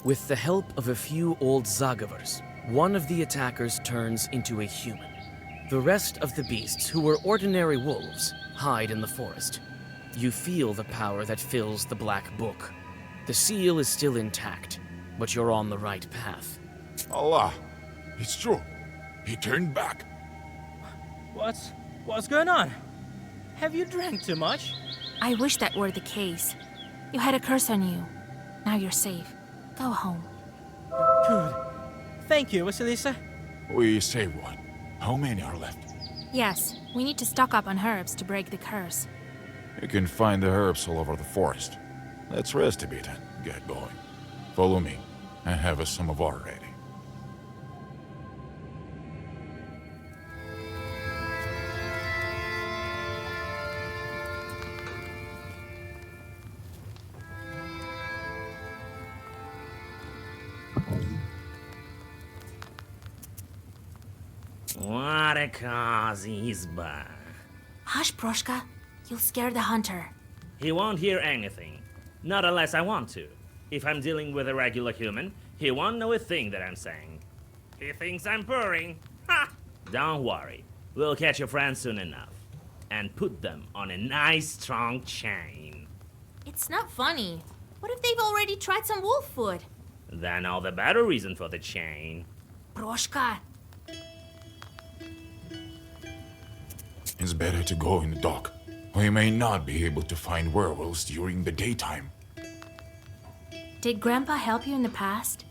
With the help of a few old Zagavars, one of the attackers turns into a human. The rest of the beasts, who were ordinary wolves, hide in the forest. You feel the power that fills the Black Book. The seal is still intact, but you're on the right path. Allah, it's true. He turned back. What's going on? Have you drank too much? I wish that were the case. You had a curse on you. Now you're safe. Go home. Good. Thank you, Vasilisa. We saved one. How many are left? Yes, we need to stock up on herbs to break the curse. You can find the herbs all over the forest. Let's rest a bit and get going. Follow me. I have a samovar ready. What a cozy izba. Hush, Proshka. You'll scare the hunter. He won't hear anything. Not unless I want to. If I'm dealing with a regular human, he won't know a thing that I'm saying. He thinks I'm purring. Ha! Don't worry. We'll catch your friends soon enough. And put them on a nice strong chain. It's not funny. What if they've already tried some wolf food? Then all the better reason for the chain. Proshka. It's better to go in the dark. We may not be able to find werewolves during the daytime. Did Grandpa help you in the past?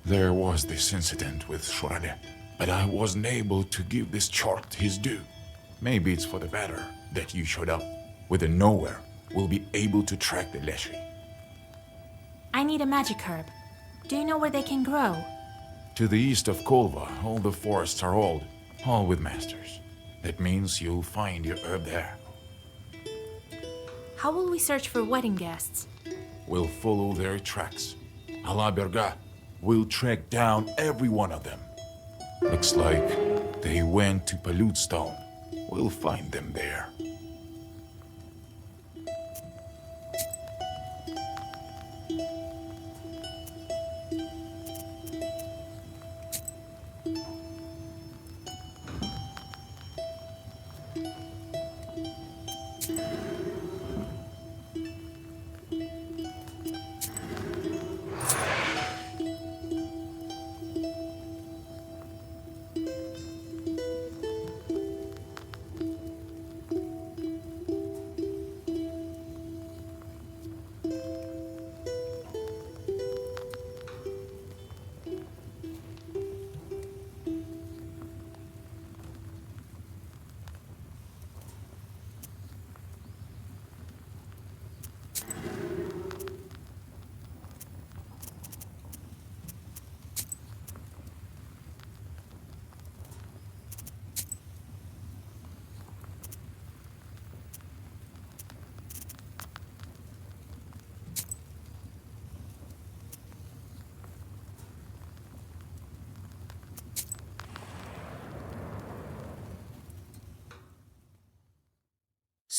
There was this incident with Shurade, but I wasn't able to give this chart his due. Maybe it's for the better that you showed up. With the nowhere, we'll be able to track the Leshy. I need a magic herb. Do you know where they can grow? To the east of Kolva, all the forests are old, all with masters. That means you'll find your herb there. How will we search for wedding guests? We'll follow their tracks. A la Berga, we'll track down every one of them. Looks like they went to Paludstone. We'll find them there.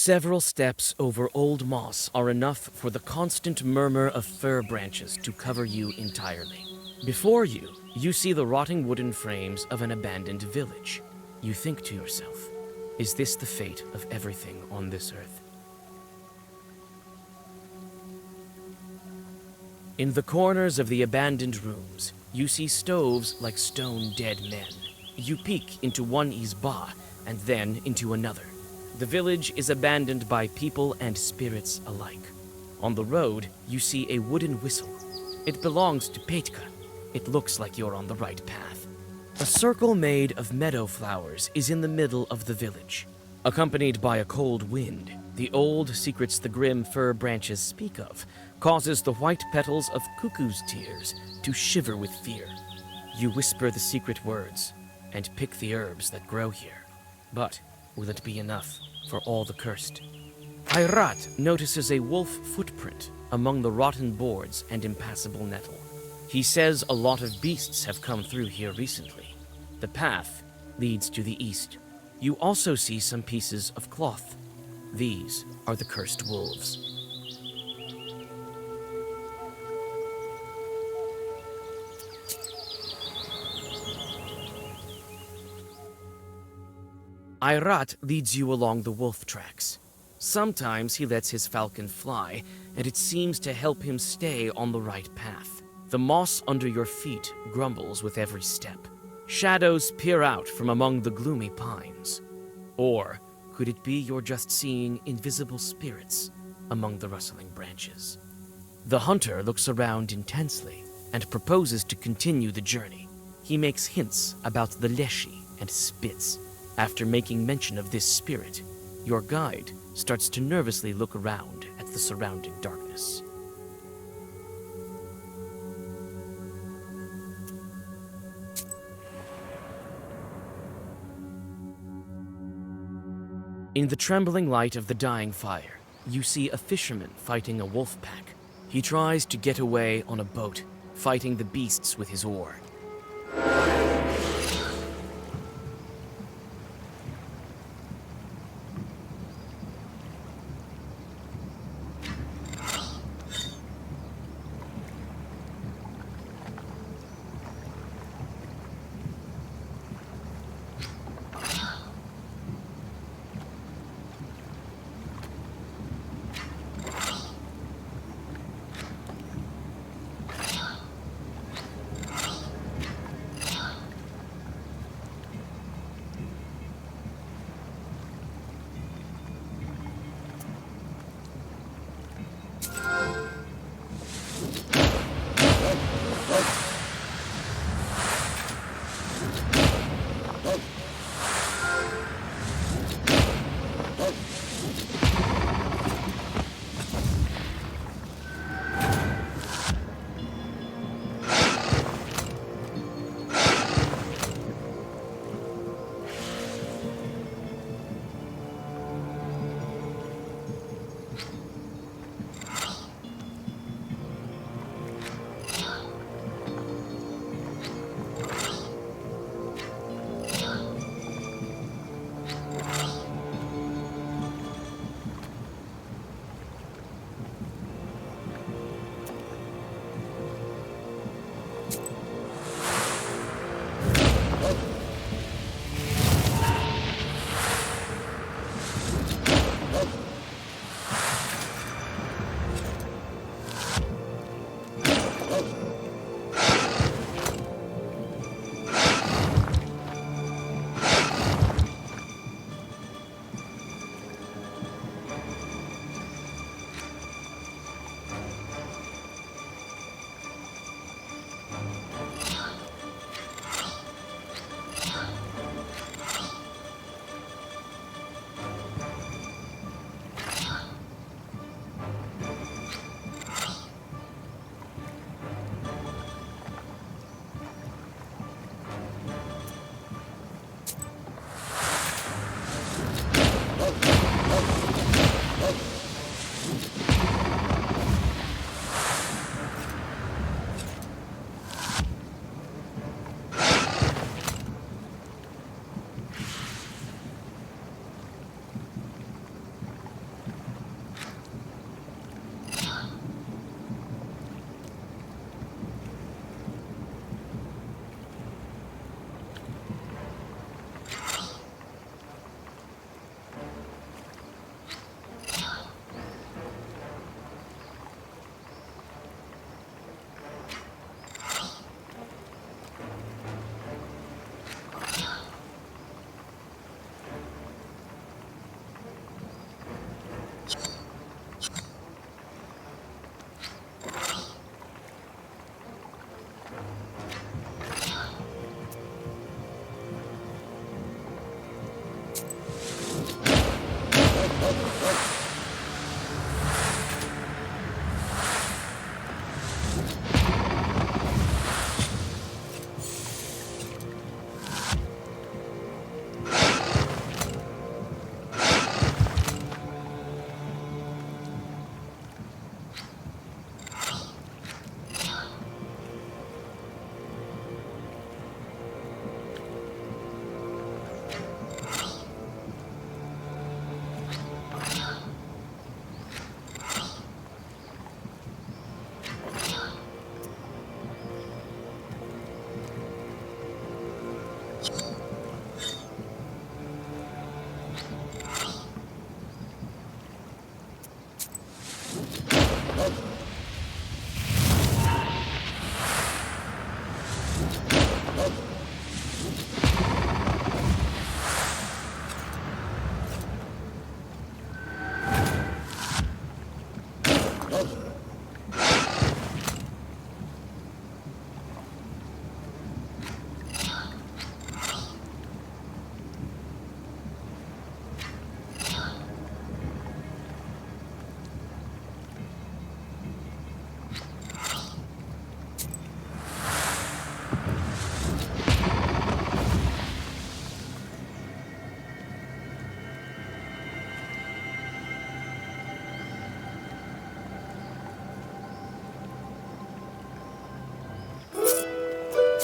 Several steps over old moss are enough for the constant murmur of fir branches to cover you entirely. Before you, you see the rotting wooden frames of an abandoned village. You think to yourself, is this the fate of everything on this earth? In the corners of the abandoned rooms, you see stoves like stone dead men. You peek into one izba and then into another. The village is abandoned by people and spirits alike. On the road, you see a wooden whistle. It belongs to Petka. It looks like you're on the right path. A circle made of meadow flowers is in the middle of the village. Accompanied by a cold wind, the old secrets the grim fir branches speak of causes the white petals of cuckoo's tears to shiver with fear. You whisper the secret words and pick the herbs that grow here. But will it be enough for all the cursed? Hayrat notices a wolf footprint among the rotten boards and impassable nettle. He says a lot of beasts have come through here recently. The path leads to the east. You also see some pieces of cloth. These are the cursed wolves. Hayrat leads you along the wolf tracks. Sometimes he lets his falcon fly, and it seems to help him stay on the right path. The moss under your feet grumbles with every step. Shadows peer out from among the gloomy pines. Or could it be you're just seeing invisible spirits among the rustling branches? The hunter looks around intensely and proposes to continue the journey. He makes hints about the leshi and spits. After making mention of this spirit, your guide starts to nervously look around at the surrounding darkness. In the trembling light of the dying fire, you see a fisherman fighting a wolf pack. He tries to get away on a boat, fighting the beasts with his oar.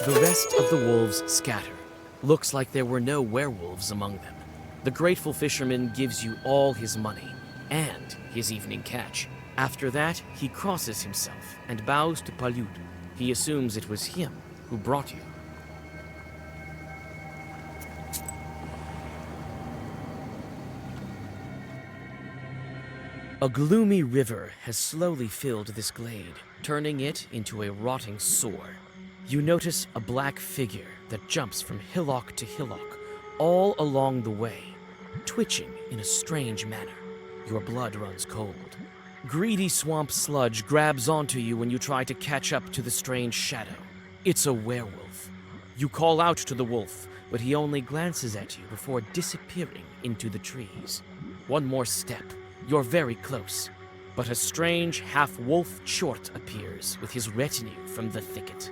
The rest of the wolves scatter. Looks like there were no werewolves among them. The grateful fisherman gives you all his money and his evening catch. After that, he crosses himself and bows to Palyud. He assumes it was him who brought you. A gloomy river has slowly filled this glade, turning it into a rotting sore. You notice a black figure that jumps from hillock to hillock, all along the way, twitching in a strange manner. Your blood runs cold. Greedy swamp sludge grabs onto you when you try to catch up to the strange shadow. It's a werewolf. You call out to the wolf, but he only glances at you before disappearing into the trees. One more step. You're very close. But a strange half-wolf chort appears with his retinue from the thicket.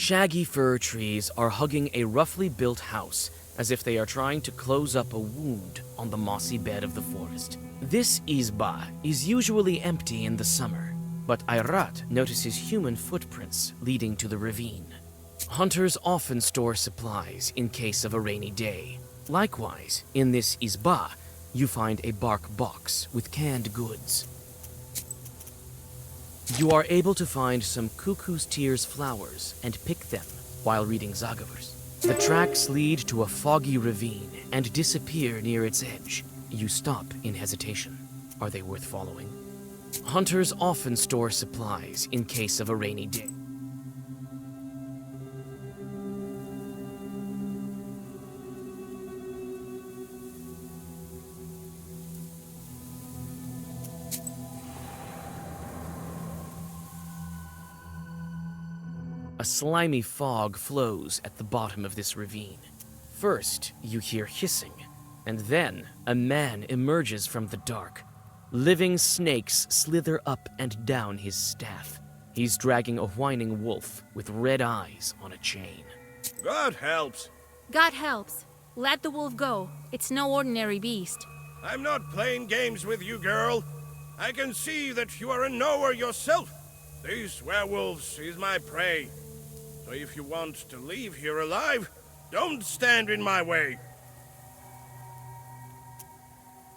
Shaggy fir trees are hugging a roughly built house as if they are trying to close up a wound on the mossy bed of the forest. This izba is usually empty in the summer, but Ayrat notices human footprints leading to the ravine. Hunters often store supplies in case of a rainy day. Likewise, in this izba, you find a bark box with canned goods. You are able to find some cuckoo's tears flowers and pick them while reading Zagavers. The tracks lead to a foggy ravine and disappear near its edge. You stop in hesitation. Are they worth following? Hunters often store supplies in case of a rainy day. A slimy fog flows at the bottom of this ravine. First, you hear hissing, and then a man emerges from the dark. Living snakes slither up and down his staff. He's dragging a whining wolf with red eyes on a chain. God helps. God helps. Let the wolf go. It's no ordinary beast. I'm not playing games with you, girl. I can see that you are a knower yourself. These werewolves is my prey. So if you want to leave here alive, don't stand in my way.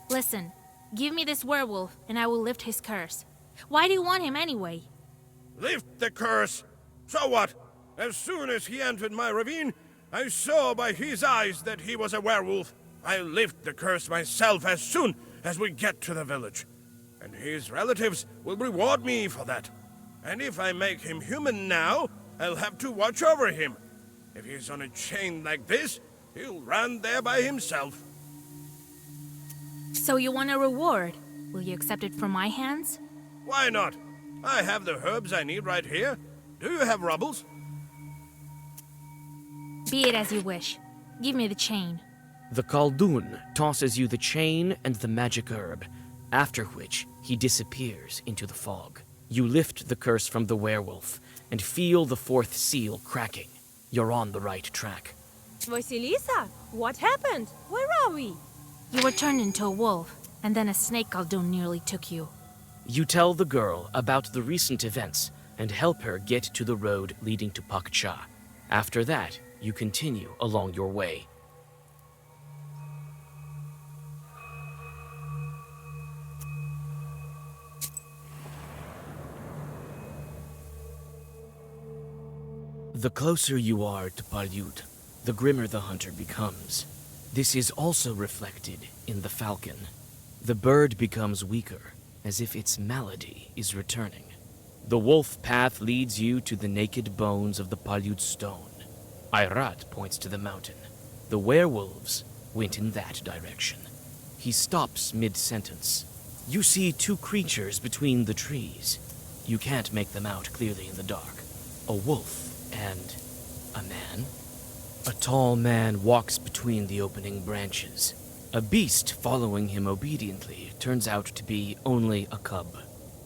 Listen, give me this werewolf and I will lift his curse. Why do you want him anyway? Lift the curse. So what? As soon as he entered my ravine, I saw by his eyes that he was a werewolf. I'll lift the curse myself as soon as we get to the village. And his relatives will reward me for that. And if I make him human now, I'll have to watch over him. If he's on a chain like this, he'll run there by himself. So you want a reward? Will you accept it from my hands? Why not? I have the herbs I need right here. Do you have rubbles? Be it as you wish. Give me the chain. The Khaldun tosses you the chain and the magic herb, after which he disappears into the fog. You lift the curse from the werewolf and feel the fourth seal cracking. You're on the right track. Vasilisa, what happened? Where are we? You were turned into a wolf, and then a snake Khaldun nearly took you. You tell the girl about the recent events and help her get to the road leading to Pakcha. After that, you continue along your way. The closer you are to Palyut, the grimmer the hunter becomes. This is also reflected in the falcon. The bird becomes weaker, as if its malady is returning. The wolf path leads you to the naked bones of the Palyut stone. Ayrat points to the mountain. The werewolves went in that direction. He stops mid-sentence. You see two creatures between the trees. You can't make them out clearly in the dark. A wolf and a man. A tall man walks between the opening branches. A beast following him obediently turns out to be only a cub.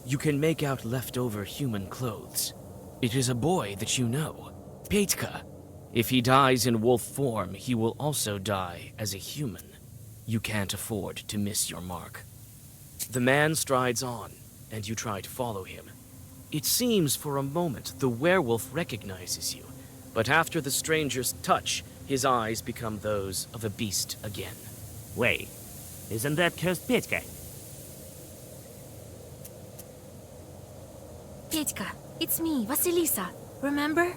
You can make out leftover human clothes. It is a boy that you know, Bailichkas. If he dies in wolf form, he will also die as a human. You can't afford to miss your mark. The man strides on, and you try to follow him. It seems for a moment the werewolf recognizes you, but after the stranger's touch, his eyes become those of a beast again. Wait, isn't that cursed Bailichkas? Bailichkas, it's me, Vasilisa. Remember?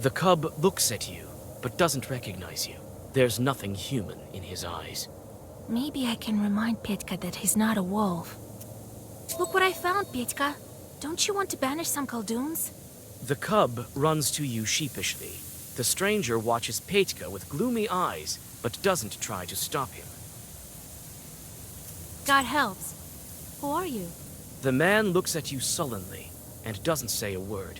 The cub looks at you, but doesn't recognize you. There's nothing human in his eyes. Maybe I can remind Bailichkas that he's not a wolf. Look what I found, Bailichkas. Don't you want to banish some Khalduns? The cub runs to you sheepishly. The stranger watches Bailichkas with gloomy eyes, but doesn't try to stop him. God helps. Who are you? The man looks at you sullenly and doesn't say a word.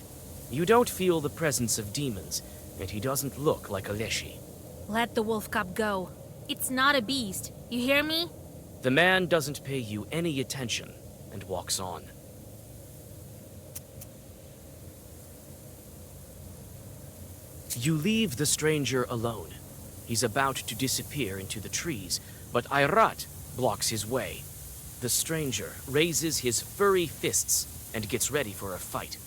You don't feel the presence of demons, and he doesn't look like a Leshy. Let the wolf cub go. It's not a beast. You hear me? The man doesn't pay you any attention and walks on. You leave the stranger alone. He's about to disappear into the trees, but Ayrat blocks his way. The stranger raises his furry fists and gets ready for a fight.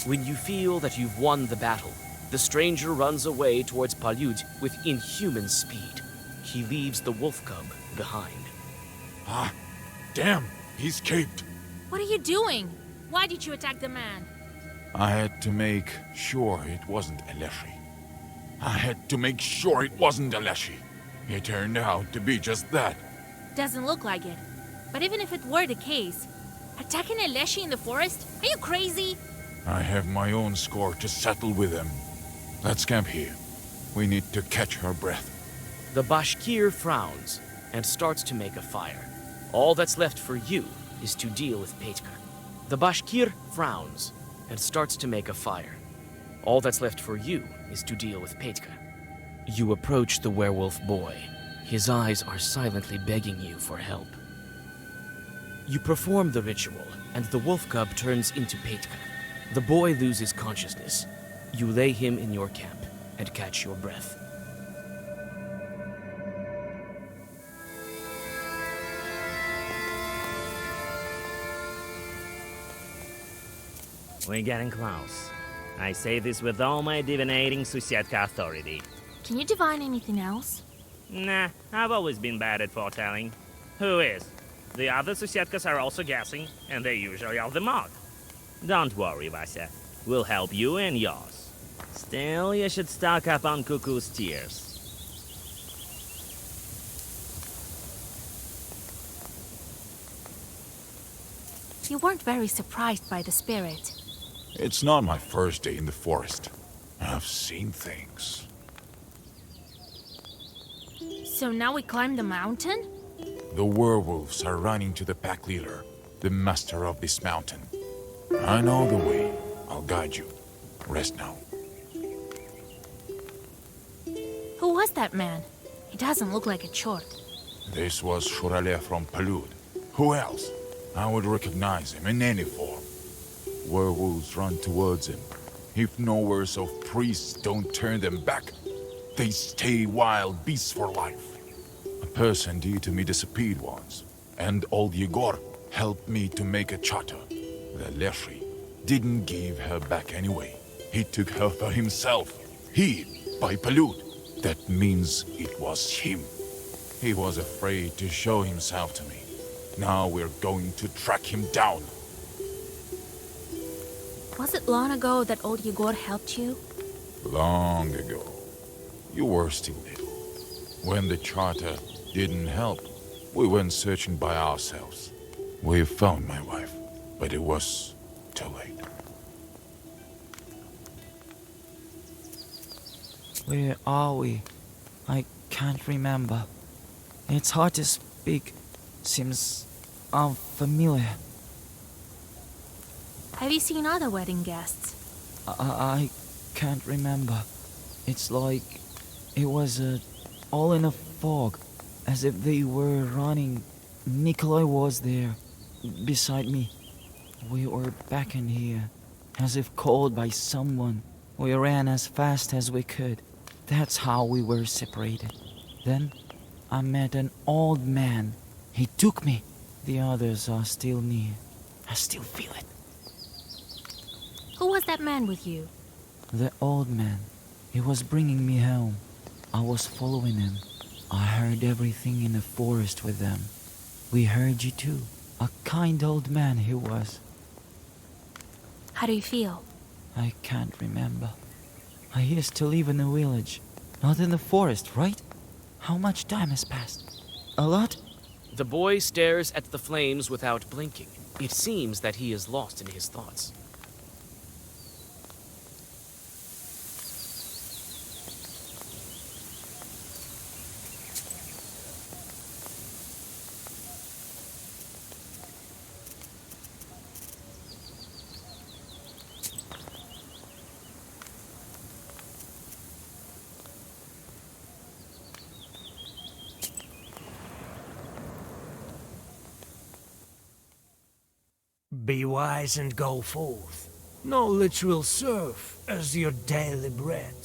When you feel that you've won the battle, the stranger runs away towards Palyut with inhuman speed. He leaves the wolf cub behind. Ah, damn, he escaped. What are you doing? Why did you attack the man? I had to make sure it wasn't Aleshi. I had to make sure it wasn't Aleshi. It turned out to be just that. Doesn't look like it. But even if it were the case, attacking a Leshy in the forest? Are you crazy? I have my own score to settle with them. Let's camp here. We need to catch her breath. The Bashkir frowns and starts to make a fire. All that's left for you is to deal with Petka. The Bashkir frowns and starts to make a fire. All that's left for you is to deal with Petka. You approach the werewolf boy. His eyes are silently begging you for help. You perform the ritual, and the wolf cub turns into Petka. The boy loses consciousness. You lay him in your camp and catch your breath. We're getting close. I say this with all my divinating Susietka authority. Can you divine anything else? Nah, I've always been bad at foretelling. Who is? The other Susietkas are also guessing, and they usually are the mark. Don't worry, Vasya. We'll help you and yours. Still, you should stock up on Cuckoo's tears. You weren't very surprised by the spirit. It's not my first day in the forest. I've seen things. So now we climb the mountain? The werewolves are running to the pack leader, the master of this mountain. I know the way. I'll guide you. Rest now. Who was that man? He doesn't look like a chort. This was Shurale from Palud. Who else? I would recognize him in any form. Werewolves run towards him. If knowers of priests don't turn them back, they stay wild beasts for life. A person dear to me disappeared once, and old Yegor helped me to make a charter. The Leshy didn't give her back anyway. He took her for himself. He, by Palud. That means it was him. He was afraid to show himself to me. Now we're going to track him down. Was it long ago that old Yegor helped you? Long ago. You were still little. When the charter didn't help, we went searching by ourselves. We found my wife, but it was too late. Where are we? I can't remember. It's hard to speak. Seems unfamiliar. Have you seen other wedding guests? I can't remember. It's like it was all in a fog, as if they were running. Nikolai was there, beside me. We were back in here, as if called by someone. We ran as fast as we could. That's how we were separated. Then I met an old man. He took me. The others are still near. I still feel it. Who was that man with you? The old man. He was bringing me home. I was following him. I heard everything in the forest with them. We heard you too. A kind old man he was. How do you feel? I can't remember. I used to live in a village, not in the forest, right? How much time has passed? A lot? The boy stares at the flames without blinking. It seems that he is lost in his thoughts. Be wise and go forth. Knowledge will serve as your daily bread.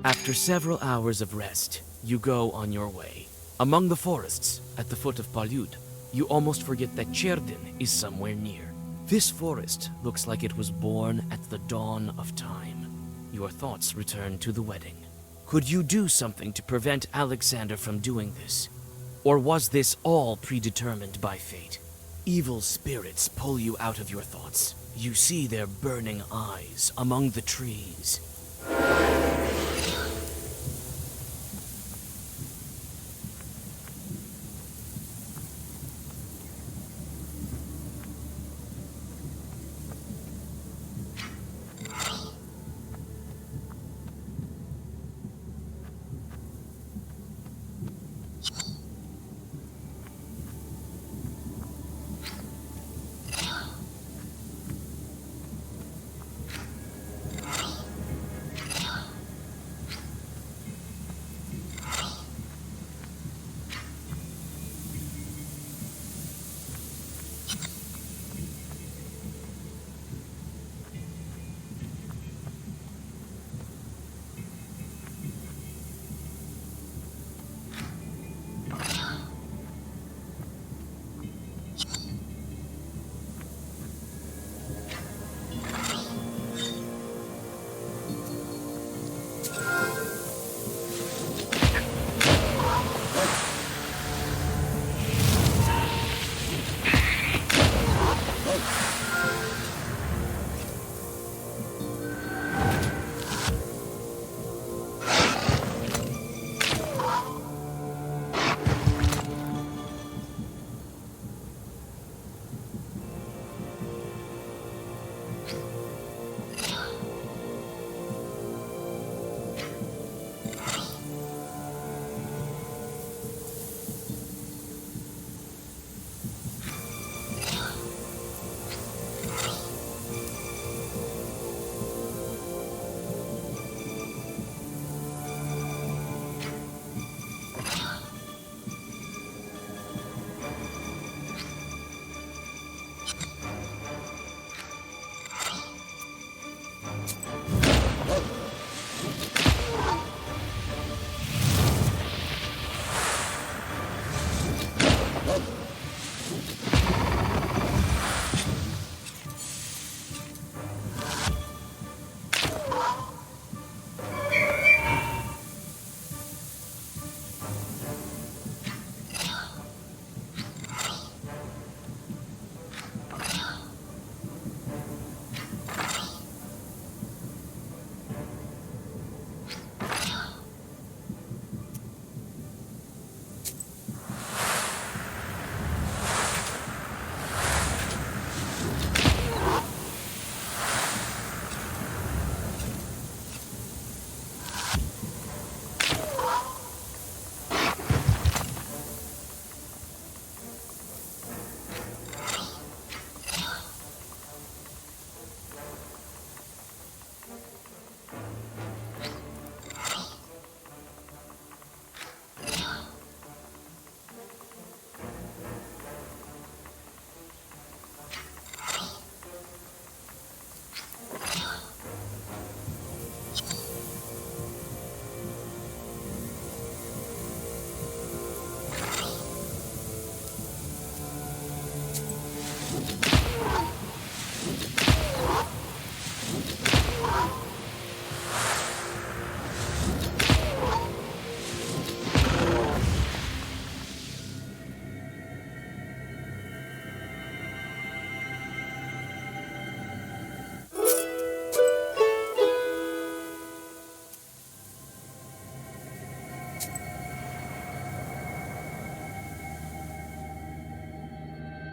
After several hours of rest, you go on your way. Among the forests, at the foot of Palud, you almost forget that Cherdin is somewhere near. This forest looks like it was born at the dawn of time. Your thoughts return to the wedding. Could you do something to prevent Alexander from doing this? Or was this all predetermined by fate? Evil spirits pull you out of your thoughts. You see their burning eyes among the trees.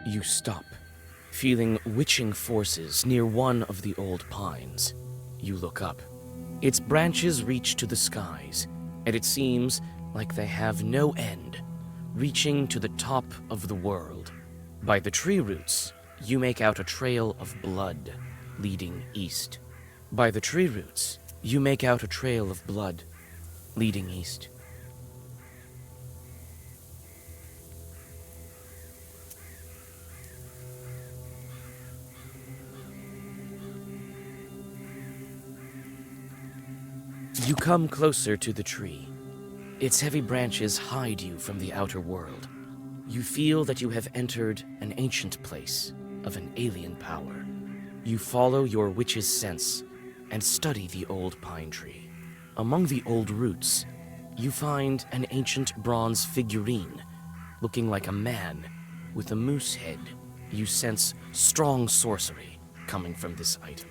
You stop, feeling witching forces near one of the old pines. You look up. Its branches reach to the skies, and it seems like they have no end, reaching to the top of the world. By the tree roots, you make out a trail of blood leading east. By the tree roots, you make out a trail of blood leading east. You come closer to the tree. Its heavy branches hide you from the outer world. You feel that you have entered an ancient place, of an alien power. You follow your witch's sense and study the old pine tree. Among the old roots, you find an ancient bronze figurine looking like a man with a moose head. You sense strong sorcery coming from this item.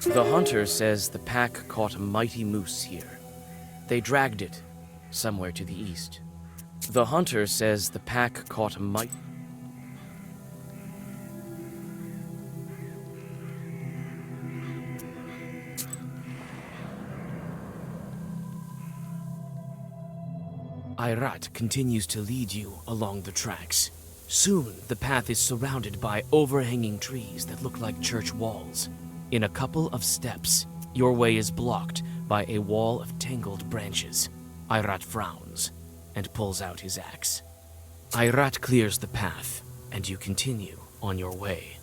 The hunter says the pack caught a mighty moose here. They dragged it somewhere to the east. The hunter says the pack caught a mighty... Irat continues to lead you along the tracks. Soon, the path is surrounded by overhanging trees that look like church walls. In a couple of steps, your way is blocked by a wall of tangled branches. Irat frowns and pulls out his axe. Irat clears the path, and you continue on your way.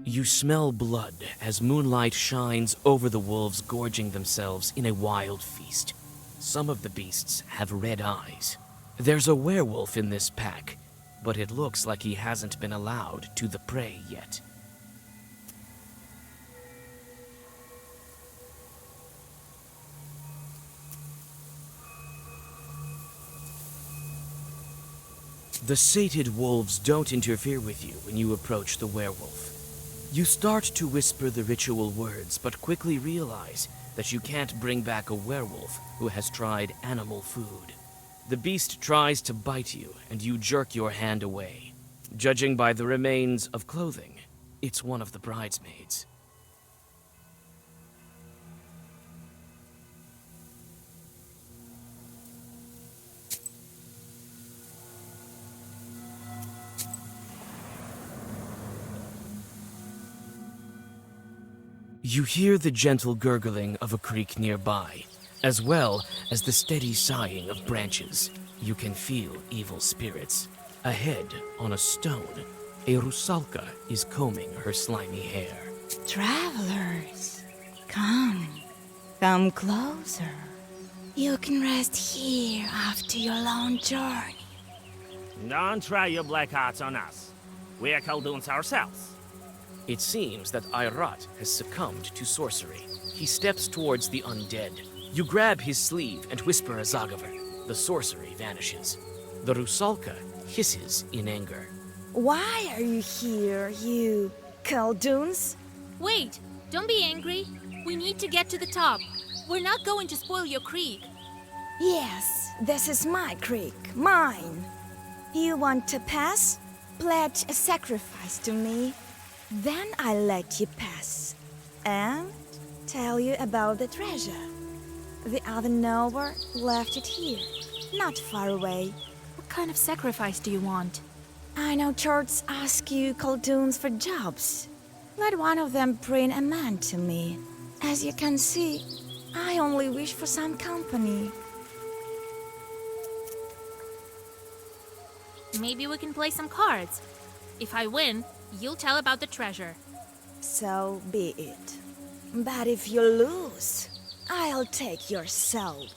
You smell blood as moonlight shines over the wolves gorging themselves in a wild feast. Some of the beasts have red eyes. There's a werewolf in this pack, but it looks like he hasn't been allowed to the prey yet. The sated wolves don't interfere with you when you approach the werewolf. You start to whisper the ritual words, but quickly realize that you can't bring back a werewolf who has tried animal food. The beast tries to bite you, and you jerk your hand away. Judging by the remains of clothing, it's one of the bridesmaids. You hear the gentle gurgling of a creek nearby, as well as the steady sighing of branches. You can feel evil spirits. Ahead, on a stone, a rusalka is combing her slimy hair. Travelers, come closer. You can rest here after your long journey. Don't try your black arts on us. We're Khaldoons ourselves. It seems that Irat has succumbed to sorcery. He steps towards the undead. You grab his sleeve and whisper a Zagaver. The sorcery vanishes. The Rusalka hisses in anger. Why are you here, you Khaldoons? Wait, don't be angry. We need to get to the top. We're not going to spoil your creek. Yes, this is my creek, mine. You want to pass? Pledge a sacrifice to me. Then I'll let you pass. And tell you about the treasure. The other knower left it here, not far away. What kind of sacrifice do you want? I know churches ask you Khaldoons for jobs. Let one of them bring a man to me. As you can see, I only wish for some company. Maybe we can play some cards. If I win, you'll tell about the treasure. So be it. But if you lose, I'll take your soul.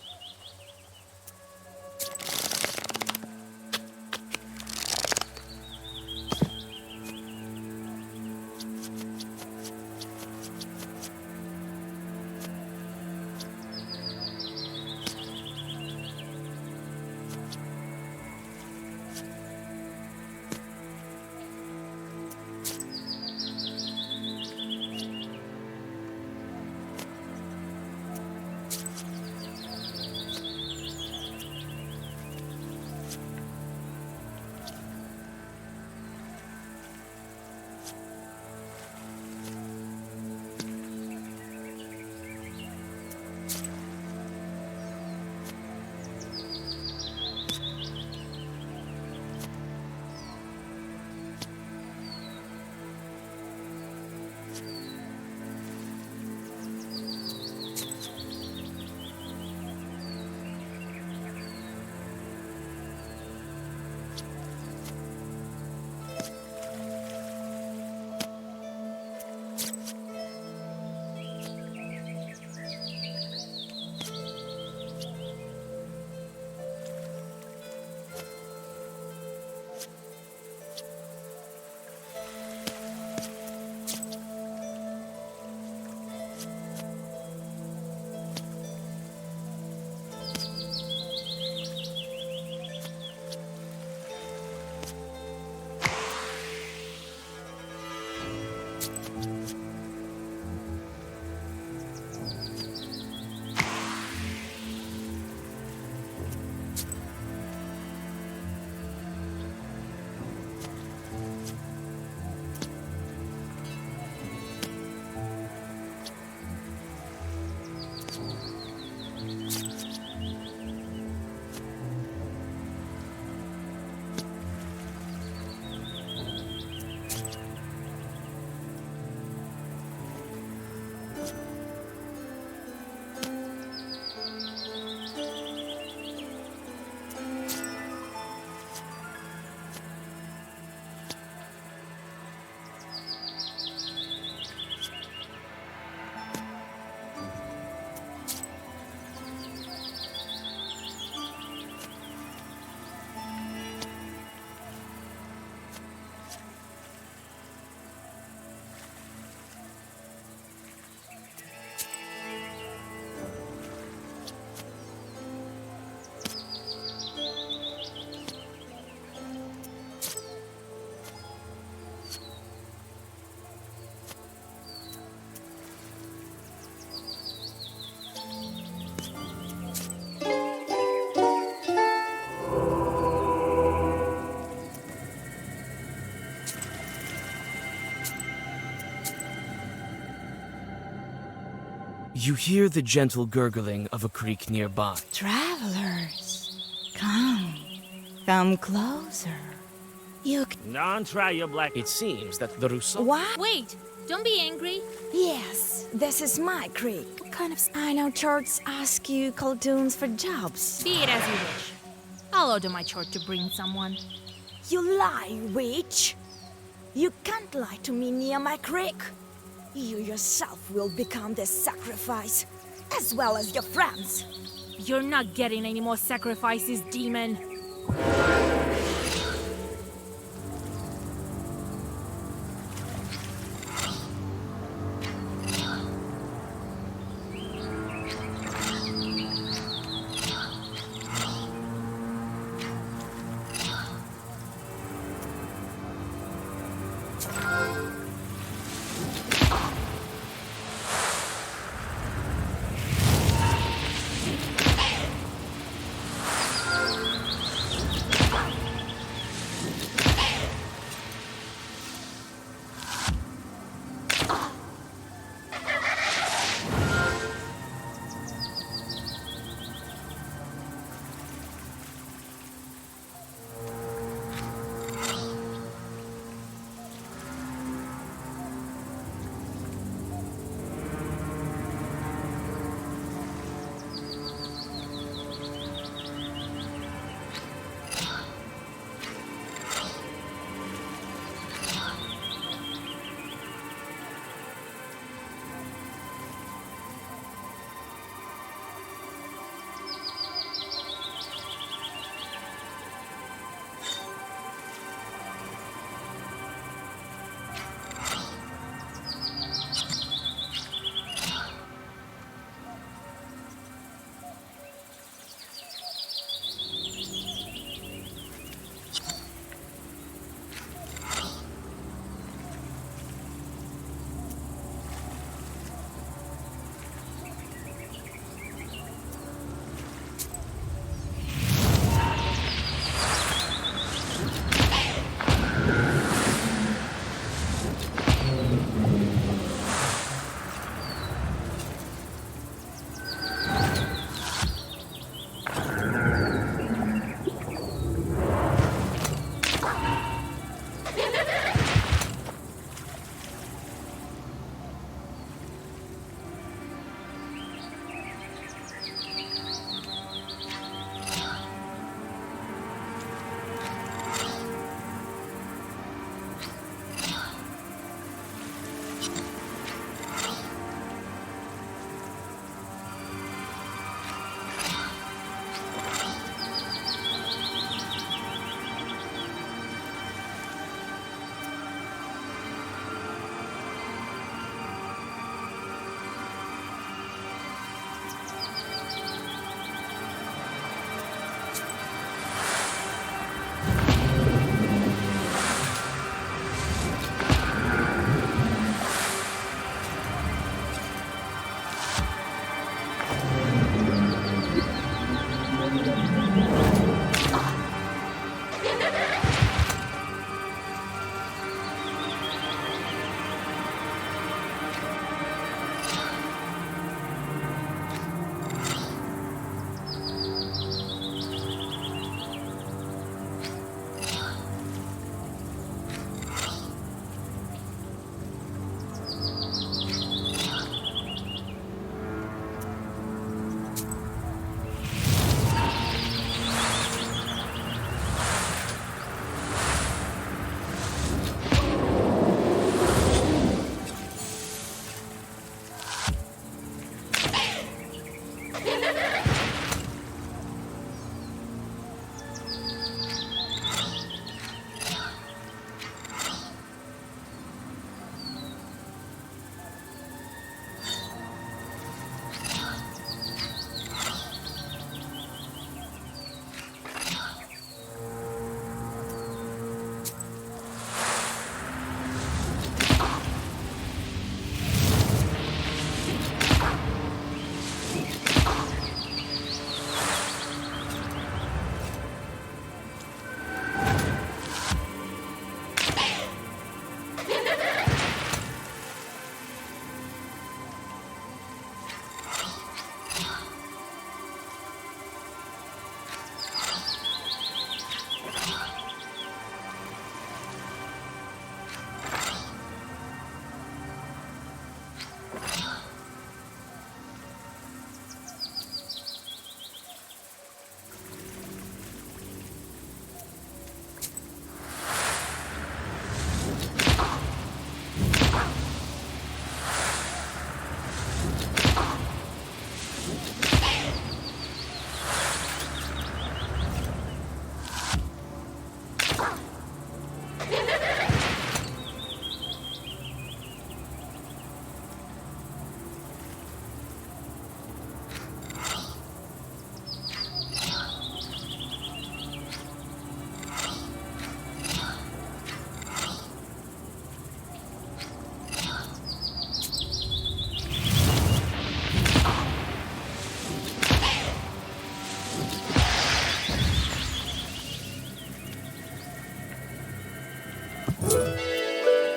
You hear the gentle gurgling of a creek nearby. Travelers, come closer. You Don't try your black. It seems that the Rousseau. What? Wait, don't be angry. Yes, this is my creek. What kind of... I know chorts ask you coldoons for jobs. Be it as you wish. I'll order my chort to bring someone. You lie, witch! You can't lie to me near my creek. You yourself will become the sacrifice, as well as your friends. You're not getting any more sacrifices, demon.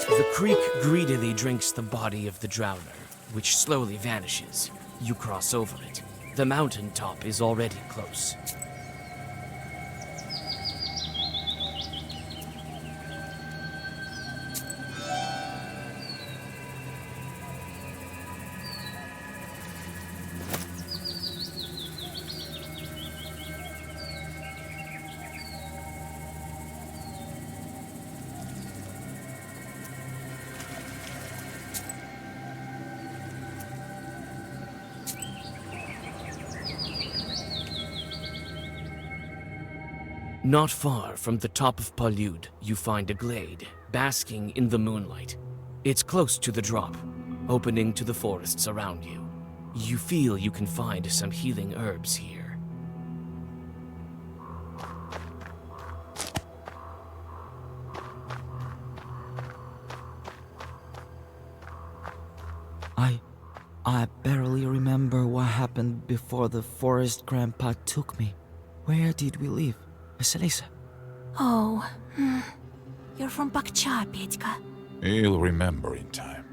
The creek greedily drinks the body of the drowner, which slowly vanishes. You cross over it. The mountain top is already close. Not far from the top of Palyud, you find a glade, basking in the moonlight. It's close to the drop, opening to the forests around you. You feel you can find some healing herbs here. I barely remember what happened before the forest grandpa took me. Where did we live? Vasilisa. Oh, you're from Bakhcha, Petka. He'll remember in time.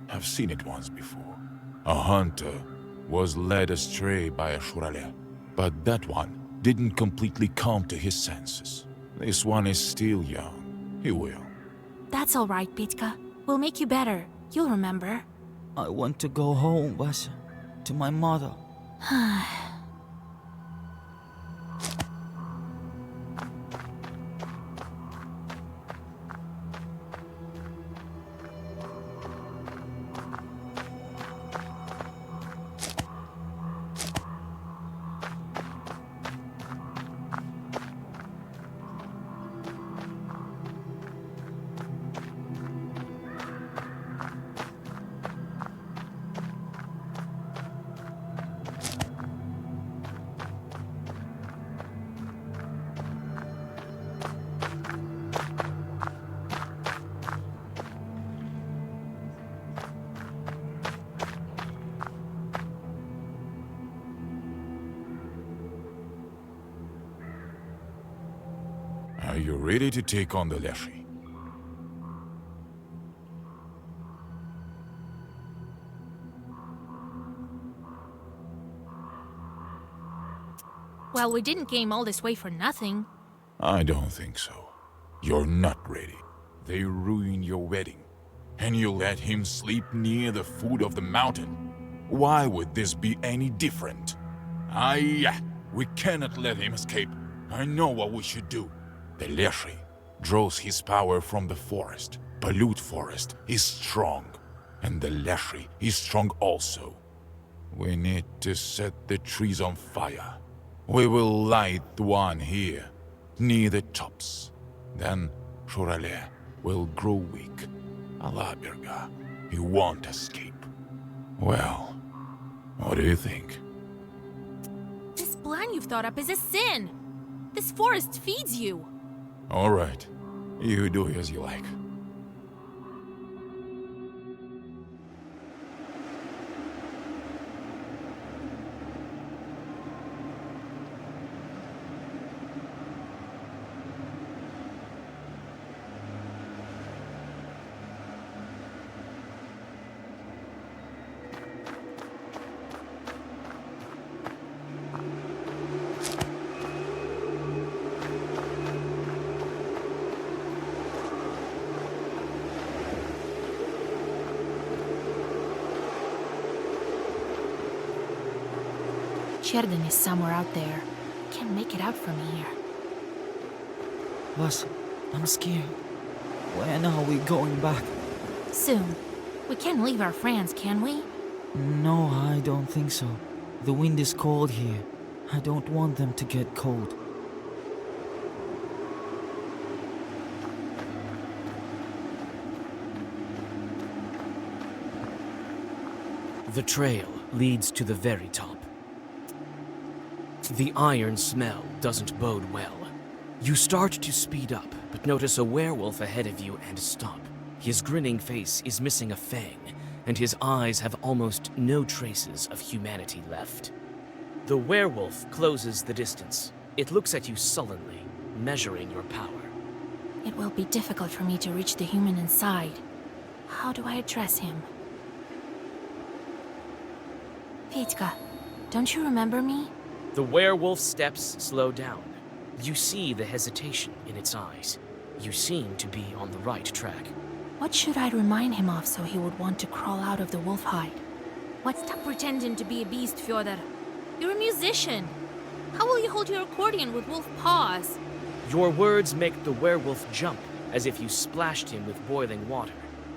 I've seen it once before. A hunter was led astray by a shurale, but that one didn't completely come to his senses. This one is still young. He will. That's all right, Petka. We'll make you better. You'll remember. I want to go home, Vasya. To my mother. Are you ready to take on the Leshy? Well, we didn't came all this way for nothing. I don't think so. You're not ready. They ruined your wedding, and you let him sleep near the foot of the mountain. Why would this be any different? We cannot let him escape. I know what we should do. The Leshy draws his power from the forest. Palyud forest is strong, and the Leshy is strong also. We need to set the trees on fire. We will light one here, near the tops. Then Shurale will grow weak. Alaberga, he won't escape. Well, what do you think? This plan you've thought up is a sin. This forest feeds you. All right, you do as you like. Sheridan is somewhere out there. Can't make it out from here. Vas, I'm scared. When are we going back? Soon. We can't leave our friends, can we? No, I don't think so. The wind is cold here. I don't want them to get cold. The trail leads to the very top. The iron smell doesn't bode well. You start to speed up, but notice a werewolf ahead of you and stop. His grinning face is missing a fang, and his eyes have almost no traces of humanity left. The werewolf closes the distance. It looks at you sullenly, measuring your power. It will be difficult for me to reach the human inside. How do I address him? Fetka, don't you remember me? The werewolf's steps slow down. You see the hesitation in its eyes. You seem to be on the right track. What should I remind him of so he would want to crawl out of the wolf hide? Stop pretending to be a beast, Fyodor. You're a musician. How will you hold your accordion with wolf paws? Your words make the werewolf jump, as if you splashed him with boiling water.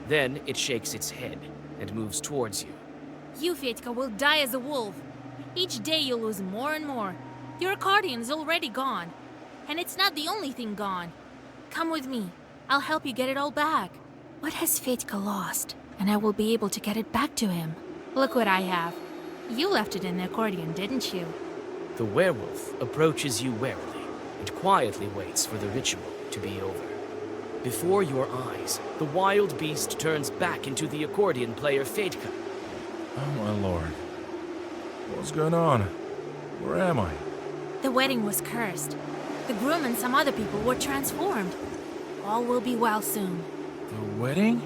Then it shakes its head and moves towards you. You, Fetka, will die as a wolf. Each day you'll lose more and more. Your accordion's already gone. And it's not the only thing gone. Come with me. I'll help you get it all back. What has Fetka lost? And I will be able to get it back to him. Look what I have. You left it in the accordion, didn't you? The werewolf approaches you warily and quietly waits for the ritual to be over. Before your eyes, the wild beast turns back into the accordion player Fetka. Oh my lord. What's going on? Where am I? The wedding was cursed. The groom and some other people were transformed. All will be well soon. The wedding?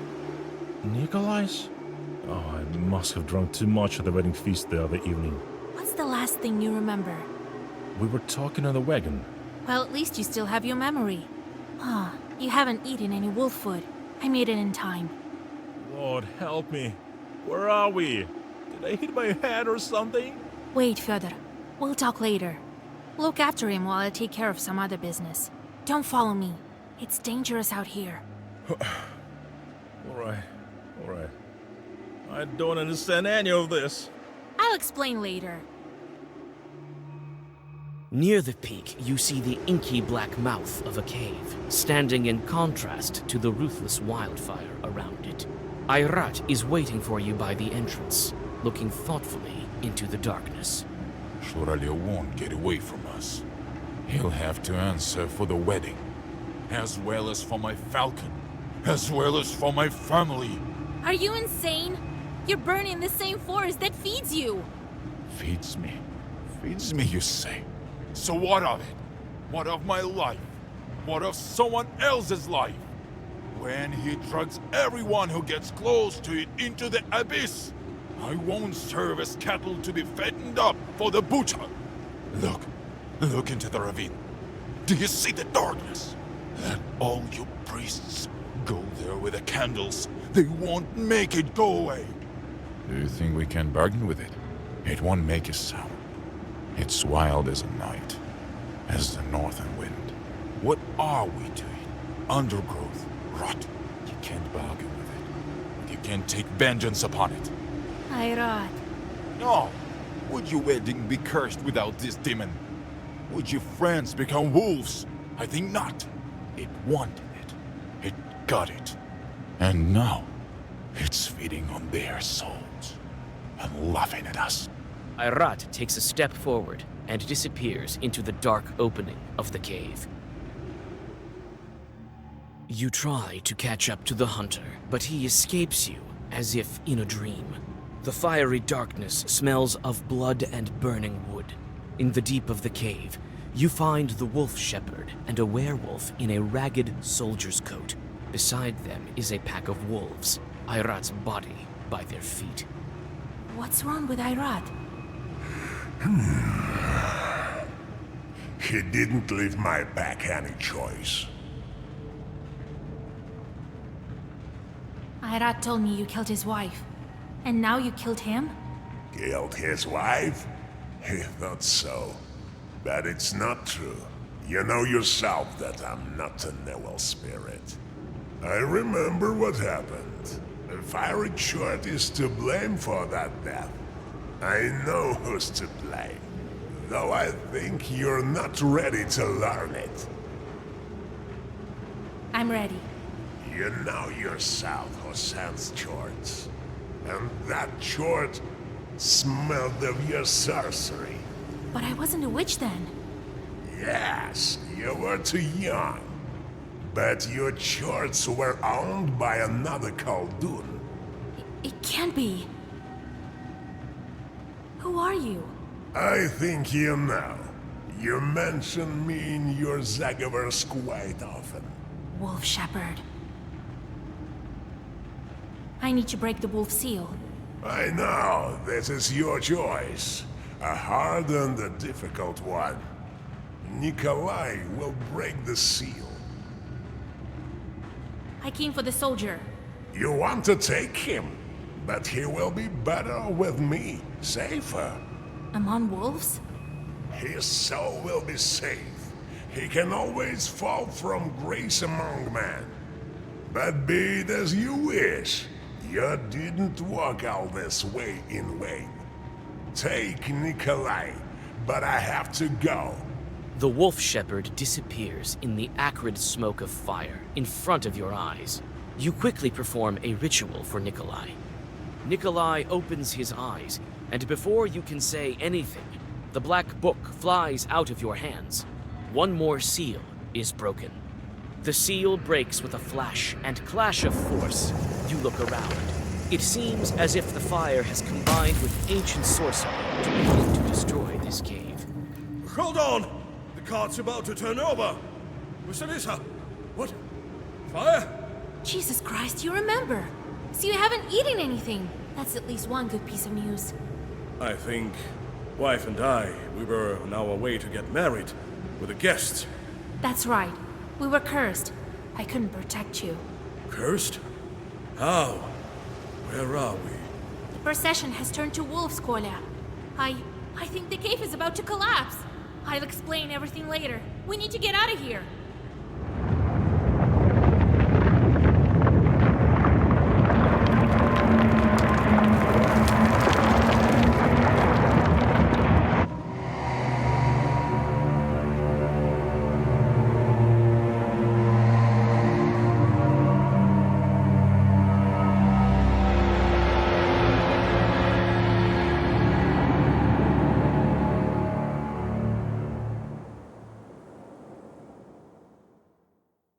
Nikolai's? Oh, I must have drunk too much at the wedding feast the other evening. What's the last thing you remember? We were talking on the wagon. Well, at least you still have your memory. Ah, you haven't eaten any wolf food. I made it in time. Lord, help me. Where are we? Did I hit my head or something? Wait, Fyodor. We'll talk later. Look after him while I take care of some other business. Don't follow me. It's dangerous out here. Alright. I don't understand any of this. I'll explain later. Near the peak, you see the inky black mouth of a cave, standing in contrast to the ruthless wildfire around it. Ayrat is waiting for you by the entrance, looking thoughtfully into the darkness. Shuralya won't get away from us. He'll have to answer for the wedding, as well as for my falcon, as well as for my family. Are you insane? You're burning the same forest that feeds you. Feeds me, you say? So what of it? What of my life? What of someone else's life? When he drags everyone who gets close to it into the abyss, I won't serve as cattle to be fattened up for the butcher. Look into the ravine. Do you see the darkness? Let all you priests go there with the candles. They won't make it go away. Do you think we can bargain with it? It won't make a sound. It's wild as a night, as the northern wind. What are we to it? Undergrowth, rot. You can't bargain with it, but you can take vengeance upon it. Ayrat. No! Would your wedding be cursed without this demon? Would your friends become wolves? I think not. It wanted it. It got it. And now, it's feeding on their souls and laughing at us. Ayrat takes a step forward and disappears into the dark opening of the cave. You try to catch up to the hunter, but he escapes you as if in a dream. The fiery darkness smells of blood and burning wood. In the deep of the cave, you find the wolf shepherd and a werewolf in a ragged soldier's coat. Beside them is a pack of wolves, Ayrat's body by their feet. What's wrong with Ayrat? He didn't leave my pack any choice. Ayrat told me you killed his wife. And now you killed him? Killed his wife? He thought so. But it's not true. You know yourself that I'm not a noble spirit. I remember what happened. The fiery short is to blame for that death. I know who's to blame. Though I think you're not ready to learn it. I'm ready. You know yourself who sends Chorts. And that Chort smelled of your sorcery. But I wasn't a witch then. Yes, you were too young. But your Chorts were owned by another Khaldun. It can't be. Who are you? I think you know. You mention me in your Zagavers quite often. Wolf Shepherd. I need to break the wolf seal. I know, this is your choice. A hard and a difficult one. Nikolai will break the seal. I came for the soldier. You want to take him, but he will be better with me, safer. Among wolves? His soul will be safe. He can always fall from grace among men. But be it as you wish. You didn't walk all this way in vain. Take Nikolai, but I have to go. The wolf shepherd disappears in the acrid smoke of fire in front of your eyes. You quickly perform a ritual for Nikolai. Nikolai opens his eyes, and before you can say anything, the black book flies out of your hands. One more seal is broken. The seal breaks with a flash and clash of force. You look around. It seems as if the fire has combined with ancient sorcery to begin to destroy this cave. Hold on! The cart's about to turn over! Vasilisa! What? Fire? Jesus Christ, you remember! So you haven't eaten anything! That's at least one good piece of news. I think wife and I, we were on our way to get married with the guests. That's right. We were cursed. I couldn't protect you. Cursed? How? Where are we? The procession has turned to wolves, Kolya. I think the cave is about to collapse. I'll explain everything later. We need to get out of here.